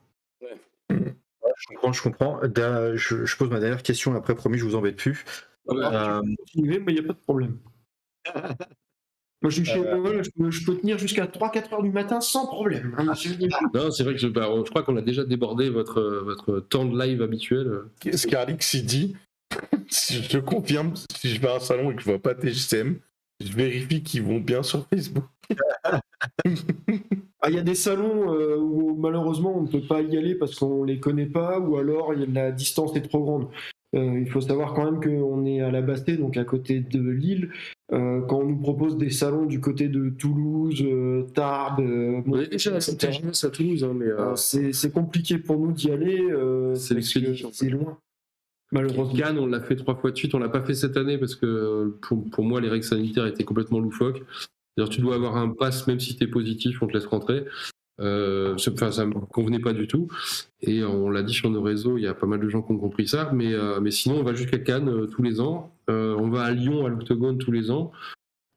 Je comprends. Je pose ma dernière question, après promis je vous embête plus. Tu peux continuer, mais il n'y a pas de problème. Moi, je suis chez moi, je peux tenir jusqu'à 3-4 heures du matin sans problème. Non, c'est vrai que je crois qu'on a déjà débordé votre temps de live habituel. Ce qu'Alix il dit, je confirme, si je vais à un salon et que je vois pas TGCM, je vérifie qu'ils vont bien sur Facebook. Il y a des salons où malheureusement on ne peut pas y aller parce qu'on les connaît pas, ou alors la distance est trop grande. Il faut savoir quand même qu'on est à la Bastée, donc à côté de Lille. Quand on nous propose des salons du côté de Toulouse, Tarbes, on est déjà à Toulouse, hein, mais c'est compliqué pour nous d'y aller. C'est l'expédition. C'est loin. Malheureusement. Cannes, on l'a fait 3 fois de suite. On l'a pas fait cette année parce que pour moi les règles sanitaires étaient complètement loufoques. C'est-à-dire, tu dois avoir un pass, même si tu es positif, on te laisse rentrer. Ça ne me convenait pas du tout. Et on l'a dit sur nos réseaux, il y a pas mal de gens qui ont compris ça. Mais sinon, on va jusqu'à Cannes tous les ans. On va à Lyon, à l'Octogone tous les ans.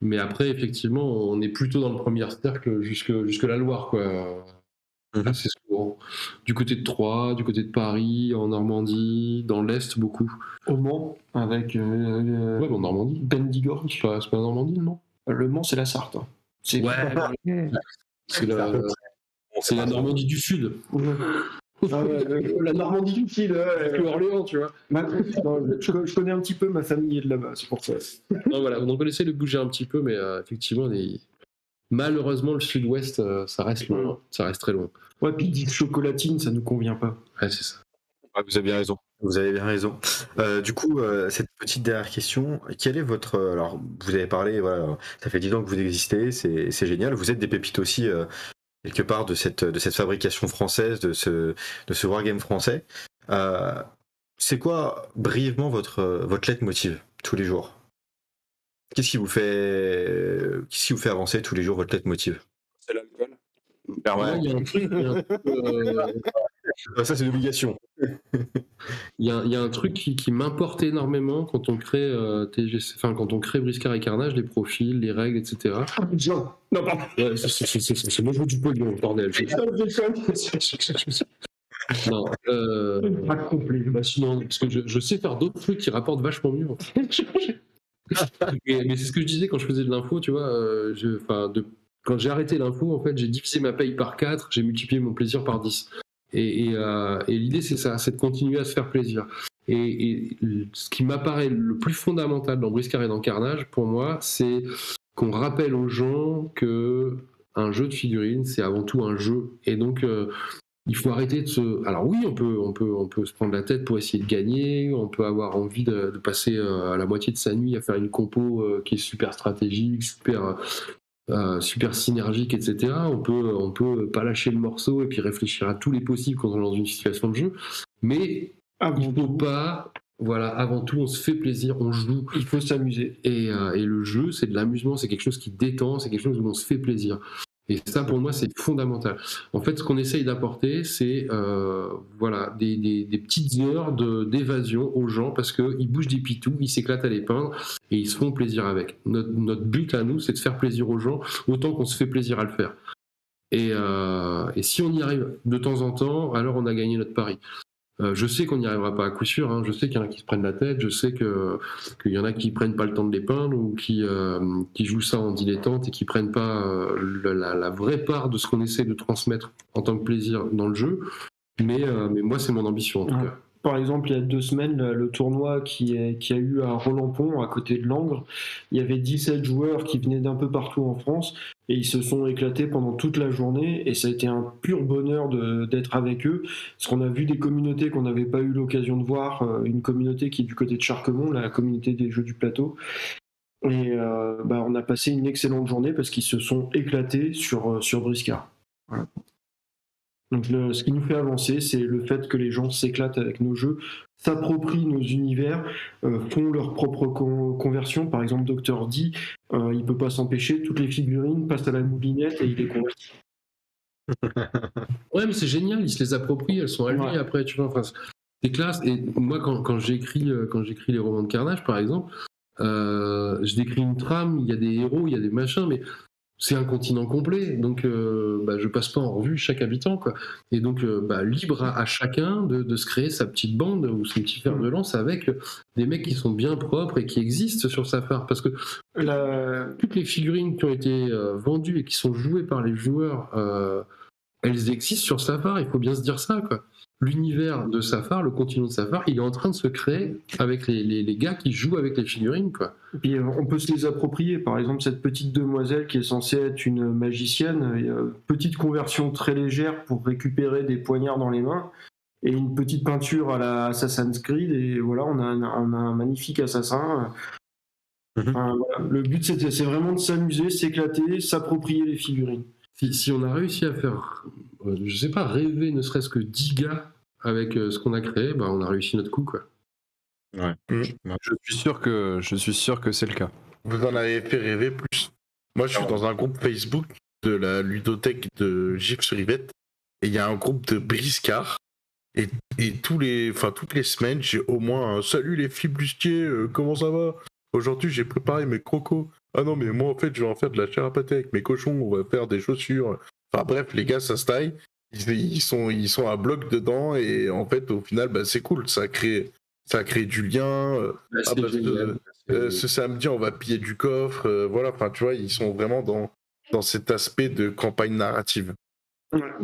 Mais après, effectivement, on est plutôt dans le premier cercle jusque la Loire, quoi. C'est ce du côté de Troyes, du côté de Paris, en Normandie, dans l'Est beaucoup. Au Mans, avec Ouais, mais en Normandie. Bendigorj. C'est pas en Normandie, non? Le Mans, c'est la Sarthe. Hein. C'est C'est la Normandie du Sud. La Normandie du Sud. Plus Orléans, tu vois. Je connais un petit peu, ma famille est de là-bas, c'est pour ça. Non, voilà, donc on essaie de bouger un petit peu, mais effectivement, malheureusement, le Sud-Ouest, ça reste loin. Ça reste très loin. Ouais, puis dit chocolatine, ça nous convient pas. Ouais, c'est ça. Ouais, vous avez bien raison. Vous avez bien raison. Du coup, cette petite dernière question, quel est votre... alors, vous avez parlé, voilà, ça fait 10 ans que vous existez, c'est génial. Vous êtes des pépites aussi, quelque part, de cette fabrication française, de ce wargame français. C'est quoi, brièvement, votre leitmotiv tous les jours? Qu'est-ce qui vous fait avancer tous les jours, votre leitmotiv? C'est l'alcool. Ouais, il y a un truc, Ça, c'est une obligation. il y a un truc qui m'importe énormément quand on crée TGC, enfin quand on crée Briscard et Carnage, les profils, les règles, etc. Non, pardon. Ouais, c'est moi je veux du pognon, bordel. Non, Pas complet. bah sinon, parce que je sais faire d'autres trucs qui rapportent vachement mieux. Mais c'est ce que je disais quand je faisais de l'info, tu vois. Quand j'ai arrêté l'info, en fait, j'ai divisé ma paye par 4, j'ai multiplié mon plaisir par 10. Et l'idée, c'est ça, c'est de continuer à se faire plaisir. Et ce qui m'apparaît le plus fondamental dans Briscard et dans Carnage, pour moi, c'est qu'on rappelle aux gens que un jeu de figurines, c'est avant tout un jeu. Et donc, il faut arrêter de se... Alors oui, on peut se prendre la tête pour essayer de gagner, on peut avoir envie de passer à la moitié de sa nuit à faire une compo qui est super stratégique, super synergique, etc. On peut pas lâcher le morceau et puis réfléchir à tous les possibles quand on est dans une situation de jeu. Mais il faut pas... Voilà, avant tout, on se fait plaisir, on joue. Il faut s'amuser. Et le jeu, c'est de l'amusement, c'est quelque chose qui détend, c'est quelque chose où on se fait plaisir. Et ça, pour moi, c'est fondamental. En fait, ce qu'on essaye d'apporter, c'est voilà, des petites heures d'évasion aux gens parce qu'ils bougent des pitous, ils s'éclatent à les peindre et ils se font plaisir avec. Notre but à nous, c'est de faire plaisir aux gens autant qu'on se fait plaisir à le faire. Et si on y arrive de temps en temps, alors on a gagné notre pari. Je sais qu'on n'y arrivera pas à coup sûr, hein. Je sais qu'il y en a qui se prennent la tête, je sais qu'il y en a qui prennent pas le temps de les peindre ou qui jouent ça en dilettante et qui prennent pas la vraie part de ce qu'on essaie de transmettre en tant que plaisir dans le jeu. Mais moi, c'est mon ambition en tout cas. Par exemple, il y a 2 semaines, le tournoi qui a eu à Roland-Pont, à côté de Langres, il y avait 17 joueurs qui venaient d'un peu partout en France et ils se sont éclatés pendant toute la journée et ça a été un pur bonheur d'être avec eux parce qu'on a vu des communautés qu'on n'avait pas eu l'occasion de voir, une communauté qui est du côté de Charquemont, la communauté des jeux du plateau. Et on a passé une excellente journée parce qu'ils se sont éclatés sur Briscard. Voilà. Donc ce qui nous fait avancer, c'est le fait que les gens s'éclatent avec nos jeux, s'approprient nos univers, font leur propre conversion. Par exemple, Dr. D, il peut pas s'empêcher, toutes les figurines passent à la moulinette et il les convertit. Ouais, mais c'est génial, ils se les approprient, elles sont à lui après, tu vois. Enfin, c'est classe. Et moi, quand j'écris les romans de Carnage, par exemple, je décris une trame, il y a des héros, il y a des machins, mais c'est un continent complet, donc je passe pas en revue chaque habitant, quoi. Et donc libre à chacun de se créer sa petite bande ou son petit fer de lance avec des mecs qui sont bien propres et qui existent sur Safar, parce que toutes les figurines qui ont été vendues et qui sont jouées par les joueurs, elles existent sur Safar, il faut bien se dire ça, quoi. L'univers de Safar, le continent de Safar, il est en train de se créer avec les gars qui jouent avec les figurines, quoi. Et puis on peut se les approprier. Par exemple, cette petite demoiselle qui est censée être une magicienne, petite conversion très légère pour récupérer des poignards dans les mains et une petite peinture à la Assassin's Creed et voilà, on a un magnifique assassin. Enfin, voilà. Le but, c'est vraiment de s'amuser, s'éclater, s'approprier les figurines. Si on a réussi à faire, je sais pas, rêver ne serait-ce que 10 gars avec ce qu'on a créé, on a réussi notre coup, quoi. Ouais. Je suis sûr que c'est le cas. Vous en avez fait rêver plus. Moi, je suis dans un groupe Facebook de la ludothèque de Gifs-Rivette et il y a un groupe de Briscard et toutes les semaines, j'ai au moins un salut les flibustiers, comment ça va? Aujourd'hui, j'ai préparé mes crocos. Ah non, mais moi, en fait, je vais en faire de la chair à pâté avec mes cochons, on va faire des chaussures. Enfin bref, les gars, ça se taille. ils sont à bloc dedans et en fait au final c'est cool, ça crée du lien. Ce samedi on va piller du coffre, voilà, enfin tu vois, ils sont vraiment dans cet aspect de campagne narrative.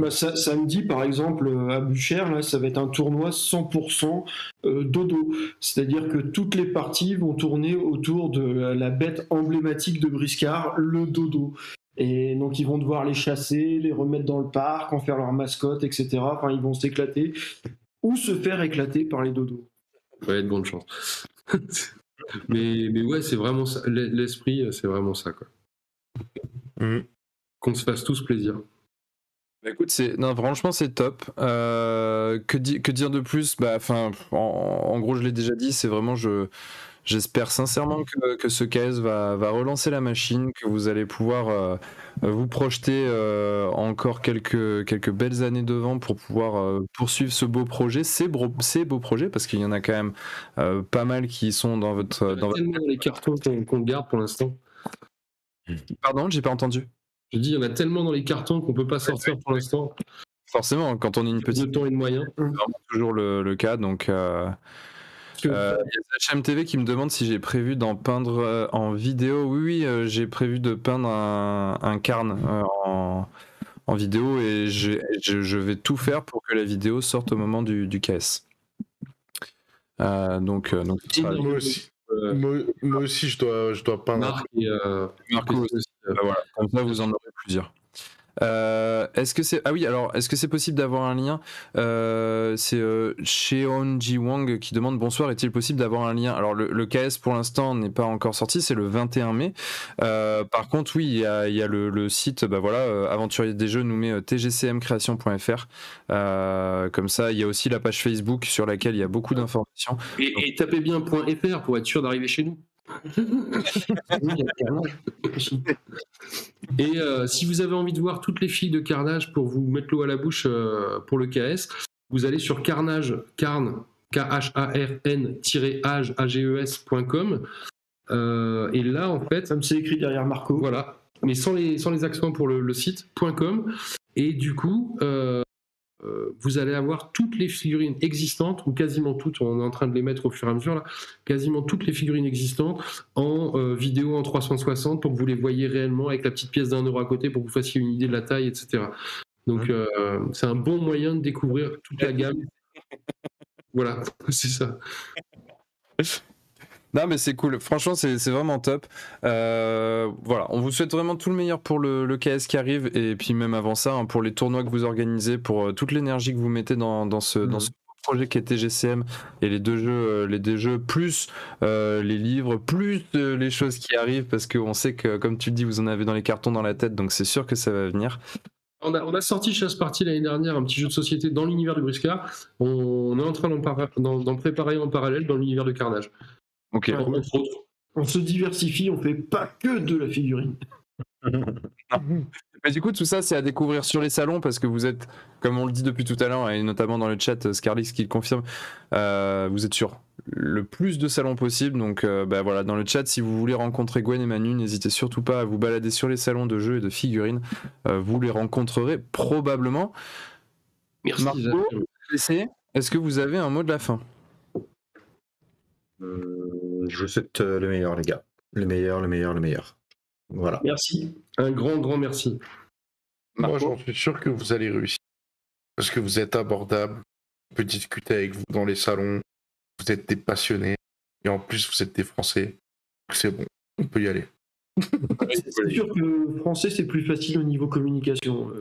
Samedi, par exemple, à Buchères, là, ça va être un tournoi 100% dodo. C'est-à-dire que toutes les parties vont tourner autour de la bête emblématique de Briscard, le dodo. Et donc, ils vont devoir les chasser, les remettre dans le parc, en faire leur mascotte, etc. Enfin, ils vont s'éclater ou se faire éclater par les dodos. Ouais, de bonne chance. mais ouais, c'est vraiment ça. L'esprit, c'est vraiment ça, quoi. Qu'on se fasse tous plaisir. Écoute, franchement c'est top. Que dire de plus? En gros je l'ai déjà dit, c'est vraiment j'espère sincèrement que ce KS va relancer la machine, que vous allez pouvoir vous projeter encore quelques belles années devant pour pouvoir poursuivre ce beau projet, ces beaux projets, parce qu'il y en a quand même pas mal qui sont dans votre... Dans les cartons qu'on garde pour l'instant. Pardon, j'ai pas entendu. Je dis, il y en a tellement dans les cartons qu'on peut pas sortir pour l'instant. Forcément, quand on est une petite... De temps et de moyens. C'est vraiment toujours le cas, donc... Il y a HMTV qui me demande si j'ai prévu d'en peindre en vidéo. Oui, j'ai prévu de peindre un Karn en vidéo et je vais tout faire pour que la vidéo sorte au moment du KS. Donc moi aussi je dois peindre. Marc et Marco aussi. Voilà, comme ça vous en aurez plusieurs. Est-ce que c'est possible d'avoir un lien? C'est Cheonji Wang qui demande bonsoir, est-il possible d'avoir un lien? Alors le KS pour l'instant n'est pas encore sorti, c'est le 21 mai. Par contre oui, il y a le site, Aventurier des Jeux nous met tgcmcreation.fr. Comme ça, il y a aussi la page Facebook sur laquelle il y a beaucoup d'informations. Et tapez bien .fr pour être sûr d'arriver chez nous. Et si vous avez envie de voir toutes les filles de Carnage pour vous mettre l'eau à la bouche pour le KS, vous allez sur Carnage, KHARN-AGES.com et là en fait, comme c'est écrit derrière Marco, voilà, mais sans les accents pour le site .com, et du coup vous allez avoir toutes les figurines existantes, ou quasiment toutes, on est en train de les mettre au fur et à mesure là, quasiment toutes les figurines existantes en vidéo en 360 pour que vous les voyez réellement avec la petite pièce d'€1 à côté pour que vous fassiez une idée de la taille, etc. Donc c'est un bon moyen de découvrir toute la gamme. Voilà, c'est ça. Non mais c'est cool, franchement c'est vraiment top. Voilà, on vous souhaite vraiment tout le meilleur pour le KS qui arrive, et puis même avant ça, hein, pour les tournois que vous organisez, pour toute l'énergie que vous mettez dans ce projet qui est TGCM, et les deux jeux plus les livres, plus les choses qui arrivent, parce qu'on sait que, comme tu le dis, vous en avez dans les cartons dans la tête, donc c'est sûr que ça va venir. On a sorti Chasse Party l'année dernière, un petit jeu de société dans l'univers de Briscard. On est en train d'en préparer en parallèle dans l'univers de Carnage. Ok. On se diversifie, on fait pas que de la figurine. Mais du coup, tout ça, c'est à découvrir sur les salons, parce que vous êtes, comme on le dit depuis tout à l'heure, et notamment dans le chat, Scarlix qui le confirme, vous êtes sur le plus de salons possible. Donc voilà, dans le chat, si vous voulez rencontrer Gwen et Manu, n'hésitez surtout pas à vous balader sur les salons de jeux et de figurines. Vous les rencontrerez probablement. Merci. Marco, est-ce que vous avez un mot de la fin? Je souhaite le meilleur, les gars. Le meilleur. Voilà. Merci. Un grand merci. Moi, j'en suis sûr que vous allez réussir. Parce que vous êtes abordable. On peut discuter avec vous dans les salons. Vous êtes des passionnés. Et en plus, vous êtes des Français. Donc c'est bon. On peut y aller. C'est sûr que le français, c'est plus facile au niveau communication.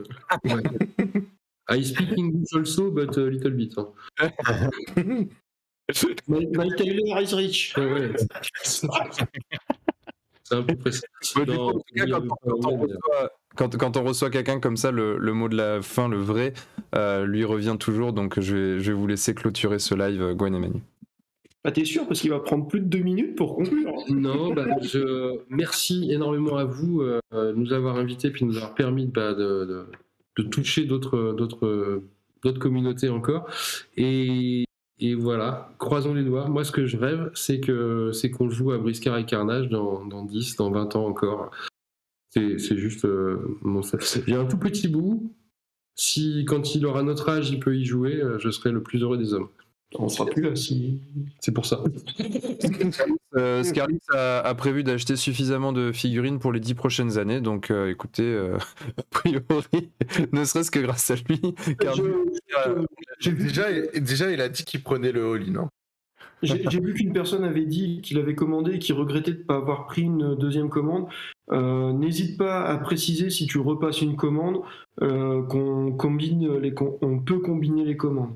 I speak English also, but a little bit. My Taylor is rich. Ouais. C'est un peu près ça. Quand on reçoit quelqu'un comme ça, le mot de la fin, le vrai, lui revient toujours. Donc je vais vous laisser clôturer ce live, Gwen et Manu. T'es sûr, parce qu'il va prendre plus de 2 minutes pour conclure. Non, merci énormément à vous de nous avoir invités, puis de nous avoir permis de toucher d'autres communautés encore. Et voilà, croisons les doigts. Moi, ce que je rêve, c'est qu'on joue à Briscard et Carnage dans 10, dans 20 ans encore. C'est juste... J'ai un tout petit bout. si quand il aura notre âge, il peut y jouer, je serai le plus heureux des hommes. On sera plus là si. C'est pour ça. Scarlix a prévu d'acheter suffisamment de figurines pour les 10 prochaines années, donc écoutez, a priori, ne serait-ce que grâce à lui. Car Déjà, il a dit qu'il prenait le all-in. Hein. J'ai vu qu'une personne avait dit qu'il avait commandé et qu'il regrettait de ne pas avoir pris une deuxième commande. N'hésite pas à préciser si tu repasses une commande qu'on on peut combiner les commandes.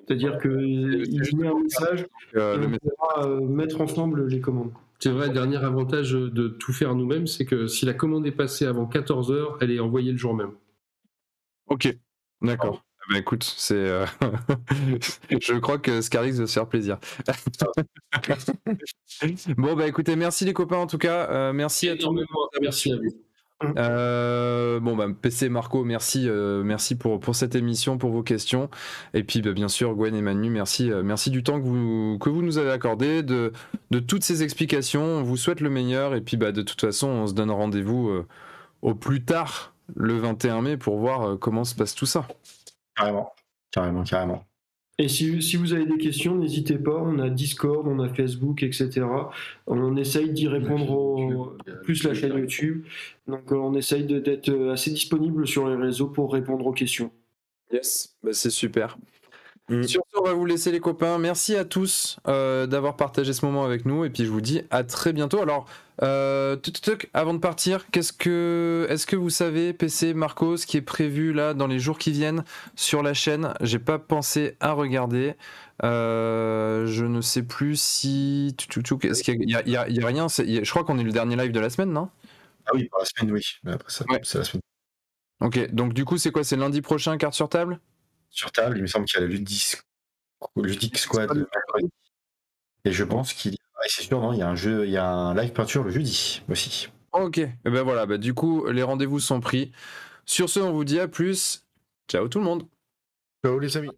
C'est-à-dire qu'il met un message et on pourra mettre ensemble les commandes. C'est vrai, le dernier avantage de tout faire nous-mêmes, c'est que si la commande est passée avant 14h, elle est envoyée le jour même. Ok, d'accord. Bah écoute, c'est. Je crois que Scarlix va se faire plaisir. Bon bah écoutez, merci les copains en tout cas. Merci à tous. Merci à vous. Bon bah PC Marco, merci pour cette émission, pour vos questions, et puis bien sûr Gwen et Manu, merci du temps que vous nous avez accordé, de toutes ces explications. On vous souhaite le meilleur, et puis de toute façon on se donne rendez-vous au plus tard le 21 mai pour voir comment se passe tout ça. Carrément. Et si vous avez des questions, n'hésitez pas, on a Discord, on a Facebook, etc. On essaye d'y répondre plus la chaîne YouTube. Donc on essaye d'être assez disponible sur les réseaux pour répondre aux questions. Yes, c'est super. Sur ce, on va vous laisser les copains. Merci à tous d'avoir partagé ce moment avec nous, et puis je vous dis à très bientôt. Alors, avant de partir, est-ce que vous savez, PC, Marco, ce qui est prévu là dans les jours qui viennent sur la chaîne? J'ai pas pensé à regarder. Je ne sais plus si. Est-ce qu'il y a rien? Je crois qu'on est le dernier live de la semaine, non? Ah oui, pour la semaine, oui. Mais après ça, c'est la semaine. Ok, donc du coup, c'est quoi? C'est lundi prochain, carte sur table? Sur table, il me semble qu'il y a le Ludic Squad. Et je pense qu'il y a, c'est sûr, non, il y a un jeu, il y a un live peinture le jeudi aussi. Ok, et ben voilà, du coup, les rendez-vous sont pris. Sur ce, on vous dit à plus. Ciao tout le monde. Ciao les amis.